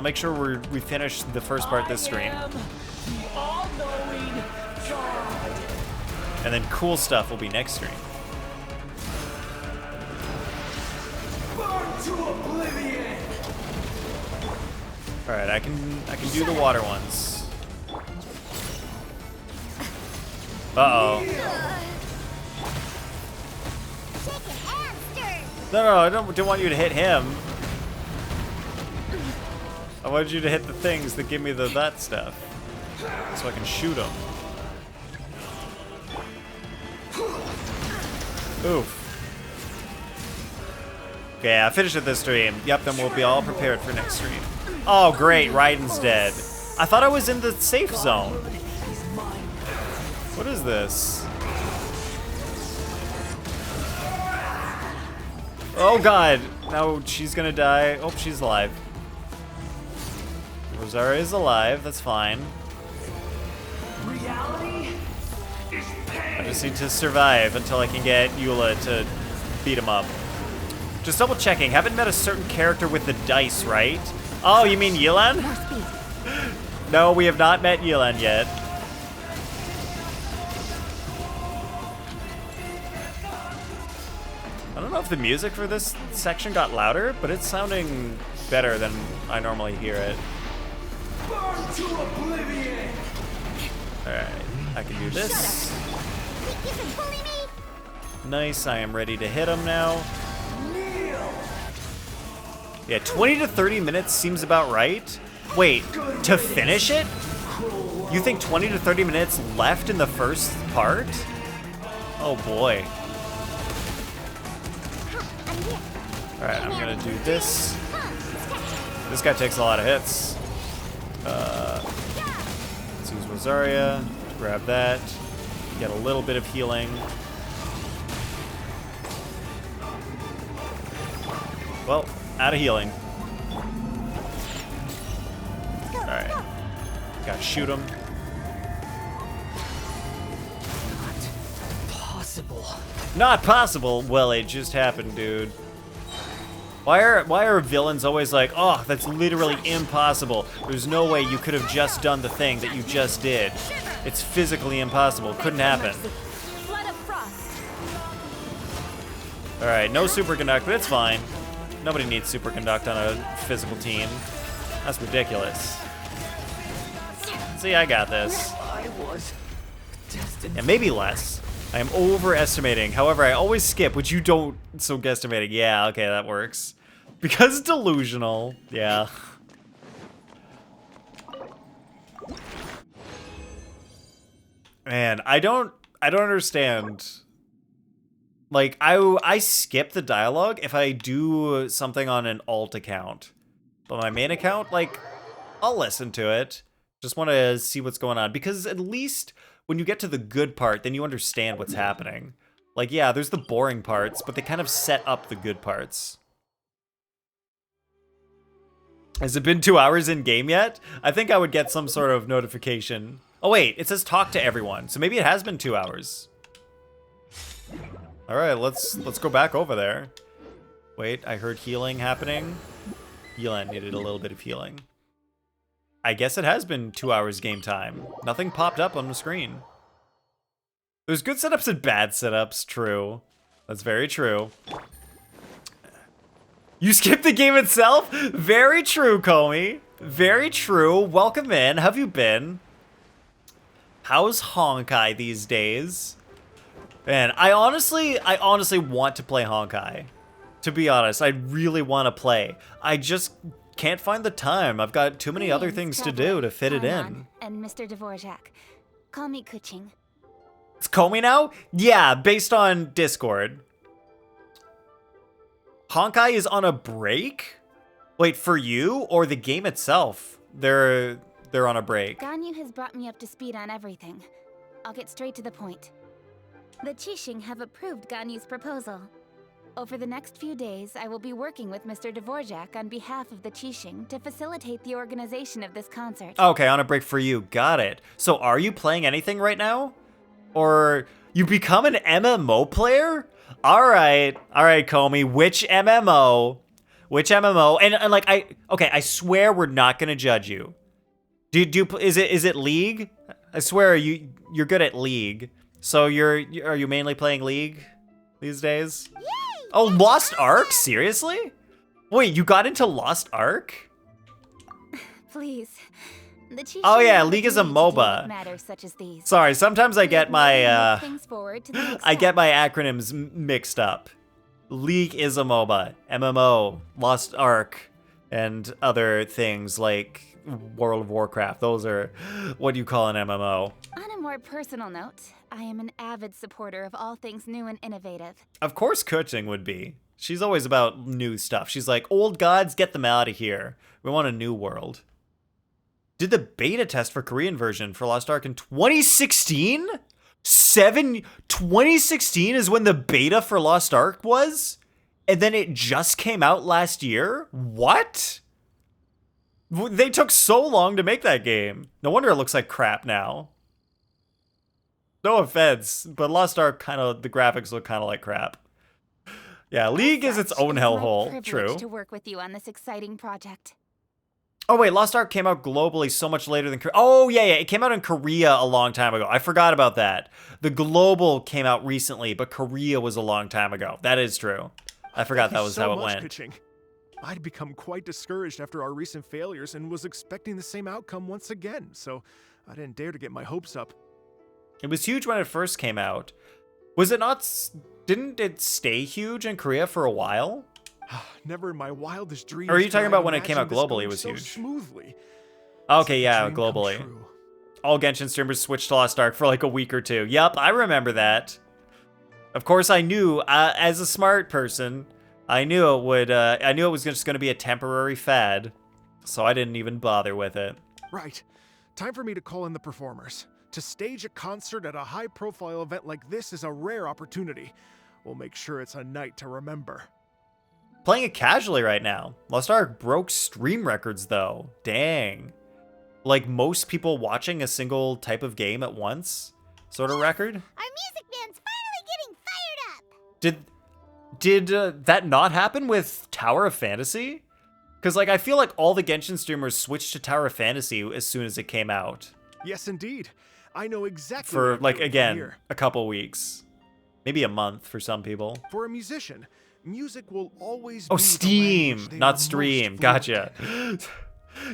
we finish the first part this stream. I am the all-knowing God. And then cool stuff will be next stream. Burn to oblivion. Alright, I can do the water ones. Uh-oh. Shaking and stirred. No, I don't want you to hit him. I wanted you to hit the things that give me that stuff. So I can shoot them. Oof. Okay, I finished it this stream. Yep, then we'll be all prepared for next stream. Oh, great, Raiden's dead. I thought I was in the safe zone. What is this? Oh god, no, she's gonna die. Oh, she's alive. Rosaria is alive, that's fine. Reality is pain. I just need to survive until I can get Eula to beat him up. Just double checking, haven't met a certain character with the dice, right? Oh, you mean Yelan? No, we have not met Yelan yet. I don't know if the music for this section got louder, but it's sounding better than I normally hear it. Burn to oblivion. Alright, I can do this. You can bully me. Nice, I am ready to hit him now. Kneel. Yeah, 20 to 30 minutes seems about right. Wait, to finish it? You think 20 to 30 minutes left in the first part? Oh boy. Alright, I'm gonna do this. This guy takes a lot of hits. Let's use Rosaria. Grab that. Get a little bit of healing. Well, out of healing. Alright. Gotta shoot him. Possible. Not possible? Well, it just happened, dude. Why are villains always like, oh, that's literally impossible. There's no way you could have just done the thing that you just did. It's physically impossible. Couldn't happen. Flood of frost. Alright, no superconduct, but it's fine. Nobody needs superconduct on a physical team. That's ridiculous. See, I got this. I was destined. And maybe less. I am overestimating. However, I always skip, which you don't. So guesstimating. Yeah, okay, that works. Because it's delusional. Yeah. Man, I don't understand. Like, I skip the dialogue if I do something on an alt account. But my main account, like, I'll listen to it. Just want to see what's going on. Because at least when you get to the good part, then you understand what's happening. Like, yeah, there's the boring parts, but they kind of set up the good parts. Has it been 2 hours in game yet? I think I would get some sort of notification. Oh wait, it says talk to everyone, so maybe it has been 2 hours. All right, let's go back over there. Wait, I heard healing happening. Healing needed a little bit of healing. I guess it has been 2 hours game time. Nothing popped up on the screen. There's good setups and bad setups, true. That's very true. You skipped the game itself? Very true, Comey. Very true. Welcome in. How have you been? How's Honkai these days? Man, I honestly want to play Honkai. To be honest, I really want to play. I just can't find the time. I've got too many other things to do to fit it in. And Mr. Dvorak. Call me Kuching. It's Comey now? Yeah, based on Discord. Honkai is on a break? Wait, for you or the game itself? They're on a break. Ganyu has brought me up to speed on everything. I'll get straight to the point. The Qixing have approved Ganyu's proposal. Over the next few days, I will be working with Mr. Dvorak on behalf of the Qixing to facilitate the organization of this concert. Okay, on a break for you. Got it. So are you playing anything right now? Or you become an MMO player? All right, Comey. Which MMO? Which MMO? And like I swear we're not gonna judge you. Is it League? I swear you're good at League. So are you mainly playing League these days? Yay! Oh, Lost Ark? Seriously? Wait, you got into Lost Ark? Please. The Qixing Oh yeah, have League is a agreed to deal with MOBA. matters such as these. Sorry, sometimes I get my Things forward to the next I step. get my acronyms mixed up. League is a MOBA, MMO, Lost Ark, and other things like World of Warcraft. Those are what you call an MMO. On a more personal note, I am an avid supporter of all things new and innovative. Of course Kuching would be. She's always about new stuff. She's like, old gods, get them out of here. We want a new world. Did the beta test for Korean version for Lost Ark in 2016? 2016 is when the beta for Lost Ark was? And then it just came out last year? What? They took so long to make that game. No wonder it looks like crap now. No offense, but Lost Ark the graphics look kind of like crap. Yeah, League is its own hellhole. True. To work with you on this exciting project. Oh wait, Lost Ark came out globally so much later than Korea. Oh yeah, it came out in Korea a long time ago. I forgot about that. The global came out recently, but Korea was a long time ago. That is true. I forgot that was how it went. Kuching. I'd become quite discouraged after our recent failures and was expecting the same outcome once again, so I didn't dare to get my hopes up. It was huge when it first came out. Was it not? Didn't it stay huge in Korea for a while? Never in my wildest dreams. Or are you talking could I about when it came out imagine this globally? going It was so huge. Smoothly. Okay, yeah, Dream come globally. true. All Genshin streamers switched to Lost Ark for like a week or two. Yup, I remember that. Of course, I knew as a smart person, I knew it would. I knew it was just going to be a temporary fad, so I didn't even bother with it. Right. Time for me to call in the performers. To stage a concert at a high-profile event like this is a rare opportunity. We'll make sure it's a night to remember. Playing it casually right now. Lost Ark broke stream records though. Dang. Like most people watching a single type of game at once sort of record. Our music band's finally getting fired up! Did that not happen with Tower of Fantasy? Because like I feel like all the Genshin streamers switched to Tower of Fantasy as soon as it came out. Yes, indeed. I know exactly For what I'm like doing again, here. a couple weeks. Maybe a month for some people. For a musician, music will always Oh, be the Steam, language they are not most stream. fluent Gotcha. in.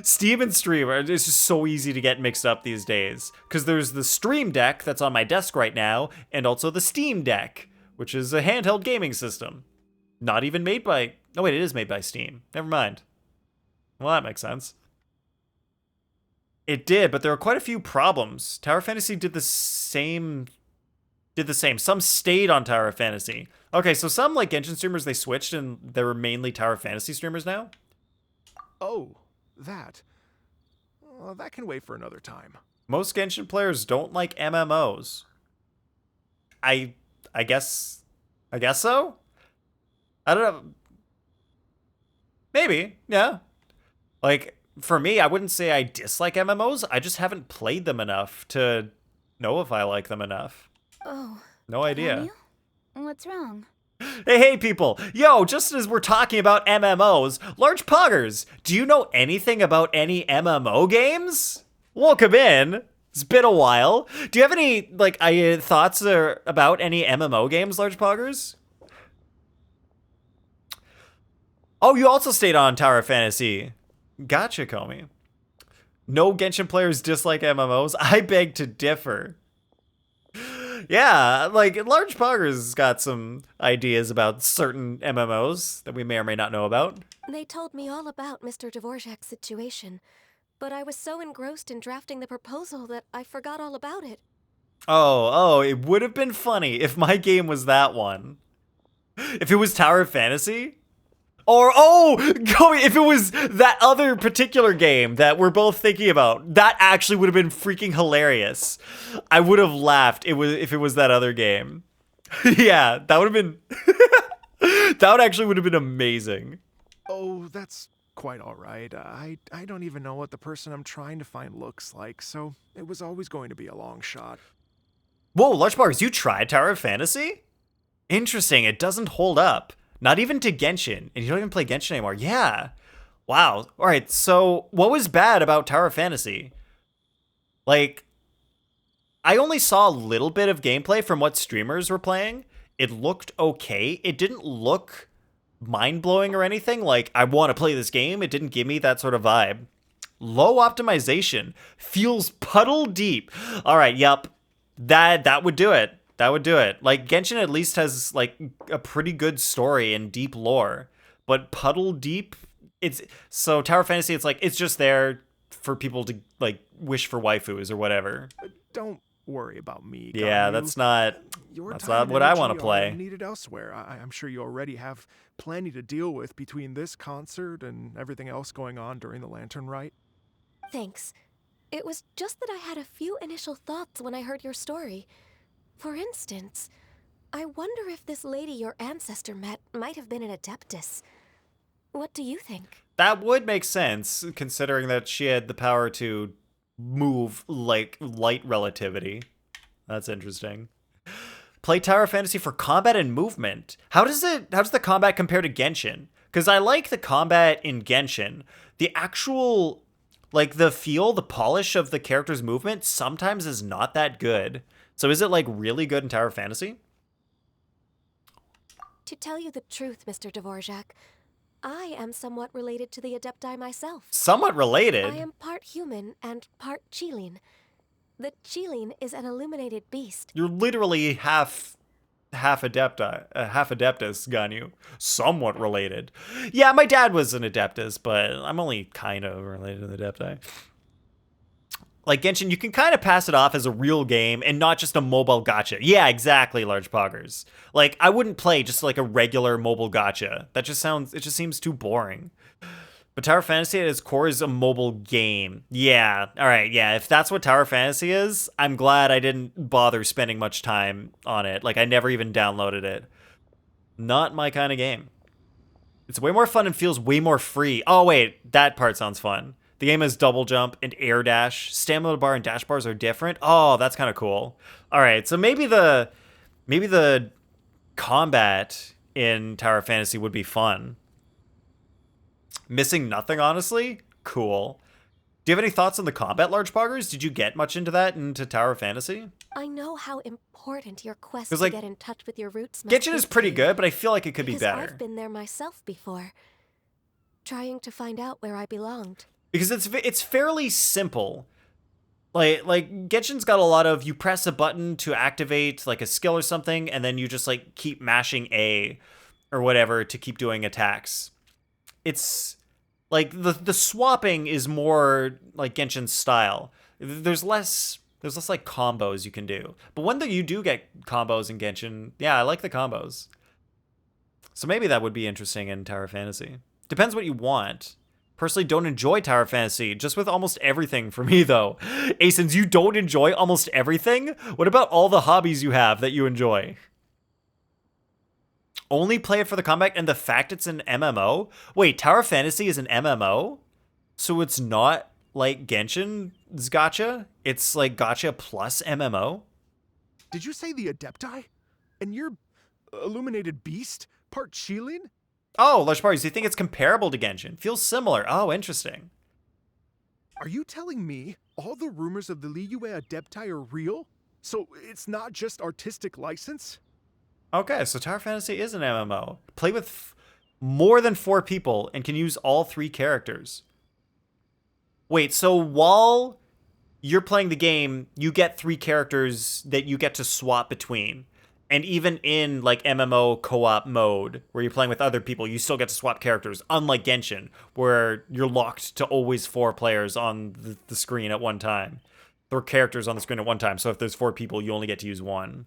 Steam and Stream, it's just so easy to get mixed up these days. Because there's the Stream Deck that's on my desk right now, and also the Steam Deck, which is a handheld gaming system. Not even made by... Oh wait, it is made by Steam. Never mind. Well, that makes sense. It did, but there are quite a few problems. Tower Fantasy did the same. Some stayed on Tower Fantasy. Okay, so some like Genshin streamers, they switched and they were mainly Tower Fantasy streamers now. Oh, that. Well, that can wait for another time. Most Genshin players don't like MMOs. I guess so? I don't know. Maybe, yeah. Like, for me, I wouldn't say I dislike MMOs. I just haven't played them enough to know if I like them enough. Oh. No idea. What's wrong? Hey, people. Yo, just as we're talking about MMOs, Large Poggers, do you know anything about any MMO games? Welcome in. It's been a while. Do you have any, like, thoughts about any MMO games, Large Poggers? Oh, you also stayed on Tower Fantasy. Gotcha, Comey. No Genshin players dislike MMOs. I beg to differ. Yeah, like, Large Poggers got some ideas about certain MMOs that we may or may not know about. They told me all about Mr. Dvorak's situation, but I was so engrossed in drafting the proposal that I forgot all about it. Oh, it would have been funny if my game was that one. If it was Tower Fantasy? Or, if it was that other particular game that we're both thinking about, that actually would have been freaking hilarious. I would have laughed if it was that other game. Yeah, that would have been... that would have been amazing. Oh, that's quite all right. I don't even know what the person I'm trying to find looks like, so it was always going to be a long shot. Whoa, Large Poggers, you tried Tower of Fantasy? Interesting, it doesn't hold up. Not even to Genshin, and you don't even play Genshin anymore. Yeah. Wow. All right, so what was bad about Tower of Fantasy? Like, I only saw a little bit of gameplay from what streamers were playing. It looked okay. It didn't look mind-blowing or anything. Like, I want to play this game. It didn't give me that sort of vibe. Low optimization. Feels puddle deep. All right, yep. That would do it. That would do it. Like, Genshin at least has, like, a pretty good story and deep lore. But puddle deep, so Tower Fantasy, it's like, it's just there for people to, like, wish for waifus or whatever. Don't worry about me. Yeah, that's not what I want to play. Needed elsewhere. I'm sure you already have plenty to deal with between this concert and everything else going on during the Lantern Rite. Thanks. It was just that I had a few initial thoughts when I heard your story. For instance, I wonder if this lady your ancestor met might have been an Adeptus. What do you think? That would make sense, considering that she had the power to move like light relativity. That's interesting. Play Tower Fantasy for combat and movement. How does the combat compare to Genshin? Because I like the combat in Genshin. The actual, like, the feel, the polish of the character's movement sometimes is not that good. So is it, like, really good in Tower Fantasy? To tell you the truth, Mr. Dvorak, I am somewhat related to the Adepti myself. Somewhat related? I am part human and part Qilin. The Qilin is an illuminated beast. You're literally half Adeptus, Ganyu. Somewhat related. Yeah, my dad was an Adeptus, but I'm only kind of related to the Adepti. Like, Genshin, you can kind of pass it off as a real game and not just a mobile gacha. Yeah, exactly, Large Poggers. Like, I wouldn't play just like a regular mobile gacha. It just seems too boring. But Tower Fantasy at its core is a mobile game. Yeah, all right, yeah, if that's what Tower Fantasy is, I'm glad I didn't bother spending much time on it. Like, I never even downloaded it. Not my kind of game. It's way more fun and feels way more free. Oh, wait, that part sounds fun. The game has double jump and air dash. Stamina bar and dash bars are different. Oh, that's kind of cool. All right, so maybe the combat in Tower Fantasy would be fun. Missing nothing, honestly? Cool. Do you have any thoughts on the combat, Large Poggers? Did you get much into that into Tower Fantasy? I know how important your quest like, to get in touch with your roots must Genshin is pretty good, but I feel like it could be better. I've been there myself before, trying to find out where I belonged. because it's fairly simple. Like Genshin's got a lot of, you press a button to activate like a skill or something, and then you just like keep mashing A or whatever to keep doing attacks. It's like the swapping is more like Genshin's style. There's less like combos you can do. But when you do get combos in Genshin, yeah, I like the combos. So maybe that would be interesting in Tower Fantasy. Depends what you want. Personally, don't enjoy Tower Fantasy, just with almost everything for me, though. Asins, you don't enjoy almost everything? What about all the hobbies you have that you enjoy? Only play it for the combat and the fact it's an MMO? Wait, Tower Fantasy is an MMO? So it's not like Genshin's gacha? It's like gacha plus MMO? Did you say the Adepti? And you're Illuminated Beast? Part Qilin? Oh, Lush Parties, you think it's comparable to Genshin? Feels similar. Oh, interesting. Are you telling me all the rumors of the Liyue Adepti are real? So it's not just artistic license? Okay, so Tower Fantasy is an MMO. Play with more than 4 people and can use all 3 characters. Wait, so while you're playing the game, you get 3 characters that you get to swap between. And even in like MMO co-op mode, where you're playing with other people, you still get to swap characters, unlike Genshin, where you're locked to always 4 players on the screen at one time. There are characters on the screen at one time, so if there's 4 people, you only get to use 1.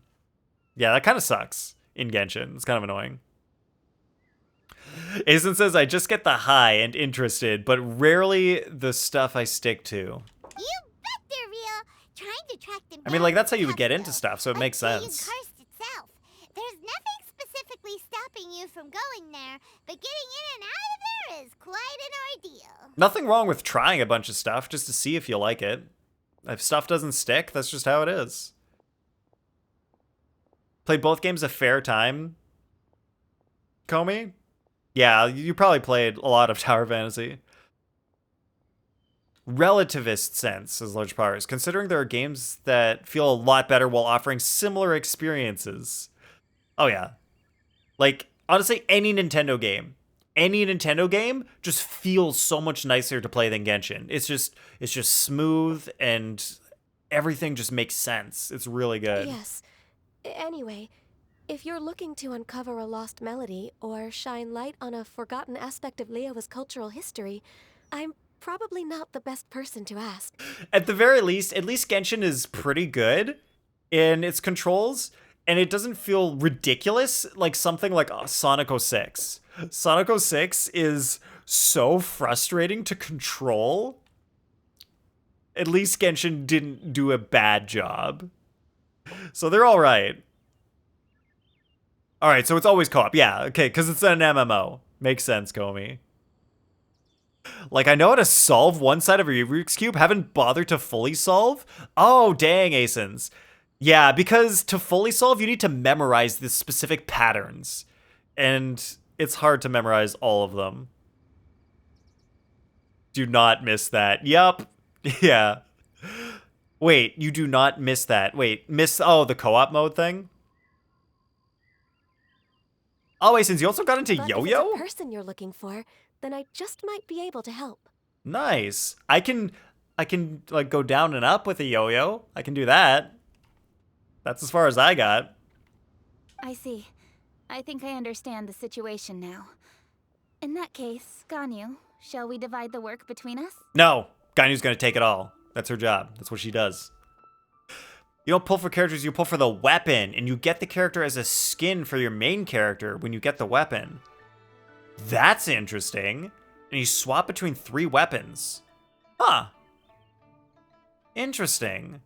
Yeah, that kind of sucks in Genshin. It's kind of annoying. Aizen says, I just get the high and interested, but rarely the stuff I stick to. You bet they're real. Trying to track them I mean, like, that's how you would get into stuff, so it makes sense. Itself. There's nothing specifically stopping you from going there, but getting in and out of there is quite an ordeal. Nothing wrong with trying a bunch of stuff just to see if you like it. If stuff doesn't stick, that's just how it is. Play both games a fair time, Comey? Yeah, you probably played a lot of Tower Fantasy. Relativist sense is large powers, considering there are games that feel a lot better while offering similar experiences. Oh yeah. Like, honestly, any Nintendo game just feels so much nicer to play than Genshin. It's just smooth and everything just makes sense. It's really good. Yes. Anyway, if you're looking to uncover a lost melody or shine light on a forgotten aspect of Liyue's cultural history, I'm probably not the best person to ask. At the very least, at least Genshin is pretty good in its controls, and it doesn't feel ridiculous like something like Sonic 06. Sonic 06 is so frustrating to control. At least Genshin didn't do a bad job. So they're all right. All right, so it's always co-op. Yeah, okay, because it's an MMO. Makes sense, Comey. Like, I know how to solve one side of a Rubik's Cube, haven't bothered to fully solve? Oh, dang, Asins. Yeah, because to fully solve, you need to memorize the specific patterns. And it's hard to memorize all of them. Do not miss that. Yup. Yeah. Wait, you do not miss that. Wait, the co-op mode thing? Oh, Asins, you also got into yo-yo? If it's a person you're looking for, then I just might be able to help. Nice. I can like go down and up with a yo-yo. I can do that. That's as far as I got. I see. I think I understand the situation now. In that case, Ganyu, shall we divide the work between us? No. Ganyu's gonna take it all. That's her job. That's what she does. You don't pull for characters, you pull for the weapon, and you get the character as a skin for your main character when you get the weapon. That's interesting. And you swap between 3 weapons. Huh. Interesting.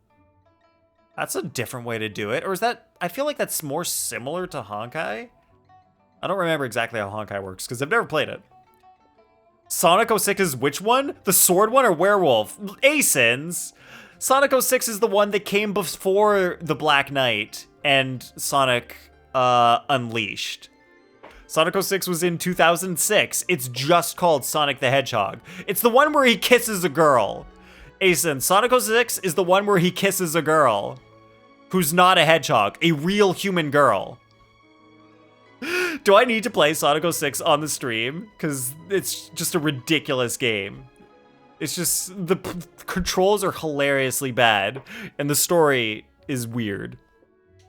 That's a different way to do it. Or is that... I feel like that's more similar to Honkai. I don't remember exactly how Honkai works, because I've never played it. Sonic 06 is which one? The sword one or werewolf? Asins! Sonic 06 is the one that came before the Black Knight and Sonic Unleashed. Sonic 06 was in 2006. It's just called Sonic the Hedgehog. It's the one where he kisses a girl. Asen, Sonic 06 is the one where he kisses a girl who's not a hedgehog, a real human girl. Do I need to play Sonic 06 on the stream? Because it's just a ridiculous game. It's just the controls are hilariously bad, and the story is weird.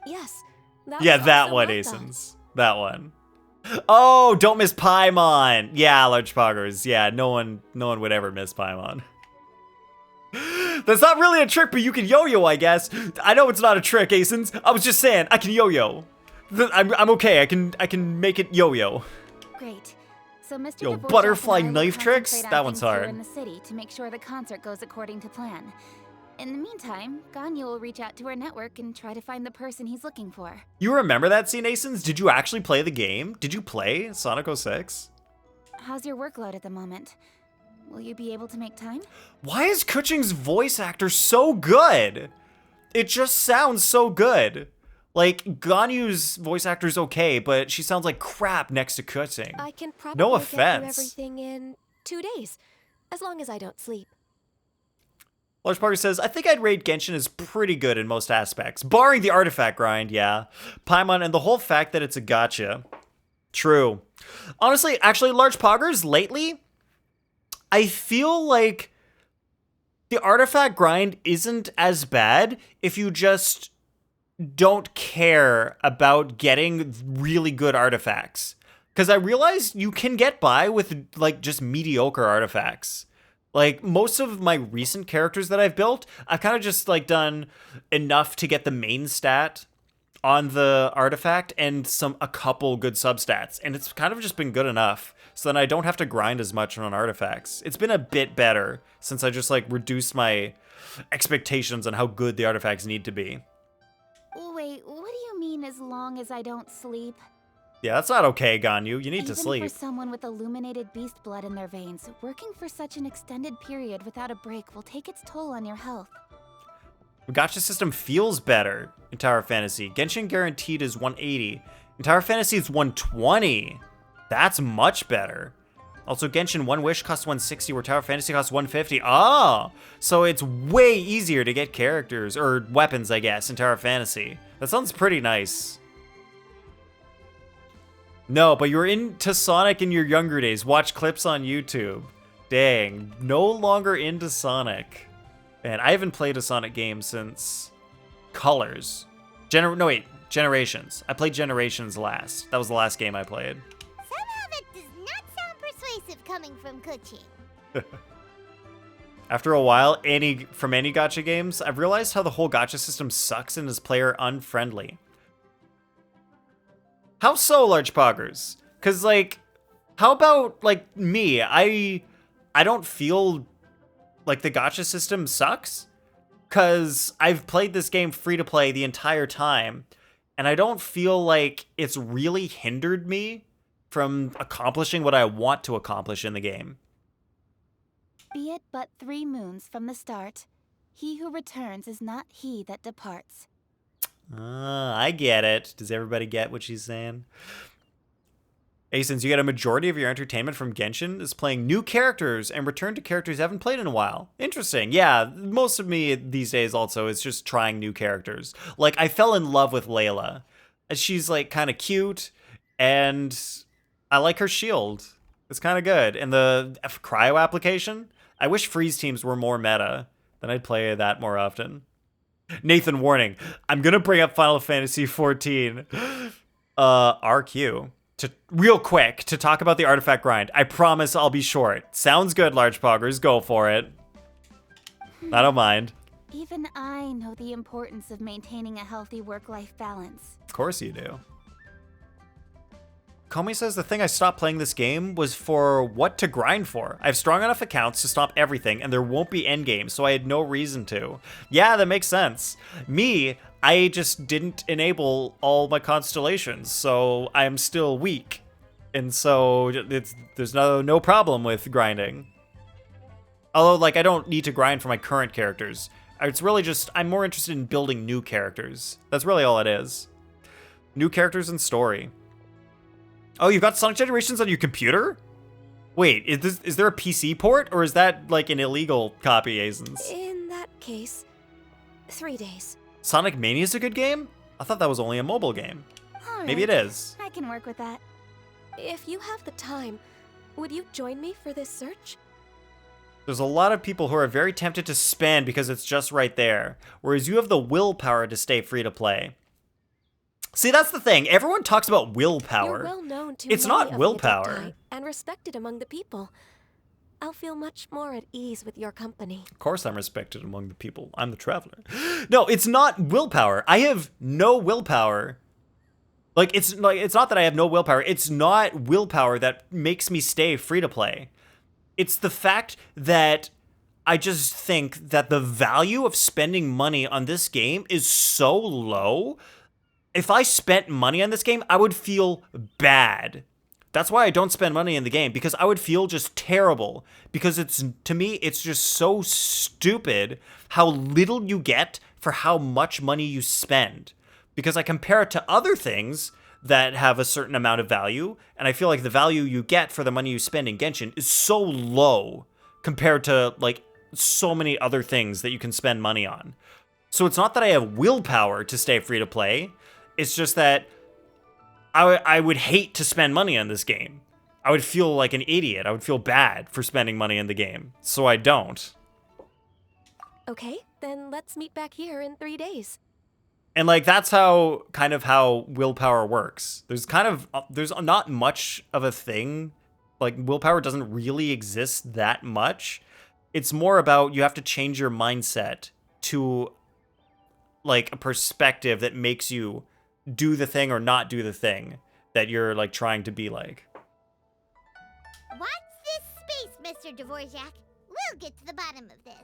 Yes. Yeah, that one, Asins. That one. Oh, don't miss Paimon. Yeah, Large Poggers. Yeah, no one would ever miss Paimon. That's not really a trick, but you can yo-yo, I guess. I know it's not a trick, Asins. I was just saying, I can yo-yo. I'm okay. I can make it yo-yo. Great. So Mr. Yo, Dvorak butterfly and I will knife tricks? concentrate on That one's things here hard. in the city to make sure the concert goes according to plan. In the meantime, Ganyu will reach out to her network and try to find the person he's looking for. You remember that scene, Asins? Did you actually play the game? Did you play Sonic 06? How's your workload at the moment? Will you be able to make time? Why is Kuching's voice actor so good? It just sounds so good. Like, Ganyu's voice actor's okay, but she sounds like crap next to Kuching. I can probably No get through offense. everything in 2 days, as long as I don't sleep. Large Parker says, I think I'd rate Genshin as pretty good in most aspects, barring the artifact grind, yeah. Paimon and the whole fact that it's a gacha. True. Honestly, actually, Large Poggers, lately, I feel like the artifact grind isn't as bad if you just don't care about getting really good artifacts. Because I realized you can get by with, like, just mediocre artifacts. Like, most of my recent characters that I've built, I've kind of just, like, done enough to get the main stat on the artifact and a couple good substats. And it's kind of just been good enough. So then I don't have to grind as much on artifacts. It's been a bit better since I just, like, reduced my expectations on how good the artifacts need to be. Wait, what do you mean as long as I don't sleep? Yeah, that's not okay, Ganyu. You need to Even sleep. for someone with illuminated beast blood in their veins, working for such an extended period without a break will take its toll on your health. The gacha system feels better in Tower Fantasy. Genshin Guaranteed is 180. In Tower Fantasy, it's 120. That's much better. Also, Genshin One Wish costs 160, where Tower Fantasy costs 150. Oh, so it's way easier to get characters, or weapons, I guess, in Tower Fantasy. That sounds pretty nice. No, but you were into Sonic in your younger days. Watch clips on YouTube. Dang, no longer into Sonic. Man, I haven't played a Sonic game since Colors. Generations. I played Generations last. That was the last game I played. Somehow that does not sound persuasive coming from Kuching. After a while, from any gacha games, I've realized how the whole gacha system sucks and is player unfriendly. How so, Large Poggers? Cause like, how about like me? I don't feel like the gacha system sucks, cause I've played this game free to play the entire time, and I don't feel like it's really hindered me from accomplishing what I want to accomplish in the game. Be it but 3 moons from the start, he who returns is not he that departs. I get it. Does everybody get what she's saying? Asins, you get a majority of your entertainment from Genshin is playing new characters and return to characters you haven't played in a while. Interesting. Yeah, most of me these days also is just trying new characters. Like, I fell in love with Layla. She's, like, kind of cute, and I like her shield. It's kind of good. And the cryo application, I wish freeze teams were more meta. Then I'd play that more often. Nathan, warning. I'm going to bring up Final Fantasy XIV RQ real quick to talk about the artifact grind. I promise I'll be short. Sounds good, Large Poggers. Go for it. I don't mind. Even I know the importance of maintaining a healthy work-life balance. Of course you do. Komi says the thing I stopped playing this game was for what to grind for. I have strong enough accounts to stop everything, and there won't be endgames, so I had no reason to. Yeah, that makes sense. Me, I just didn't enable all my constellations, so I'm still weak. And so there's no problem with grinding. Although, like, I don't need to grind for my current characters. It's really just, I'm more interested in building new characters. That's really all it is. New characters and story. Oh, you've got Sonic Generations on your computer? Wait, is there a PC port, or is that like an illegal copy, Asins? In that case, 3 days. Sonic Mania is a good game? I thought that was only a mobile game. All Maybe it right. is. I can work with that. If you have the time, would you join me for this search? There's a lot of people who are very tempted to spend because it's just right there, whereas you have the willpower to stay free to play. See, that's the thing. Everyone talks about willpower. You're well known to It's many not of the willpower. Adepti and respected among the people. I'll feel much more at ease with your company. Of course I'm respected among the people. I'm the traveler. No, it's not willpower. I have no willpower. It's not that I have no willpower. It's not willpower that makes me stay free to play. It's the fact that I just think that the value of spending money on this game is so low. If I spent money on this game, I would feel bad. That's why I don't spend money in the game, because I would feel just terrible. Because to me, it's just so stupid how little you get for how much money you spend. Because I compare it to other things that have a certain amount of value, and I feel like the value you get for the money you spend in Genshin is so low compared to so many other things that you can spend money on. So it's not that I have willpower to stay free to play, it's just that I would hate to spend money on this game. I would feel like an idiot. I would feel bad for spending money in the game, so I don't. Okay, then let's meet back here in 3 days. And that's how willpower works. There's not much of a thing. Willpower doesn't really exist that much. It's more about you have to change your mindset to a perspective that makes you do the thing or not do the thing that you're trying to be like. Watch this space, Mr. Dvorak. We'll get to the bottom of this.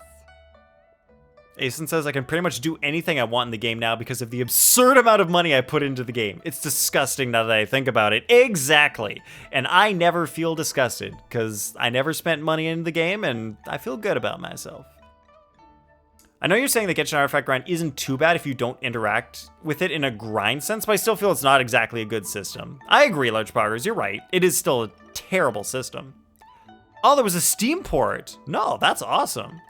Asen says, I can pretty much do anything I want in the game now because of the absurd amount of money I put into the game. It's disgusting now that I think about it. Exactly. And I never feel disgusted because I never spent money in the game and I feel good about myself. I know you're saying the Genshin Artifact grind isn't too bad if you don't interact with it in a grind sense, but I still feel it's not exactly a good system. I agree, Large Poggers, you're right. It is still a terrible system. Oh, there was a Steam port. No, that's awesome.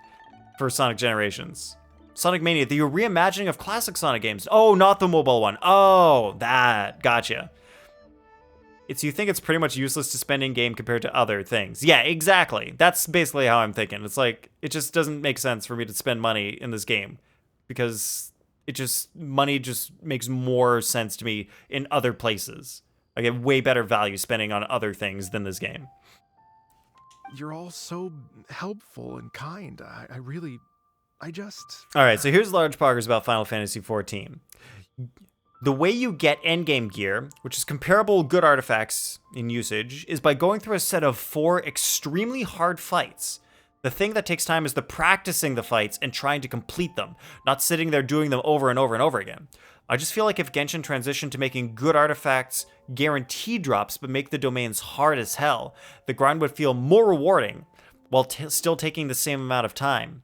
For Sonic Generations. Sonic Mania, the reimagining of classic Sonic games. Oh, not the mobile one. Oh, that. Gotcha. You think it's pretty much useless to spend in game compared to other things. Yeah, exactly. That's basically how I'm thinking. It's it just doesn't make sense for me to spend money in this game because money just makes more sense to me in other places. I get way better value spending on other things than this game. You're all so helpful and kind. I just... All right, so here's Large Poggers about Final Fantasy XIV. The way you get endgame gear, which is comparable good artifacts in usage, is by going through a set of 4 extremely hard fights. The thing that takes time is the practicing the fights and trying to complete them, not sitting there doing them over and over and over again. I just feel like if Genshin transitioned to making good artifacts guaranteed drops but make the domains hard as hell, the grind would feel more rewarding while still taking the same amount of time.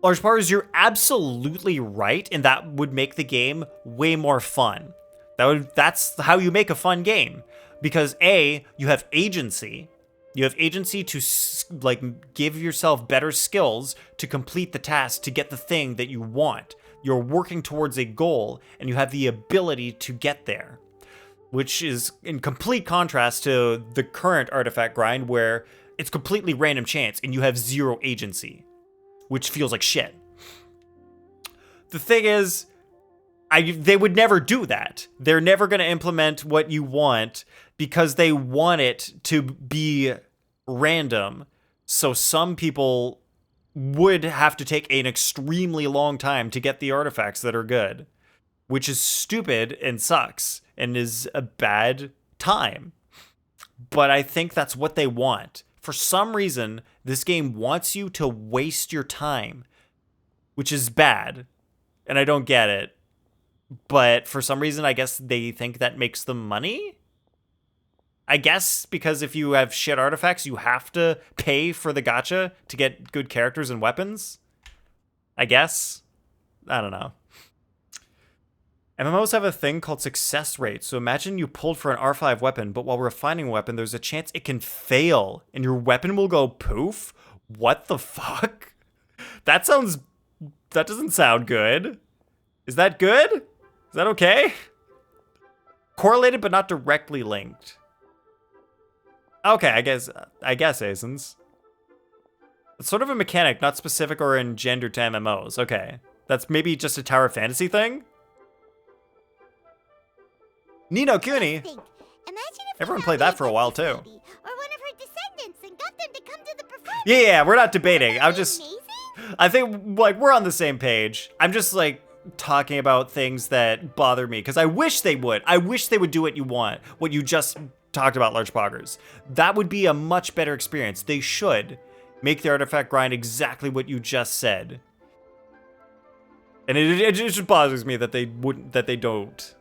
Large Poggers, you're absolutely right, and that would make the game way more fun. That's how you make a fun game. Because A, you have agency. You have agency to give yourself better skills to complete the task, to get the thing that you want. You're working towards a goal, and you have the ability to get there. Which is in complete contrast to the current artifact grind where it's completely random chance and you have 0 agency. Which feels like shit. The thing is, they would never do that. They're never going to implement what you want because they want it to be random. So some people would have to take an extremely long time to get the artifacts that are good, which is stupid and sucks and is a bad time. But I think that's what they want. For some reason, this game wants you to waste your time, which is bad, and I don't get it. But for some reason, I guess they think that makes them money? I guess because if you have shit artifacts, you have to pay for the gacha to get good characters and weapons? I guess? I don't know. MMOs have a thing called success rate, so imagine you pulled for an R5 weapon, but while refining a weapon, there's a chance it can fail, and your weapon will go poof? What the fuck? That doesn't sound good. Is that good? Is that okay? Correlated but not directly linked. Okay, I guess Asins. It's sort of a mechanic, not specific or engendered to MMOs. Okay. That's maybe just a Tower Fantasy thing? Nino Kuni! Think. Imagine if Everyone we played found that for a while, too. Or one of her descendants and got them to come to the performance. Yeah, we're not debating. I'm just... Amazing? I think, like, we're on the same page. I'm just, like, talking about things that bother me, because I wish they would. I wish they would do what you want, what you just talked about, Large Poggers. That would be a much better experience. They should make the artifact grind exactly what you just said. And it just bothers me that they wouldn't, that they don't,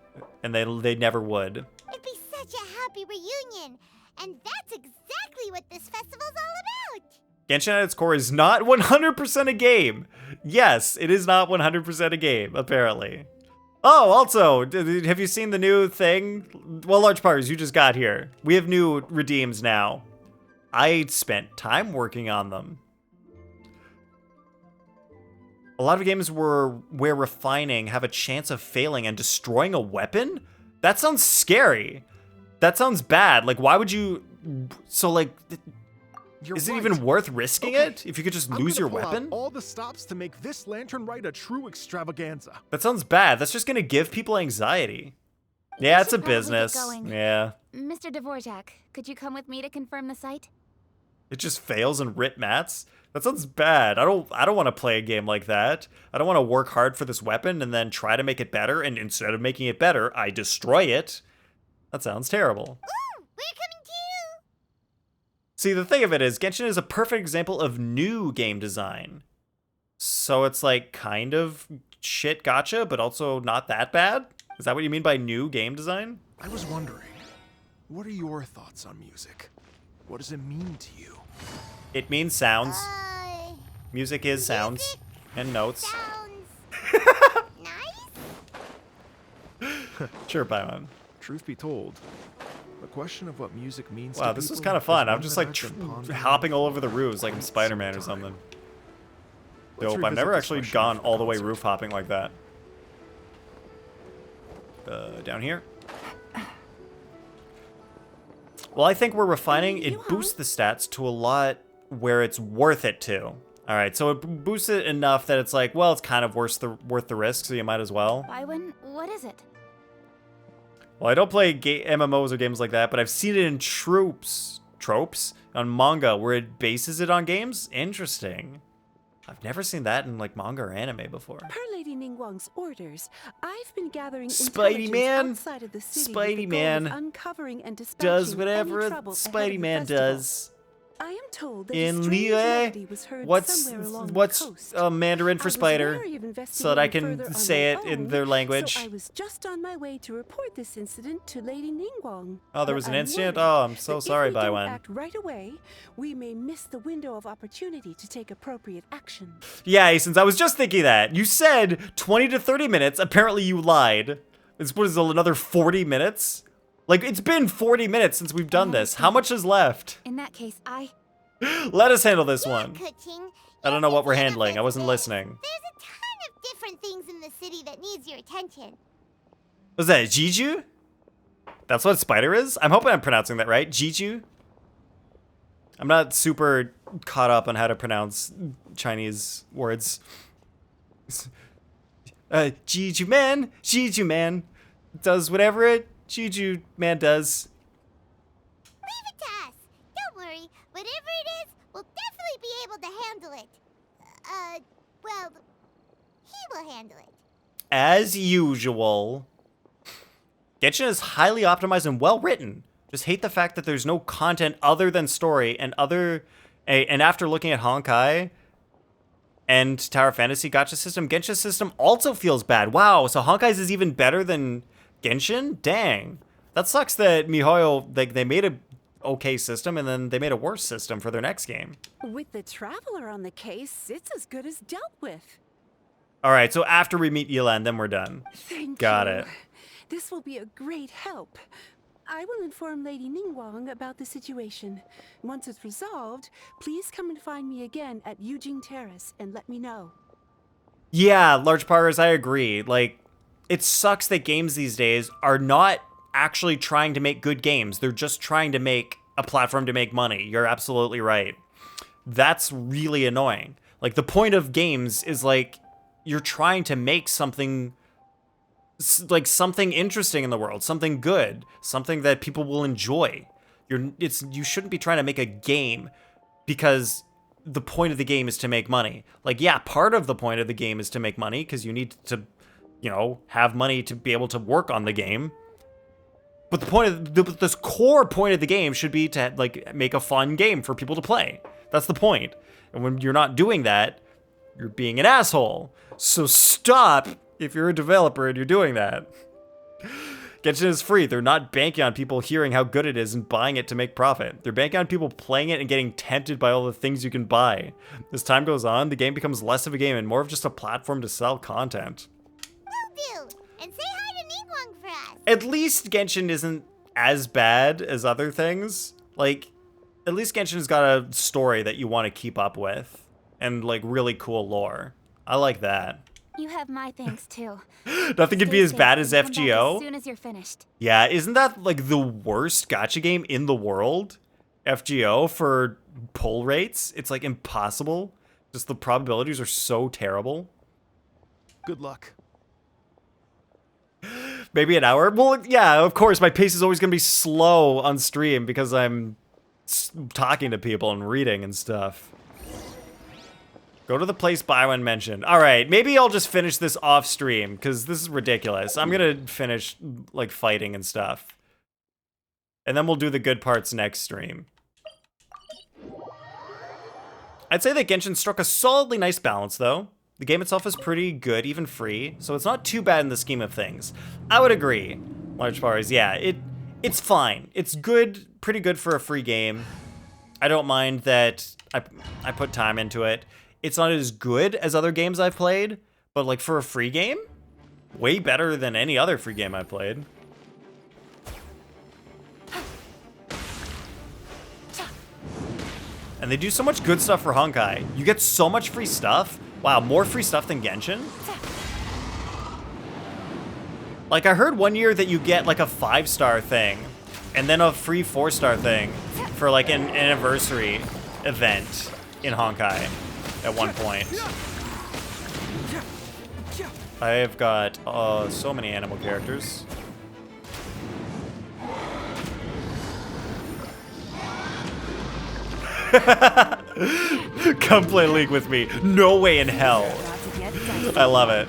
and they never would. It'd be such a happy reunion. And that's exactly what this festival's all about. Genshin at its core is not 100% a game. Yes, it is not 100% a game, apparently. Oh, also, have you seen the new thing? Well, Large Poggers, you just got here. We have new redeems now. I spent time working on them. A lot of games where refining have a chance of failing and destroying a weapon? That sounds scary. That sounds bad. Like, why would you... So, like... Is it even worth risking it if you could just lose your weapon? Out all the stops to make this Lantern Rite a true extravaganza. That sounds bad. That's just gonna give people anxiety. Yeah, it's a business. Yeah. Mr. Dvorak, could you come with me to confirm the site? It just fails and rip mats? That sounds bad. I don't want to play a game like that. I don't want to work hard for this weapon and then try to make it better, and instead of making it better, I destroy it. That sounds terrible. Ooh, we're coming too. See, the thing of it is, Genshin is a perfect example of new game design. So it's like kind of shit gotcha, but also not that bad? Is that what you mean by new game design? I was wondering, what are your thoughts on music? What does it mean to you? It means sounds. Music is sounds and notes. Sounds nice. Sure, Paimon. Truth be told, the question of what music means Wow, to this was people kind of is fun. I'm one just that like I've been pondering hopping all over the for roofs like I'm quite Spider-Man some or something. time. Let's Dope. I've revisit never this actually question gone for all the way concert. roof hopping like that. Down here. Well, I think we're refining. It boosts the stats to a lot where it's worth it to. All right, so it boosts it enough that it's like, well, it's kind of worth the risk, so you might as well. Bywin, what is it? Well, I don't play MMOs or games like that, but I've seen it in tropes on manga where it bases it on games. Interesting. I've never seen that in like manga or anime before. Per Lady Ningguang's orders, I've been gathering Spidey-Man, intelligence outside of the city Spidey-Man with the goal of uncovering and dispatching does any whatever trouble ahead of the Spidey-Man festival. does. I am told that In a strange Liyue, melody was heard somewhere along the coast. Mandarin for I was spider, wary of so that I investigating can further on say my it in own, their language. So I was just on my way to report this incident to Lady Ningguang. Oh, there But was an I'm incident? worried Oh, I'm so that sorry, if we don't Bywin. act right away, we may miss the window of opportunity to take appropriate action. Yeah, since I was just thinking that. You said 20 to 30 minutes. Apparently you lied. What is it, another 40 minutes? Like, it's been 40 minutes since we've done this. How much is left? In that case, Let us handle this one. Kuching, I don't know what we're handling. I wasn't listening. there's a ton of different things in the city that needs your attention. Was that Jiju? That's what spider is? I'm hoping I'm pronouncing that right. Jiju? I'm not super caught up on how to pronounce Chinese words. Jiju man does whatever it Jiju man does. Leave it to us. Don't worry. Whatever it is, we'll definitely be able to handle it. Well, he will handle it. As usual. Genshin is highly optimized and well written. Just hate the fact that there's no content other than story and after looking at Honkai and Tower Fantasy gacha system, Genshin's system also feels bad. Wow, so Honkai's is even better than Genshin? Dang. That sucks that MiHoYo, they made a okay system and then they made a worse system for their next game. With the Traveler on the case, it's as good as dealt with. All right, so after we meet Yelan, then we're done. Thank Got you. it. This will be a great help. I will inform Lady Ningguang about the situation. Once it's resolved, please come and find me again at Yujing Terrace and let me know. Yeah, Large Poggers, I agree. Like, it sucks that games these days are not actually trying to make good games. They're just trying to make a platform to make money. You're absolutely right. That's really annoying. Like, the point of games is, like, you're trying to make something, like, something interesting in the world, something good, something that people will enjoy. You shouldn't be trying to make a game because the point of the game is to make money. Like, yeah, part of the point of the game is to make money because you need to, you know, have money to be able to work on the game. But the point of this core point of the game should be to, like, make a fun game for people to play. That's the point. And when you're not doing that, you're being an asshole. So stop if you're a developer and you're doing that. Genshin is free. They're not banking on people hearing how good it is and buying it to make profit. They're banking on people playing it and getting tempted by all the things you can buy. As time goes on, the game becomes less of a game and more of just a platform to sell content. Will do. And say hi to Ningguang for us. At least Genshin isn't as bad as other things. Like, at least Genshin's got a story that you want to keep up with. And, like, really cool lore. I like that. You have my thanks too. Nothing could be as bad as Come back FGO. as soon as you're finished. Yeah, isn't that, like, the worst gacha game in the world? FGO for pull rates? It's, like, impossible. Just the probabilities are so terrible. Good luck. Maybe an hour? Well, yeah, of course, my pace is always going to be slow on stream because I'm talking to people and reading and stuff. Go to the place Byron mentioned. All right, maybe I'll just finish this off stream because this is ridiculous. I'm gonna finish, like, fighting and stuff. And then we'll do the good parts next stream. I'd say that Genshin struck a solidly nice balance, though. The game itself is pretty good, even free, so it's not too bad in the scheme of things. I would agree. Large bars, yeah, it's fine. It's good, pretty good for a free game. I don't mind that I put time into it. It's not as good as other games I've played, but, like, for a free game, way better than any other free game I've played. And they do so much good stuff for Honkai. You get so much free stuff. Wow, more free stuff than Genshin? Like, I heard one year that you get, like, a 5-star thing, and then a free 4-star thing for, like, an anniversary event in Honkai. At one point. I've got so many animal characters. Come play League with me. No way in hell. I love it.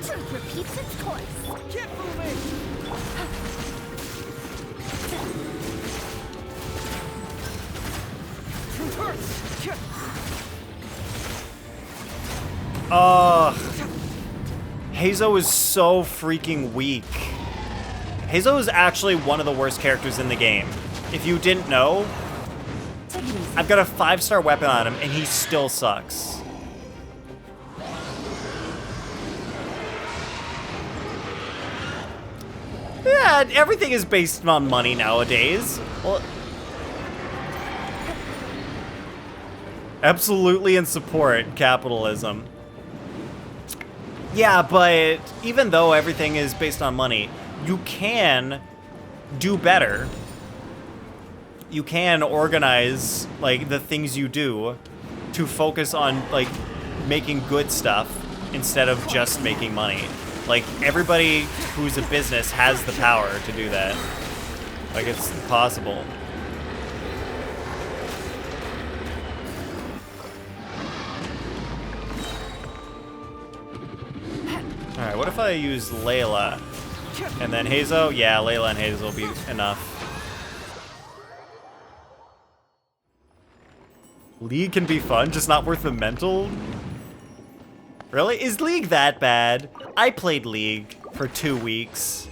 Heizo is so freaking weak. Heizo is actually one of the worst characters in the game. If you didn't know, I've got a 5-star weapon on him and he still sucks. Yeah, everything is based on money nowadays. Well, absolutely in support capitalism. Yeah, but even though everything is based on money, you can do better. You can organize, like, the things you do to focus on, like, making good stuff instead of just making money. Like, everybody who's a business has the power to do that. Like, it's possible. Alright, what if I use Layla and then Heizo? Yeah, Layla and Heizo will be enough. League can be fun, just not worth the mental? Really? Is League that bad? I played League for 2 weeks.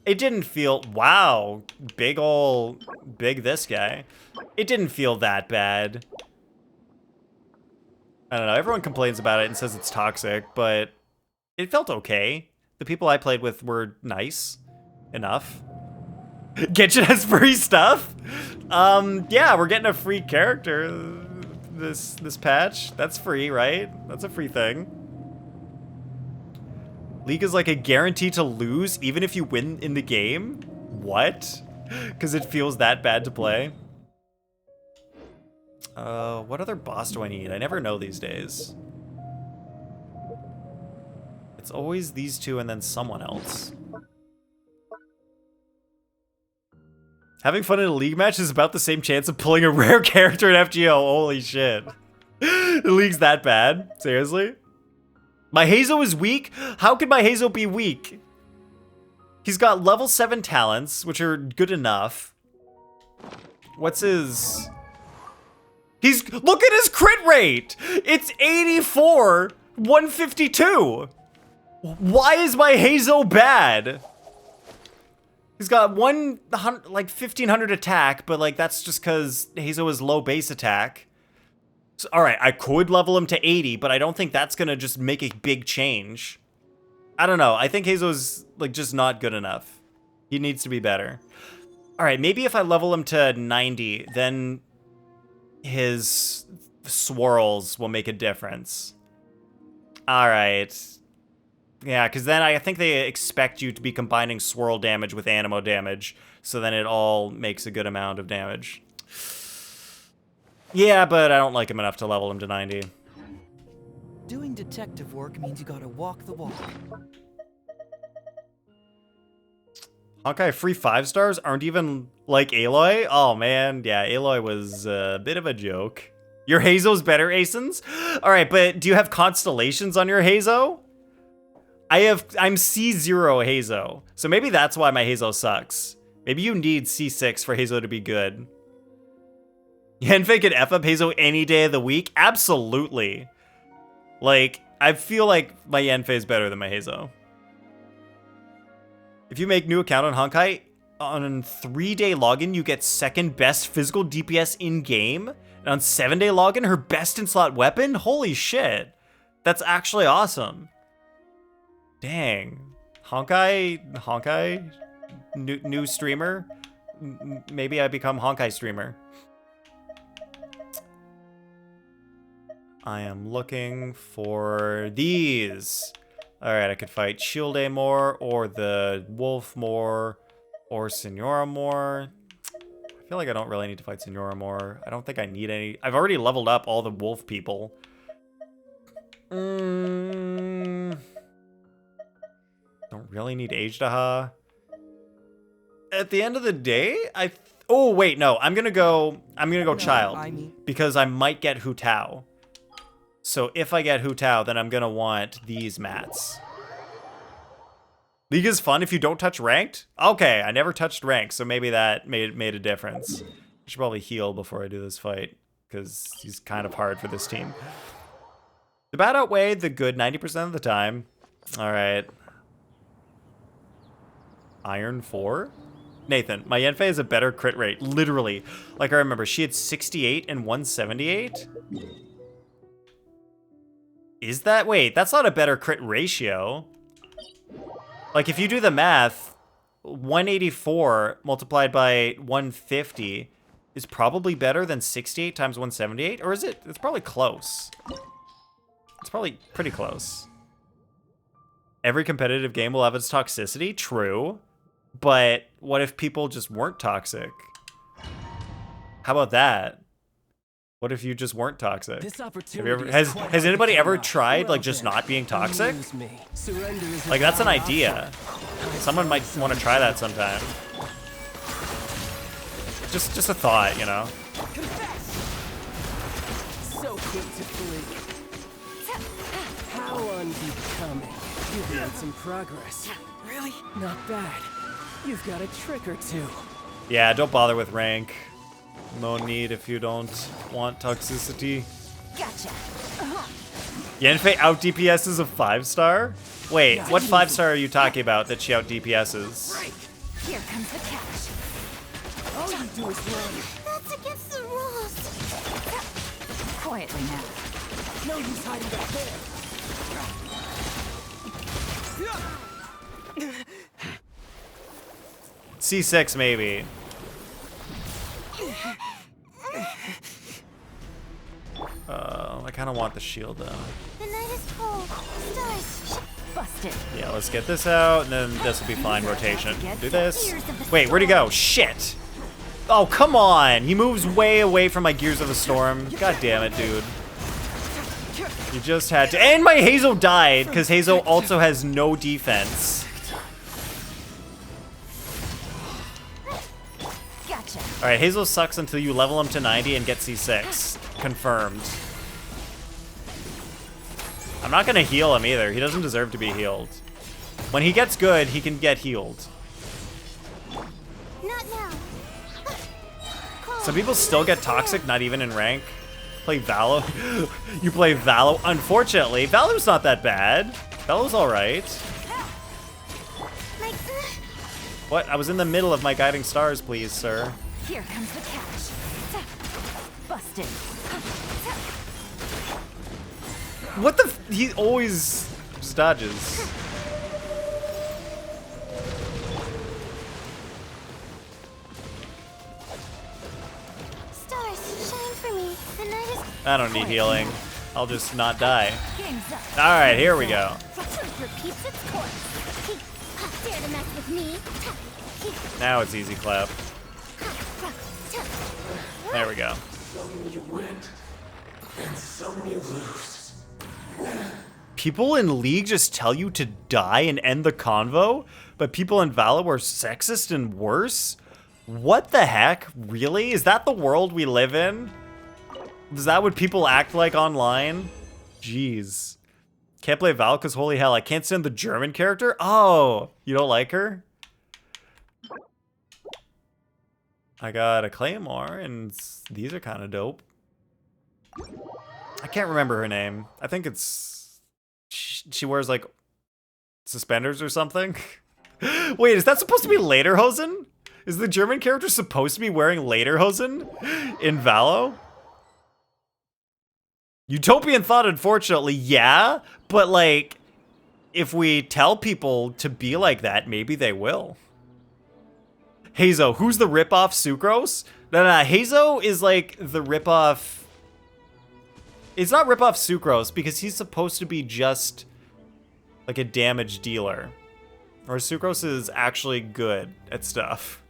It didn't feel... Wow, big this guy. It didn't feel that bad. I don't know, everyone complains about it and says it's toxic, but it felt okay. The people I played with were nice enough. Genshin has free stuff? Yeah, we're getting a free character this patch. That's free, right? That's a free thing. League is like a guarantee to lose even if you win in the game? What? Because it feels that bad to play? What other boss do I need? I never know these days. It's always these two and then someone else. Having fun in a league match is about the same chance of pulling a rare character in FGO. Holy shit. The league's that bad? Seriously? My Hazo is weak? How could my Hazo be weak? He's got level 7 talents, which are good enough. What's his... Look at his crit rate! It's 84, 152. Why is my Hazo bad? He's got 1500 attack, but like that's just because Hazo is low base attack. So, all right, I could level him to 80, but I don't think that's gonna just make a big change. I don't know. I think Hazo's like just not good enough. He needs to be better. All right, maybe if I level him to 90, then his swirls will make a difference. All right. Yeah, because then I think they expect you to be combining swirl damage with animo damage, so then it all makes a good amount of damage. Yeah, but I don't like him enough to level him to 90. Doing detective work means you gotta walk the walk. Honkai free 5 stars aren't even like Aloy? Oh man, yeah, Aloy was a bit of a joke. Your Hazo's better, Asens? All right, but do you have constellations on your Hazo? I'm C0 Hazo, so maybe that's why my Hazo sucks. Maybe you need C6 for Hazo to be good. Yenfei could F up Hazo any day of the week? Absolutely. Like, I feel like my Yenfei is better than my Hazo. If you make new account on Honkai, on 3-day login, you get second best physical DPS in-game. And on 7-day login, her best in-slot weapon? Holy shit. That's actually awesome. Dang. Honkai? New streamer? Maybe I become Honkai streamer. I am looking for these. All right, I could fight Shilde more, or the Wolf more, or Senora more. I feel like I don't really need to fight Senora more. I don't think I need any. I've already leveled up all the Wolf people. Don't really need Ajdaha. At the end of the day, oh wait, no, I'm gonna go Child, because I might get Hu Tao. So if I get Hu Tao, then I'm gonna want these mats. League is fun if you don't touch ranked? Okay, I never touched ranked, so maybe that made a difference. I should probably heal before I do this fight, because he's kind of hard for this team. The bad outweighed the good 90% of the time. All right. Iron 4? Nathan, my Yenfei has a better crit rate, literally. Like I remember, she had 68 and 178? Is that? Wait, that's not a better crit ratio. Like, if you do the math, 184 multiplied by 150 is probably better than 68 times 178? Or is it? It's probably close. It's probably pretty close. Every competitive game will have its toxicity? True. But what if people just weren't toxic? How about that? What if you just weren't toxic? Has anybody ever tried like just not being toxic? Like that's an idea. Someone might want to try that sometime. Just a thought, you know. So quick to flee. How unbecoming. You've made some progress. Really? Not bad. You've got a trick or two. Yeah, don't bother with rank. No need if you don't want toxicity. Gotcha. Yenfei out DPS's a 5-star? Wait, what 5-star are you talking about that she out DPS's? Here comes the cash. All you do is run. That's against the rules. Quietly now. No use hiding back there. C6 maybe. I kind of want the shield though. The night is cold. Stars. Busted. Yeah, let's get this out, and then this will be fine rotation. Do this. Wait, where'd he go? Shit! Oh, come on. He moves way away from my Gears of the Storm. God damn it, dude. You just had to. And my Hazel died, because Hazel also has no defense. Gotcha. Alright, Hazel sucks until you level him to 90 and get C6. Confirmed. I'm not gonna heal him either. He doesn't deserve to be healed. When he gets good, he can get healed. Not now. Some people still get toxic, not even in rank. Play Valo. You play Valo. Unfortunately, Valo's not that bad. Valo's alright. What? I was in the middle of my guiding stars, please, sir. Here comes the catch. Busted. What the f— he always just dodges. Stars, shine for me. The night is... I don't need healing. I'll just not die. Game's up. Alright, here we go. Truth repeats its course. Dare to mess with me. Now it's easy clap. There we go. Some you win, and some you lose. People in League just tell you to die and end the convo, but people in Valo are sexist and worse? What the heck? Really? Is that the world we live in? Is that what people act like online? Jeez. Can't play Valo because holy hell, I can't stand the German character? Oh, you don't like her? I got a Claymore, and these are kind of dope. I can't remember her name. I think it's... She wears, like, suspenders or something? Wait, is that supposed to be Lederhosen? Is the German character supposed to be wearing Lederhosen in Valo? Utopian thought, unfortunately, yeah. But, like, if we tell people to be like that, maybe they will. Hazo, who's the ripoff Sucrose? No, Hazo is, like, the ripoff... It's not ripoff Sucrose, because he's supposed to be just, like, a damage dealer. Or Sucrose is actually good at stuff.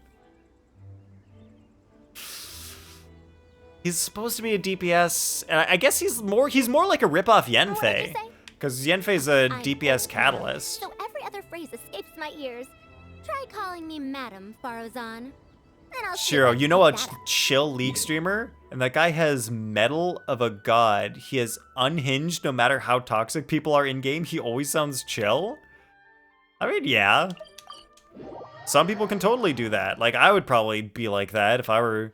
He's supposed to be a DPS, and I guess he's more like a ripoff Yenfei. Because Yenfei's a DPS catalyst. So every other phrase escapes my ears. Try calling me Madam Farozan. Shiro, you know a chill League streamer? And that guy has Medal of a God. He is unhinged no matter how toxic people are in-game. He always sounds chill. I mean, yeah. Some people can totally do that. Like, I would probably be like that if I were,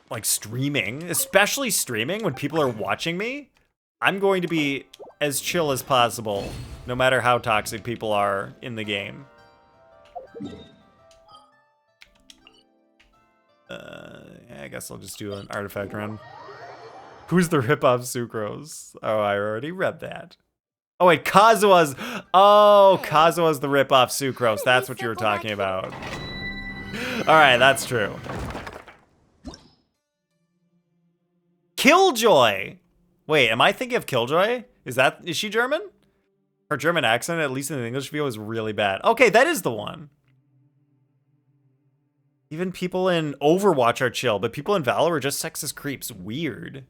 like, streaming. Especially streaming when people are watching me. I'm going to be as chill as possible, no matter how toxic people are in the game. I guess I'll just do an artifact run. Who's the ripoff Sucrose? Oh, I already read that. Oh wait, Kazuha's. Oh, Kazuha's the ripoff Sucrose. That's what you were talking about. All right, that's true. Killjoy. Wait, am I thinking of Killjoy? Is she German? Her German accent, at least in the English video, is really bad. Okay, that is the one. Even people in Overwatch are chill, but people in Valor are just sexist creeps. Weird.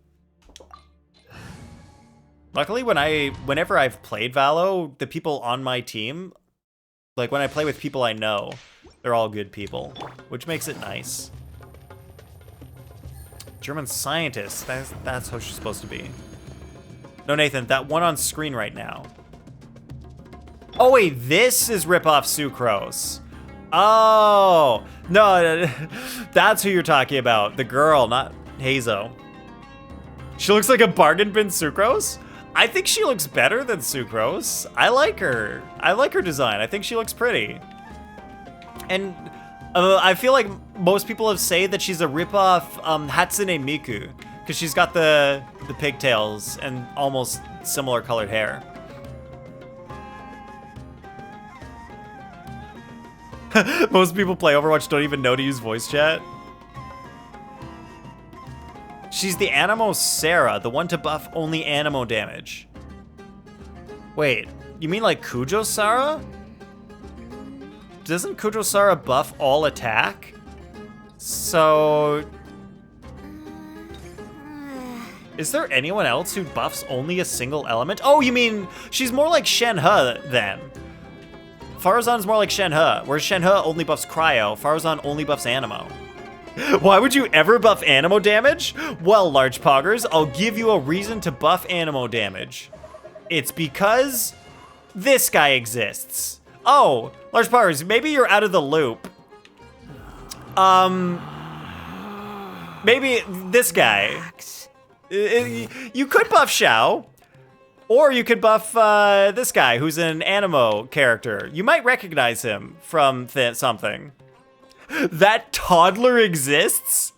Luckily, whenever I've played Valo, the people on my team, like when I play with people I know, they're all good people, which makes it nice. German scientist, that's how she's supposed to be. No, Nathan, that one on screen right now. Oh wait, this is ripoff Sucrose. Oh, no, that's who you're talking about. The girl, not Hazo. She looks like a bargain bin Sucrose? I think she looks better than Sucrose. I like her. I like her design. I think she looks pretty. And I feel like most people have said that she's a ripoff Hatsune Miku, because she's got the pigtails and almost similar colored hair. Most people play Overwatch don't even know to use voice chat. She's the Animo Sarah, the one to buff only Animo damage. Wait, you mean like Kujo Sara? Doesn't Kujo Sara buff all attack? So... Is there anyone else who buffs only a single element? Oh, you mean she's more like Shenhe then. Farazan's more like Shenhe, whereas Shenhe only buffs Cryo, Farazan only buffs Animo. Why would you ever buff Animo damage? Well, Large Poggers, I'll give you a reason to buff Animo damage. It's because this guy exists. Oh, Large Poggers, maybe you're out of the loop. Maybe this guy. You could buff Xiao, or you could buff this guy who's an Animo character. You might recognize him from something. That toddler exists?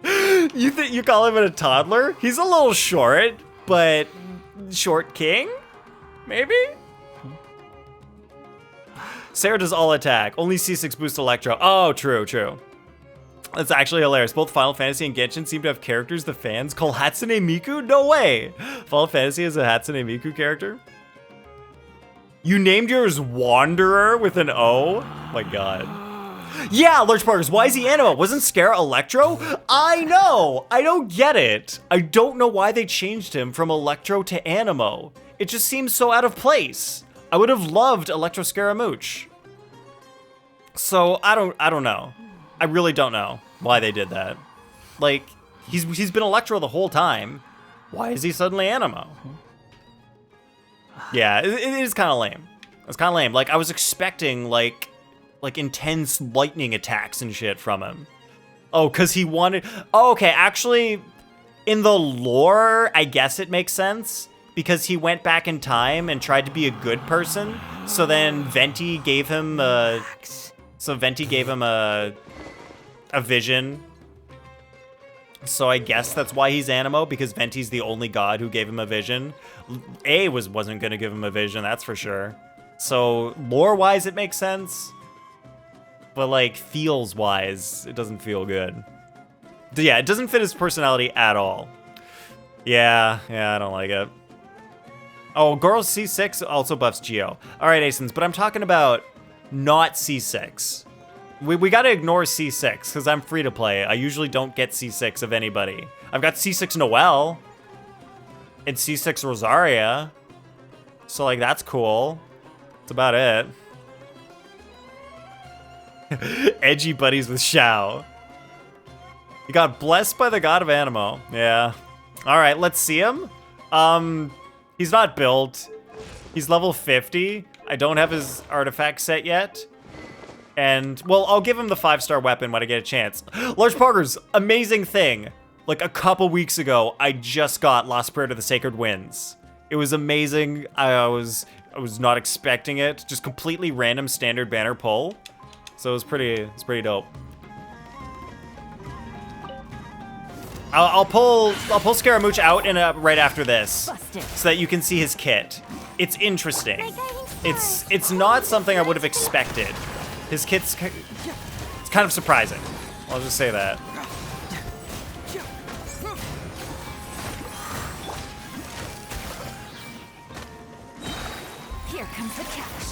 You think you call him a toddler? He's a little short, but short king? Maybe? Sarah does all attack. Only C6 boost Electro. Oh, true. That's actually hilarious. Both Final Fantasy and Genshin seem to have characters the fans call Hatsune Miku? No way. Final Fantasy is a Hatsune Miku character? You named yours Wanderer with an O? Oh my god. Yeah, Large Poggers, why is he Animo? Wasn't Scare Electro? I know! I don't get it. I don't know why they changed him from Electro to Animo. It just seems so out of place. I would have loved Electro Scaramouche. So, I don't know. I really don't know why they did that. Like, he's been Electro the whole time. Why is he suddenly Animo? Yeah, it is kind of lame. It's kind of lame. Like, I was expecting, like intense lightning attacks and shit from him. Oh, because he wanted... Oh, okay, actually, in the lore, I guess it makes sense. Because he went back in time and tried to be a good person. So then Venti gave him a... a vision. So I guess that's why he's Animo, because Venti's the only god who gave him a vision. wasn't gonna give him a vision, that's for sure. So lore-wise, it makes sense. But like, feels-wise, it doesn't feel good. Yeah, it doesn't fit his personality at all. Yeah, I don't like it. Oh, Girl C6 also buffs Geo. All right, Asins, but I'm talking about not C6. We gotta ignore C6, because I'm free to play. I usually don't get C6 of anybody. I've got C6 Noelle, and C6 Rosaria. So like, that's cool. That's about it. Edgy buddies with Xiao. You got blessed by the god of Animo. Yeah. All right, let's see him. He's not built. He's level 50. I don't have his artifact set yet. And, well, I'll give him the 5-star weapon when I get a chance. Large Poggers, amazing thing. Like, a couple weeks ago, I just got Lost Prayer to the Sacred Winds. It was amazing. I was not expecting it. Just completely random standard banner pull. So it's pretty dope. I'll pull Scaramouche out right after this, so that you can see his kit. It's interesting. It's not something I would have expected. His kit's it's kind of surprising. I'll just say that. Here comes the catch.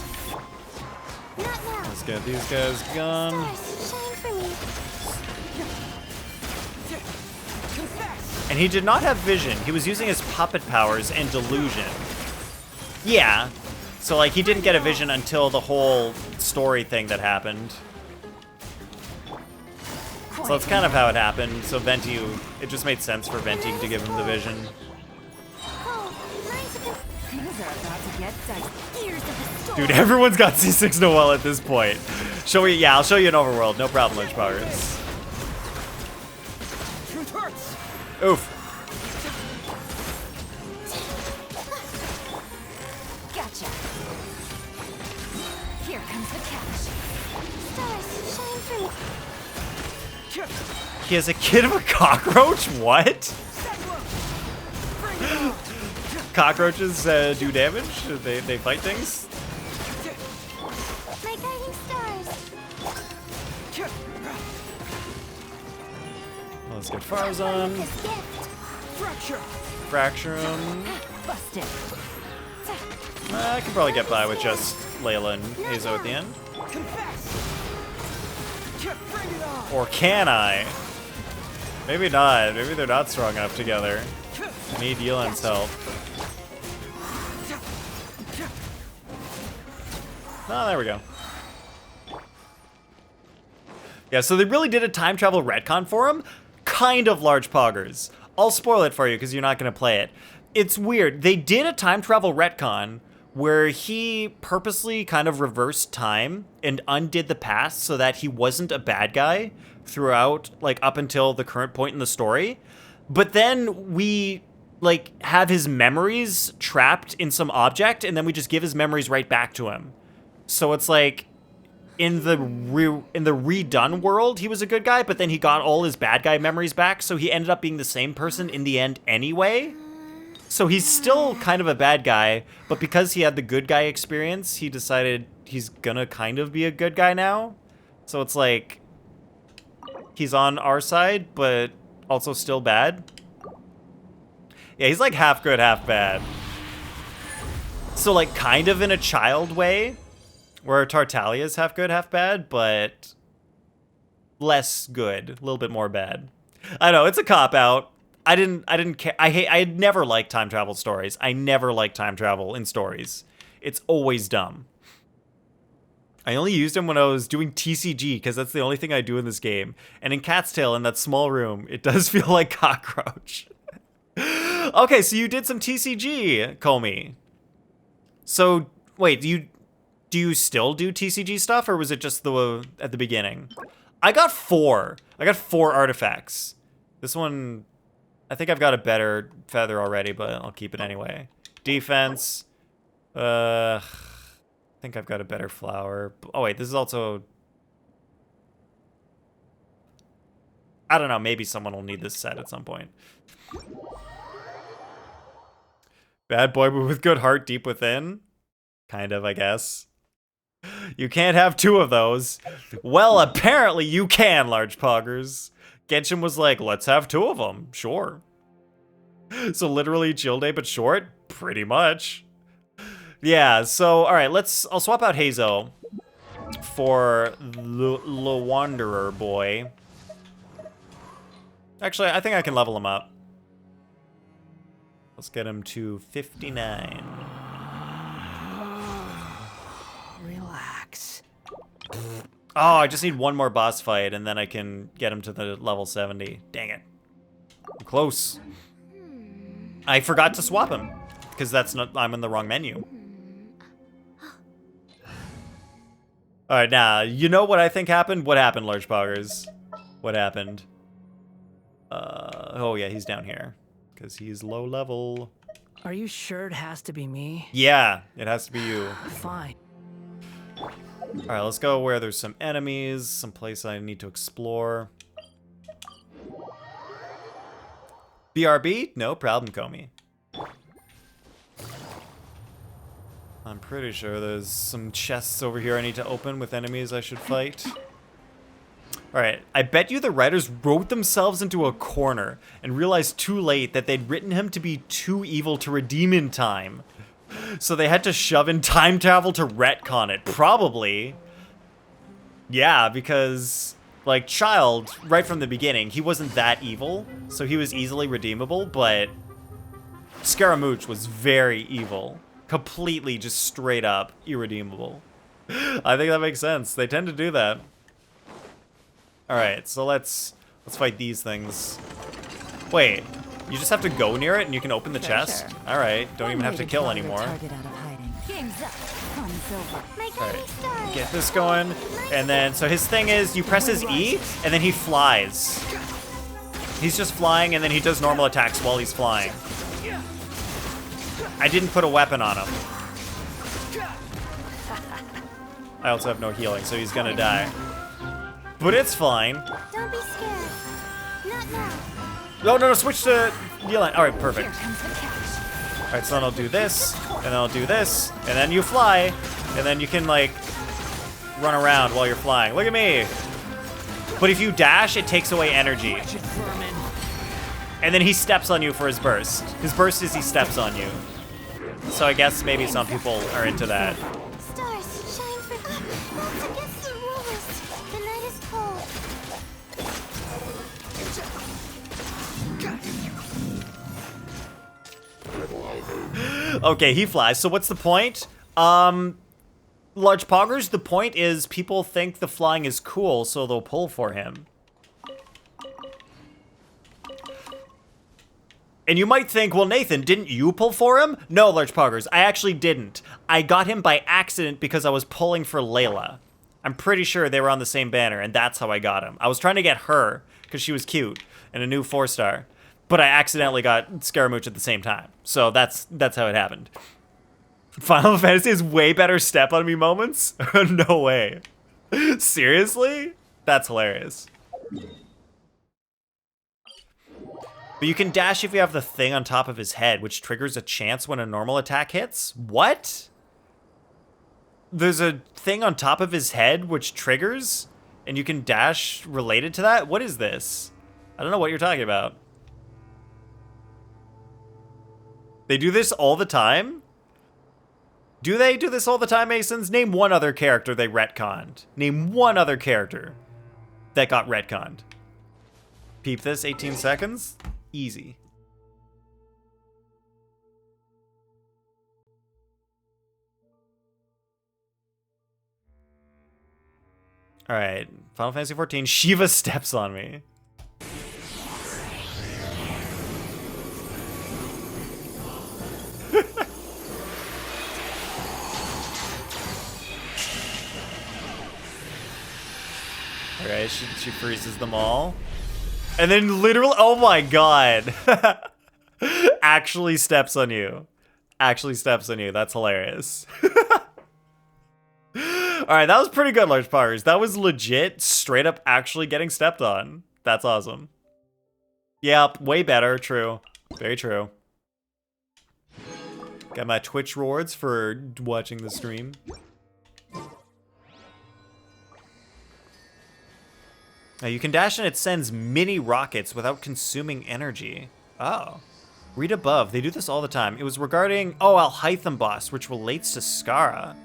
Let's get these guys gone. And he did not have vision. He was using his puppet powers and delusion. Yeah. So, like, he didn't get a vision until the whole story thing that happened. So that's kind of how it happened. So Venti, it just made sense for Venti to give him the vision. Dude, everyone's got C6 Noelle at this point. I'll show you an overworld. No problem, Large Poggers. Oof. Gotcha. Here comes the catch. Stars, shine for me. He has a kid of a cockroach? What? Cockroaches do damage? They fight things? My guiding stars. Let's get Farazan. Fracture him. Busted. I can probably get by with just Layla and Hazo at the end. Or can I? Maybe not. Maybe they're not strong enough together. I need Yelan's help. Oh, there we go. Yeah, so they really did a time travel retcon for him. Kind of, large poggers. I'll spoil it for you because you're not going to play it. It's weird. They did a time travel retcon where he purposely kind of reversed time and undid the past so that he wasn't a bad guy throughout, like, up until the current point in the story. But then we, like, have his memories trapped in some object, and then we just give his memories right back to him. So it's like, in the redone world, he was a good guy, but then he got all his bad guy memories back, so he ended up being the same person in the end anyway. So he's still kind of a bad guy, but because he had the good guy experience, he decided he's gonna kind of be a good guy now. So it's like, he's on our side, but also still bad. Yeah, he's like half good, half bad. So like kind of in a child way, where Tartalia's half good, half bad, but less good, a little bit more bad. I know, it's a cop-out. I didn't care. I never liked time travel stories. I never liked time travel in stories. It's always dumb. I only used them when I was doing TCG, because that's the only thing I do in this game. And in Cat's Tail, in that small room, it does feel like Cockroach. Okay, so you did some TCG, Comey. So, wait, do you still do TCG stuff, or was it just at the beginning? I got 4. I got 4 artifacts. This one, I think I've got a better feather already, but I'll keep it anyway. Defense. I think I've got a better flower. Oh wait, this is also... I don't know, maybe someone will need this set at some point. Bad boy, but with good heart deep within? Kind of, I guess. You can't have 2 of those. Well, apparently you can, large poggers. Genshin was like, let's have 2 of them. Sure. So literally chill day, but short? Pretty much. Yeah, so, alright, I'll swap out Hazo for the Wanderer boy. Actually, I think I can level him up. Let's get him to 59. Relax. Oh, I just need one more boss fight, and then I can get him to the level 70. Dang it. I'm close. I forgot to swap him, because I'm in the wrong menu. Alright, now, you know what I think happened? What happened, large poggers? What happened? Oh yeah, he's down here, because he's low level. Are you sure it has to be me? Yeah, it has to be you. Fine. Alright, let's go where there's some enemies, some place I need to explore. BRB? No problem, Comey. I'm pretty sure there's some chests over here I need to open with enemies I should fight. Alright, I bet you the writers wrote themselves into a corner and realized too late that they'd written him to be too evil to redeem in time. So they had to shove in time travel to retcon it. Probably. Yeah, because, like, Child, right from the beginning, he wasn't that evil, so he was easily redeemable, but Scaramouche was very evil. Completely, just straight up, irredeemable. I think that makes sense. They tend to do that. Alright, so let's fight these things. Wait, you just have to go near it and you can open the chest? Sure. Alright, don't even have to kill anymore. Alright, get this going. And then, so his thing is, you press his E, and then he flies. He's just flying, and then he does normal attacks while he's flying. I didn't put a weapon on him. I also have no healing, so he's gonna die. But it's fine. Don't be scared. Not now. No, switch to Yelan. Alright, perfect. Alright, so then I'll do this, and then I'll do this, and then you fly, and then you can, like, run around while you're flying. Look at me! But if you dash, it takes away energy. And then he steps on you for his burst. His burst is he steps on you. So I guess maybe some people are into that. Stars, shine for... That's against the rules. The night is cold. Okay, he flies. So what's the point? Large poggers, the point is people think the flying is cool, so they'll pull for him. And you might think, well, Nathan, didn't you pull for him? No, large poggers, I actually didn't. I got him by accident because I was pulling for Layla. I'm pretty sure they were on the same banner, and that's how I got him. I was trying to get her, because she was cute, and a new 4-star. But I accidentally got Scaramouche at the same time. So that's how it happened. Final Fantasy has way better step on me moments? No way. Seriously? That's hilarious. But you can dash if you have the thing on top of his head, which triggers a chance when a normal attack hits? What? There's a thing on top of his head which triggers? And you can dash related to that? What is this? I don't know what you're talking about. They do this all the time? Do they do this all the time, Masons? Name one other character they retconned. Name one other character that got retconned. Peep this, 18 seconds? Easy. All right, Final Fantasy XIV, Shiva steps on me. All right, she freezes them all. And then literally, oh my god. Actually steps on you. Actually steps on you. That's hilarious. Alright, that was pretty good, large poggers. That was legit, straight up actually getting stepped on. That's awesome. Yep, way better. True. Very true. Got my Twitch rewards for watching the stream. Now you can dash and it sends mini rockets without consuming energy. Oh. Read above. They do this all the time. It was regarding, oh, Alhaitham boss, which relates to Skara.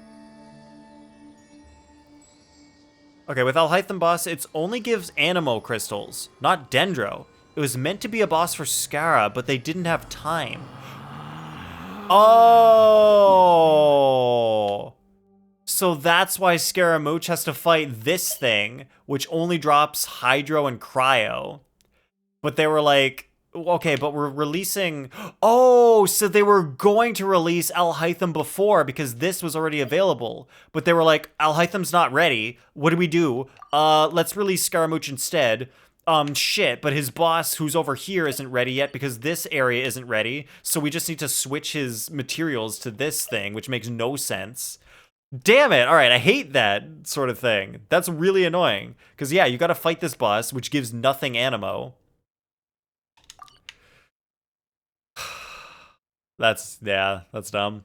Okay, with Alhaitham boss, it only gives Anemo crystals, not Dendro. It was meant to be a boss for Skara, but they didn't have time. Oh. So that's why Scaramouche has to fight this thing, which only drops Hydro and Cryo. But they were like, okay, but we're releasing... Oh, so they were going to release Alhaitham before because this was already available. But they were like, Alhaitham's not ready. What do we do? Let's release Scaramouche instead. Shit, but his boss who's over here isn't ready yet because this area isn't ready. So we just need to switch his materials to this thing, which makes no sense. Damn it. All right, I hate that sort of thing. That's really annoying. Because, yeah, you got to fight this boss, which gives nothing Anemo. That's dumb.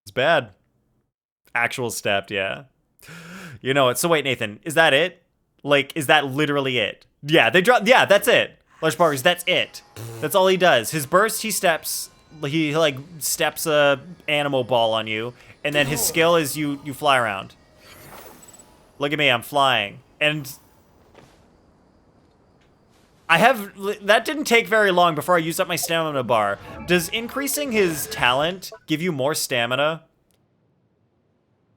It's bad. Actual stepped, yeah. You know it. So wait, Nathan, is that it? Like, is that literally it? Yeah, they drop. Yeah, that's it. Large poggers, that's it. That's all he does. His burst, he steps. He like steps a animal ball on you, and then his skill is you fly around. Look at me, I'm flying, and that didn't take very long before I used up my stamina bar. Does increasing his talent give you more stamina?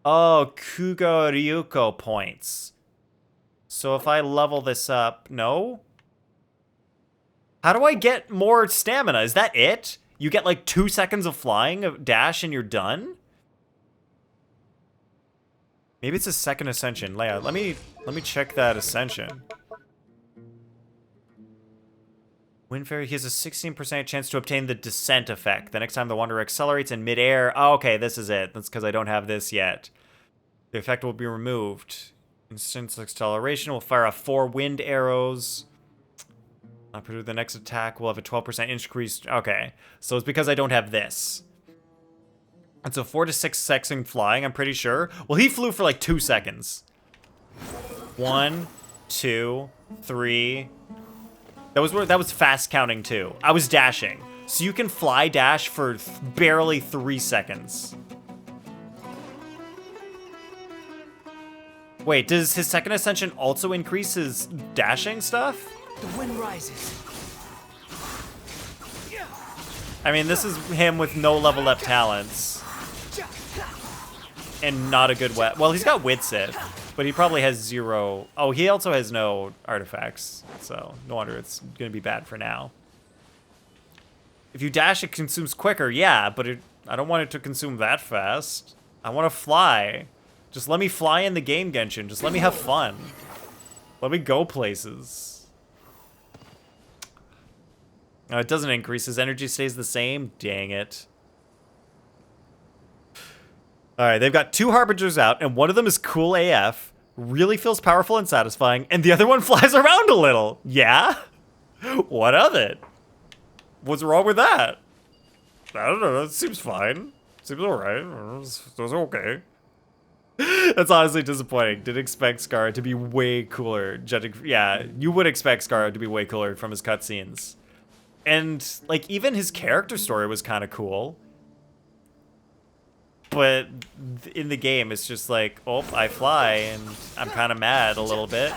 Oh, Kugo Ryuko points. So if I level this up, no? How do I get more stamina? Is that it? You get like 2 seconds of flying, of dash, and you're done? Maybe it's a second ascension. Leia, let me check that ascension. Windfairy, he has a 16% chance to obtain the descent effect. The next time the Wanderer accelerates in midair. Oh, okay, this is it. That's because I don't have this yet. The effect will be removed. Instant acceleration will fire off 4 wind arrows. The next attack will have a 12% increase. Okay, so it's because I don't have this. And so 4 to 6 seconds flying, I'm pretty sure. Well, he flew for like 2 seconds. 1, 2, 3. That was fast counting too. I was dashing. So you can fly dash for barely 3 seconds. Wait, does his second ascension also increase his dashing stuff? The wind rises. I mean, this is him with no leveled up talents. And not a good weapon. Well, he's got Witsith, but he probably has 0. Oh, he also has no artifacts, so no wonder it's gonna be bad for now. If you dash, it consumes quicker. Yeah, but I don't want it to consume that fast. I want to fly. Just let me fly in the game, Genshin. Just let me have fun. Let me go places. No, it doesn't increase. His energy stays the same. Dang it. All right, they've got 2 Harbingers out, and one of them is cool AF, really feels powerful and satisfying, and the other one flies around a little. Yeah? What of it? What's wrong with that? I don't know, it seems fine. Seems alright. Those are okay. That's honestly disappointing. Didn't expect Scar to be way cooler. Judging, yeah, you would expect Scar to be way cooler from his cutscenes. And, like, even his character story was kind of cool. But in the game, it's just like, oh, I fly, and I'm kind of mad a little bit.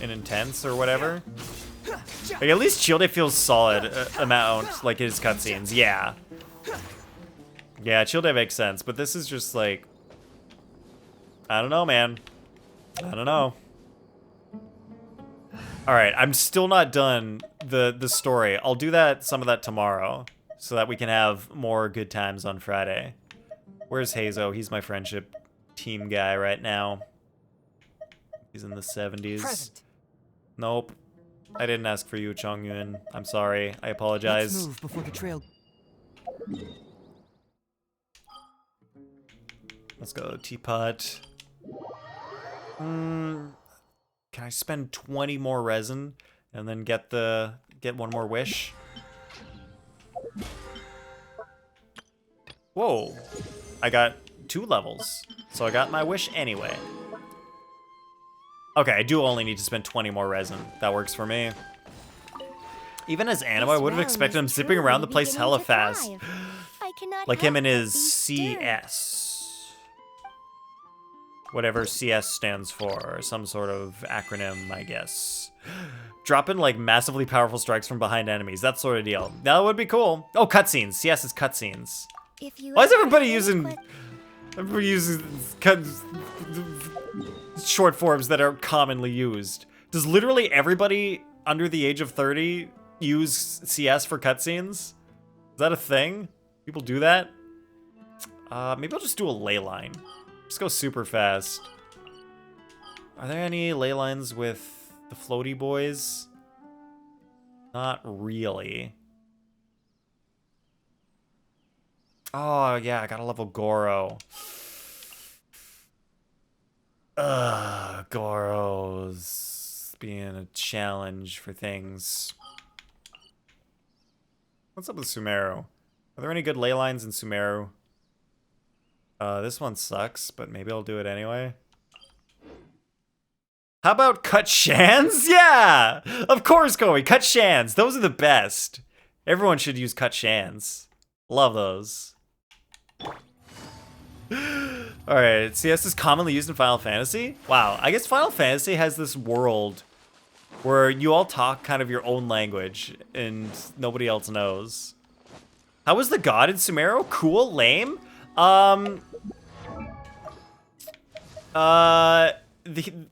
And intense, or whatever. Like, at least Childe feels solid amount, like his cutscenes. Yeah. Yeah, Childe makes sense, but this is just like... I don't know, man. I don't know. Alright, I'm still not done the story. I'll do some of that tomorrow, so that we can have more good times on Friday. Where's Hazo? He's my friendship team guy right now. He's in the 70s. Present. Nope. I didn't ask for you, Chongyun. I'm sorry. I apologize. Let's move before the trail. Let's go, Teapot. Can I spend 20 more resin and then get one more wish? Whoa. I got 2 levels, so I got my wish anyway. Okay, I do only need to spend 20 more resin. That works for me. Even as Animo, I would have expected him zipping around the place hella fast. Like him in his CS. Whatever CS stands for. Some sort of acronym, I guess. Dropping, like, massively powerful strikes from behind enemies. That sort of deal. That would be cool. Oh, cutscenes. CS is cutscenes. Why is everybody using... Everybody uses short forms that are commonly used. Does literally everybody under the age of 30 use CS for cutscenes? Is that a thing? People do that? Maybe I'll just do a ley line. Just go super fast. Are there any ley lines with the floaty boys? Not really. Oh, yeah, I gotta level Goro. Goro's being a challenge for things. What's up with Sumeru? Are there any good ley lines in Sumeru? This one sucks, but maybe I'll do it anyway. How about cut shans? Yeah! Of course, Koei, cut shans. Those are the best. Everyone should use cut shans. Love those. Alright, CS is commonly used in Final Fantasy? Wow, I guess Final Fantasy has this world where you all talk kind of your own language and nobody else knows. How was the god in Sumeru? Cool? Lame?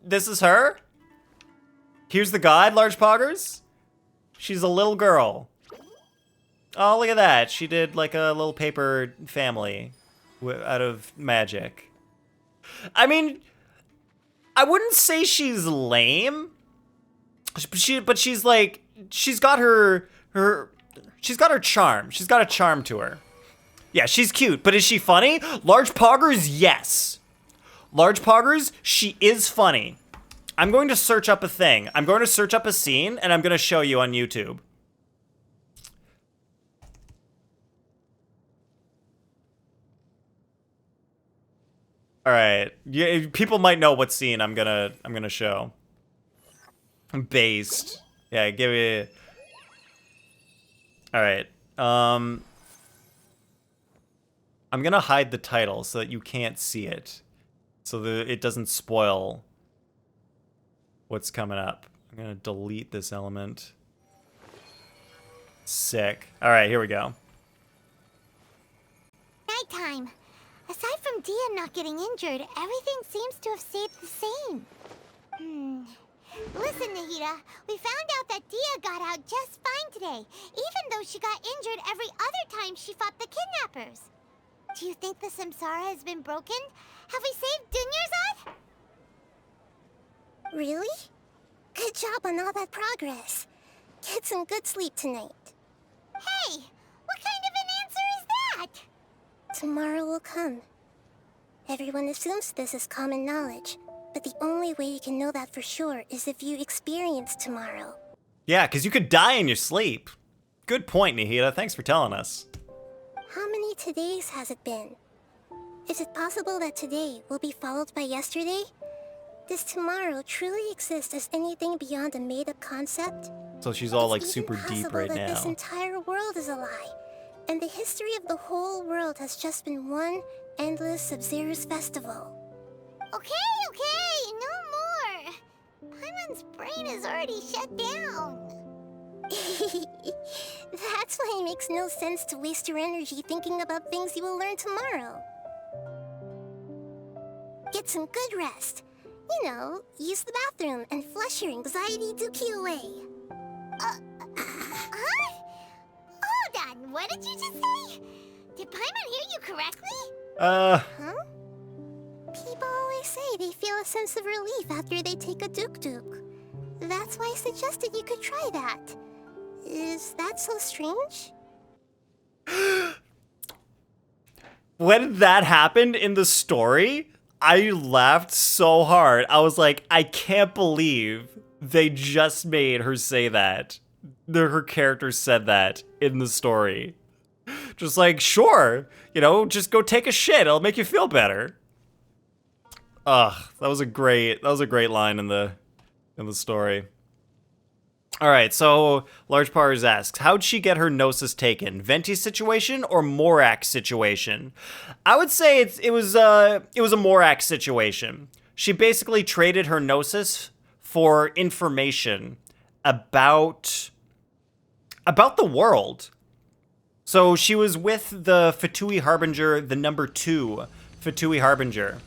This is her? Here's the god, Large Poggers? She's a little girl. Oh, look at that. She did like a little paper family out of magic. I mean, I wouldn't say she's lame. But she's like, she's got her charm. She's got a charm to her. Yeah, she's cute, but is she funny? Large Poggers, yes. Large Poggers, she is funny. I'm going to search up a thing. I'm going to search up a scene, and I'm going to show you on YouTube. All right, yeah, people might know what scene I'm gonna show. Based, yeah, give me. All right, I'm gonna hide the title so that you can't see it, so that it doesn't spoil what's coming up. I'm gonna delete this element. Sick. All right, here we go. Nighttime. Aside from Dia not getting injured, everything seems to have stayed the same. Listen, Nahida, we found out that Dia got out just fine today, even though she got injured every other time she fought the kidnappers. Do you think the Samsara has been broken? Have we saved Dunyarzad? Really? Good job on all that progress. Get some good sleep tonight. Hey, what kind of an answer is that? Tomorrow will come. Everyone assumes this is common knowledge, but the only way you can know that for sure is if you experience tomorrow. Yeah, because you could die in your sleep. Good point, Nahida. Thanks for telling us. How many todays has it been? Is it possible that today will be followed by yesterday? Does tomorrow truly exist as anything beyond a made-up concept? So she's all like It's super even deep possible right that this now. entire world is a lie, and the history of the whole world has just been one endless Sub-Zero's festival. Okay, no more. Paimon's brain is already shut down. That's why it makes no sense to waste your energy thinking about things you will learn tomorrow. Get some good rest. You know, use the bathroom and flush your anxiety dookie away. Huh? Hold on, what did you just say? Did Paimon hear you correctly? Huh? People always say they feel a sense of relief after they take a duk-duk. That's why I suggested you could try that. Is that so strange? When that happened in the story, I laughed so hard. I was like, I can't believe they just made her say that. Her character said that in the story. Just like, sure, you know, just go take a shit. It'll make you feel better. Ugh, that was a great line in the story. All right, so Large Pars asks, how'd she get her Gnosis taken? Venti situation or Morak situation? I would say it was a Morak situation. She basically traded her Gnosis for information about the world. So she was with the Fatui Harbinger, the number 2 Fatui Harbinger.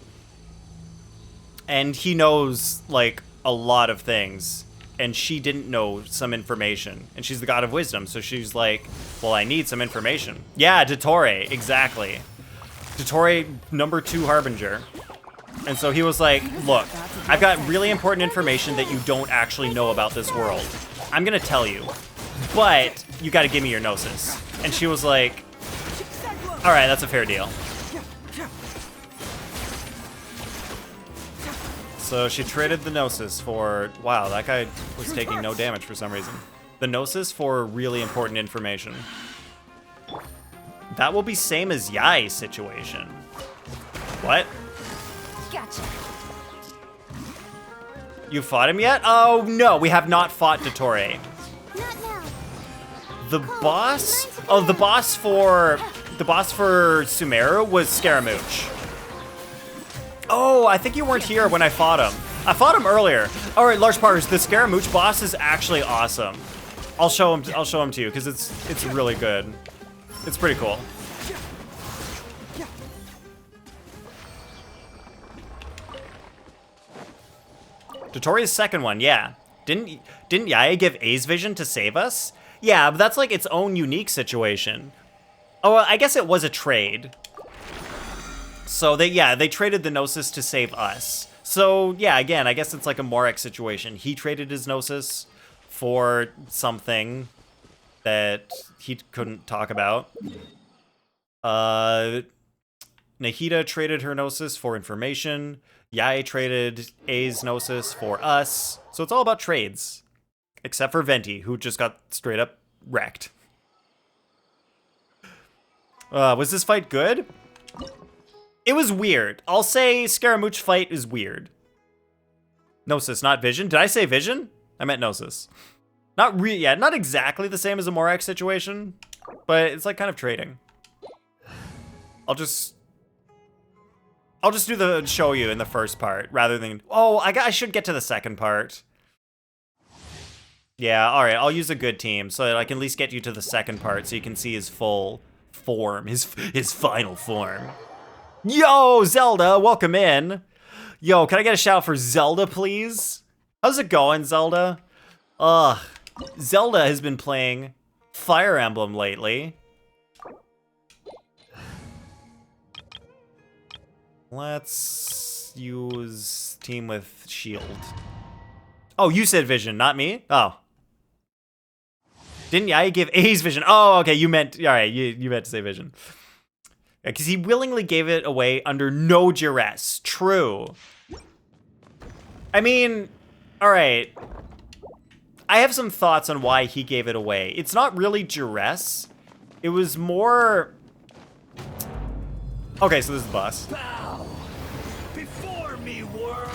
And he knows, like, a lot of things. And she didn't know some information. And she's the god of wisdom, so she's like, well, I need some information. Yeah, Dottore, exactly. Dottore, number 2 Harbinger. And so he was like, look, I've got really important information that you don't actually know about this world. I'm gonna tell you, but you gotta give me your Gnosis. And she was like, all right, that's a fair deal. So she traded the Gnosis for... Wow, that guy was taking no damage for some reason. The Gnosis for really important information. That will be same as Yai's situation. What? Gotcha. You fought him yet? Oh, no, we have not fought Dottore. The boss... Oh, the boss for Sumeru was Scaramouche. Oh, I think you weren't here when I fought him. I fought him earlier. All right, Large Pars, the Scaramouche boss is actually awesome. I'll show him to you because it's really good. It's pretty cool. Dottori's second one, yeah. Didn't Yaya give A's vision to save us? Yeah, but that's like its own unique situation. Oh, well, I guess it was a trade. So they traded the Gnosis to save us. So yeah, again, I guess it's like a Morak situation. He traded his Gnosis for something that he couldn't talk about. Nahida traded her Gnosis for information. Yai traded A's Gnosis for us. So it's all about trades. Except for Venti, who just got straight up wrecked. Was this fight good? It was weird. I'll say Scaramouche fight is weird. Gnosis, not Vision. Did I say Vision? I meant Gnosis. Not exactly the same as a Morak situation, but it's like kind of trading. I'll just do the show you in the first part rather than... Oh, I should get to the second part. Yeah, all right. I'll use a good team so that I can at least get you to the second part so you can see his full form, his final form. Yo, Zelda, welcome in. Yo, can I get a shout out for Zelda, please? How's it going, Zelda? Zelda has been playing Fire Emblem lately. Let's use team with shield. Oh, you said vision, not me? Oh. Didn't I give A's vision? Oh, okay, you meant, all right, you meant to say vision. Because he willingly gave it away under no duress. True. I mean, all right. I have some thoughts on why he gave it away. It's not really duress. It was more... Okay, so this is the boss. Bow before me, worm.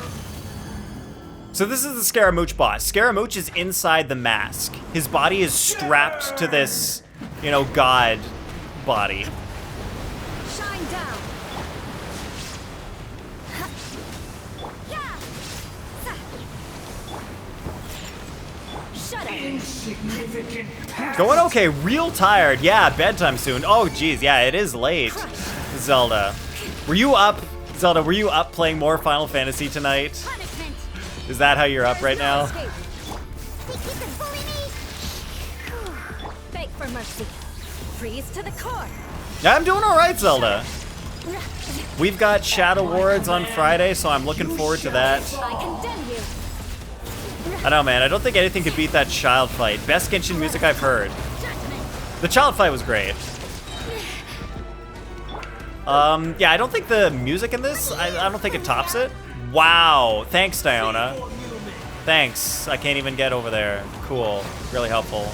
So this is the Scaramouche boss. Scaramouche is inside the mask. His body is strapped to this, you know, god body. Shine down. Shut up. Insignificant past. Going okay, real tired. Yeah, bedtime soon. Oh, geez, yeah, it is late. Zelda. Were you up, Zelda, were you up playing more Final Fantasy tonight? Punishment. Is that how you're up right now? Beg for mercy. Freeze to the core. Yeah, I'm doing all right, Zelda. We've got Shadow Wards on Friday, so I'm looking forward to that. I condemn you. I know, man. I don't think anything could beat that child fight. Best Genshin music I've heard. The child fight was great. Yeah, I don't think the music in this, I don't think it tops it. Wow. Thanks, Diona. Thanks. I can't even get over there. Cool. Really helpful.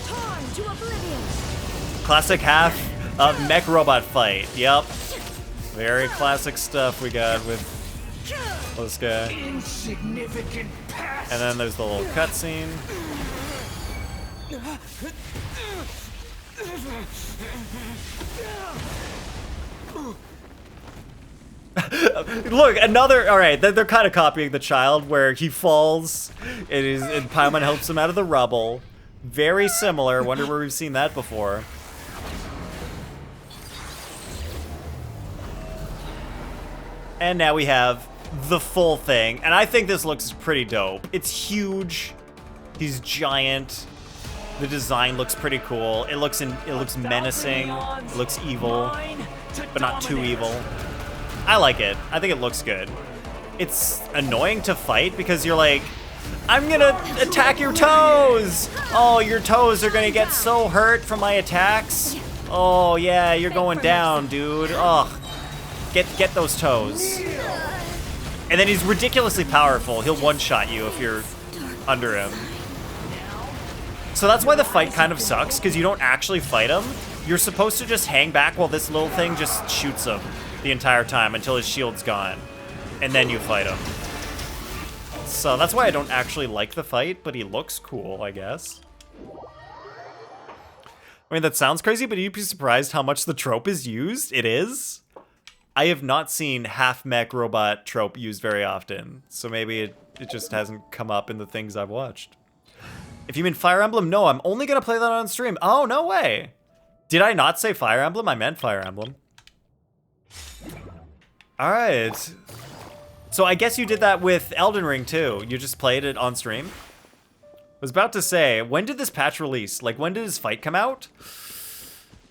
Torn to oblivion. Classic half of mech robot fight. Yep. Very classic stuff we got with this guy. Insignificant past. And then there's the little cutscene. Look, another. All right, they're kind of copying the child where he falls, and Paimon helps him out of the rubble. Very similar. Wonder where we've seen that before. And now we have the full thing, and I think this looks pretty dope. It's huge. He's giant. The design looks pretty cool. It looks menacing. It looks evil, but not too evil. I like it. I think it looks good. It's annoying to fight because you're like, I'm gonna attack your toes. Oh, your toes are gonna get so hurt from my attacks. Oh yeah, you're going down, dude. Oh, get those toes. And then he's ridiculously powerful. He'll one-shot you if you're under him. So that's why the fight kind of sucks, because you don't actually fight him. You're supposed to just hang back while this little thing just shoots him the entire time until his shield's gone. And then you fight him. So that's why I don't actually like the fight, but he looks cool, I guess. I mean, that sounds crazy, but you'd be surprised how much the trope is used. It is. I have not seen half-mech robot trope used very often, so maybe it just hasn't come up in the things I've watched. If you mean Fire Emblem, no, I'm only going to play that on stream. Oh, no way. Did I not say Fire Emblem? I meant Fire Emblem. All right. So I guess you did that with Elden Ring, too. You just played it on stream? I was about to say, when did this patch release? Like, when did this fight come out?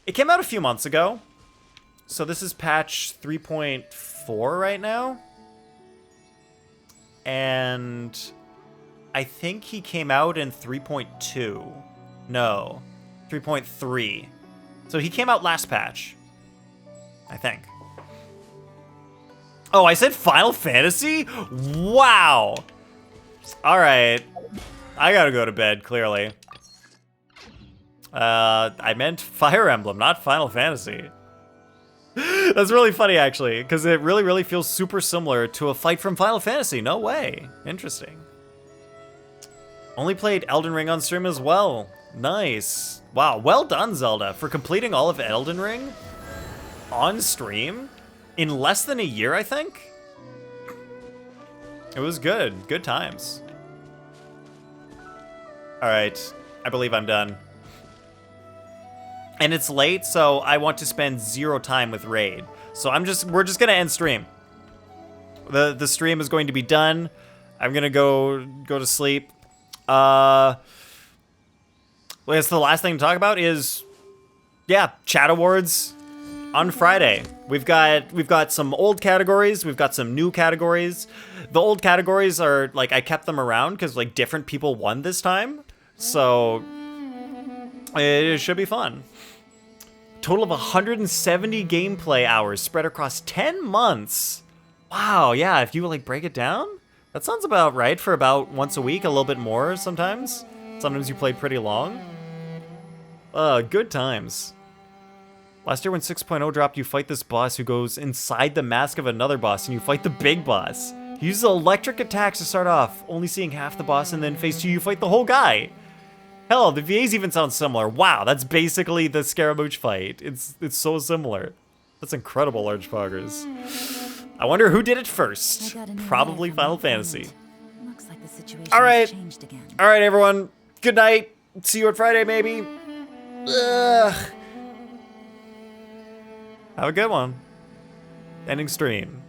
It came out a few months ago. So this is patch 3.4 right now. And I think he came out in 3.2. No, 3.3. So he came out last patch, I think. Oh, I said Final Fantasy? Wow. All right. I gotta go to bed, clearly. I meant Fire Emblem, not Final Fantasy. That's really funny, actually, because it really, really feels super similar to a fight from Final Fantasy. No way. Interesting. Only played Elden Ring on stream as well. Nice. Wow, well done, Zelda, for completing all of Elden Ring on stream in less than a year, I think. It was good. Good times. All right. I believe I'm done. And it's late, so I want to spend 0 time with Raid. So we're just gonna end stream. The stream is going to be done. I'm gonna go to sleep. I guess the last thing to talk about is, yeah, Chat Awards on Friday. We've got some old categories. We've got some new categories. The old categories are like I kept them around because like different people won this time, so it should be fun. Total of 170 gameplay hours spread across 10 months. Wow, yeah, if you like break it down, that sounds about right for about once a week, a little bit more sometimes. Sometimes you play pretty long. Good times. Last year when 6.0 dropped, you fight this boss who goes inside the mask of another boss and you fight the big boss. He uses electric attacks to start off, only seeing half the boss, and then phase 2 you fight the whole guy. Hell, the VAs even sound similar. Wow, that's basically the Scaramouche fight. It's so similar. That's incredible, Large Poggers. I wonder who did it first. Probably Final Fantasy. Looks like the situation All right. has changed again. All right, everyone. Good night. See you on Friday, maybe. Ugh. Have a good one. Ending stream.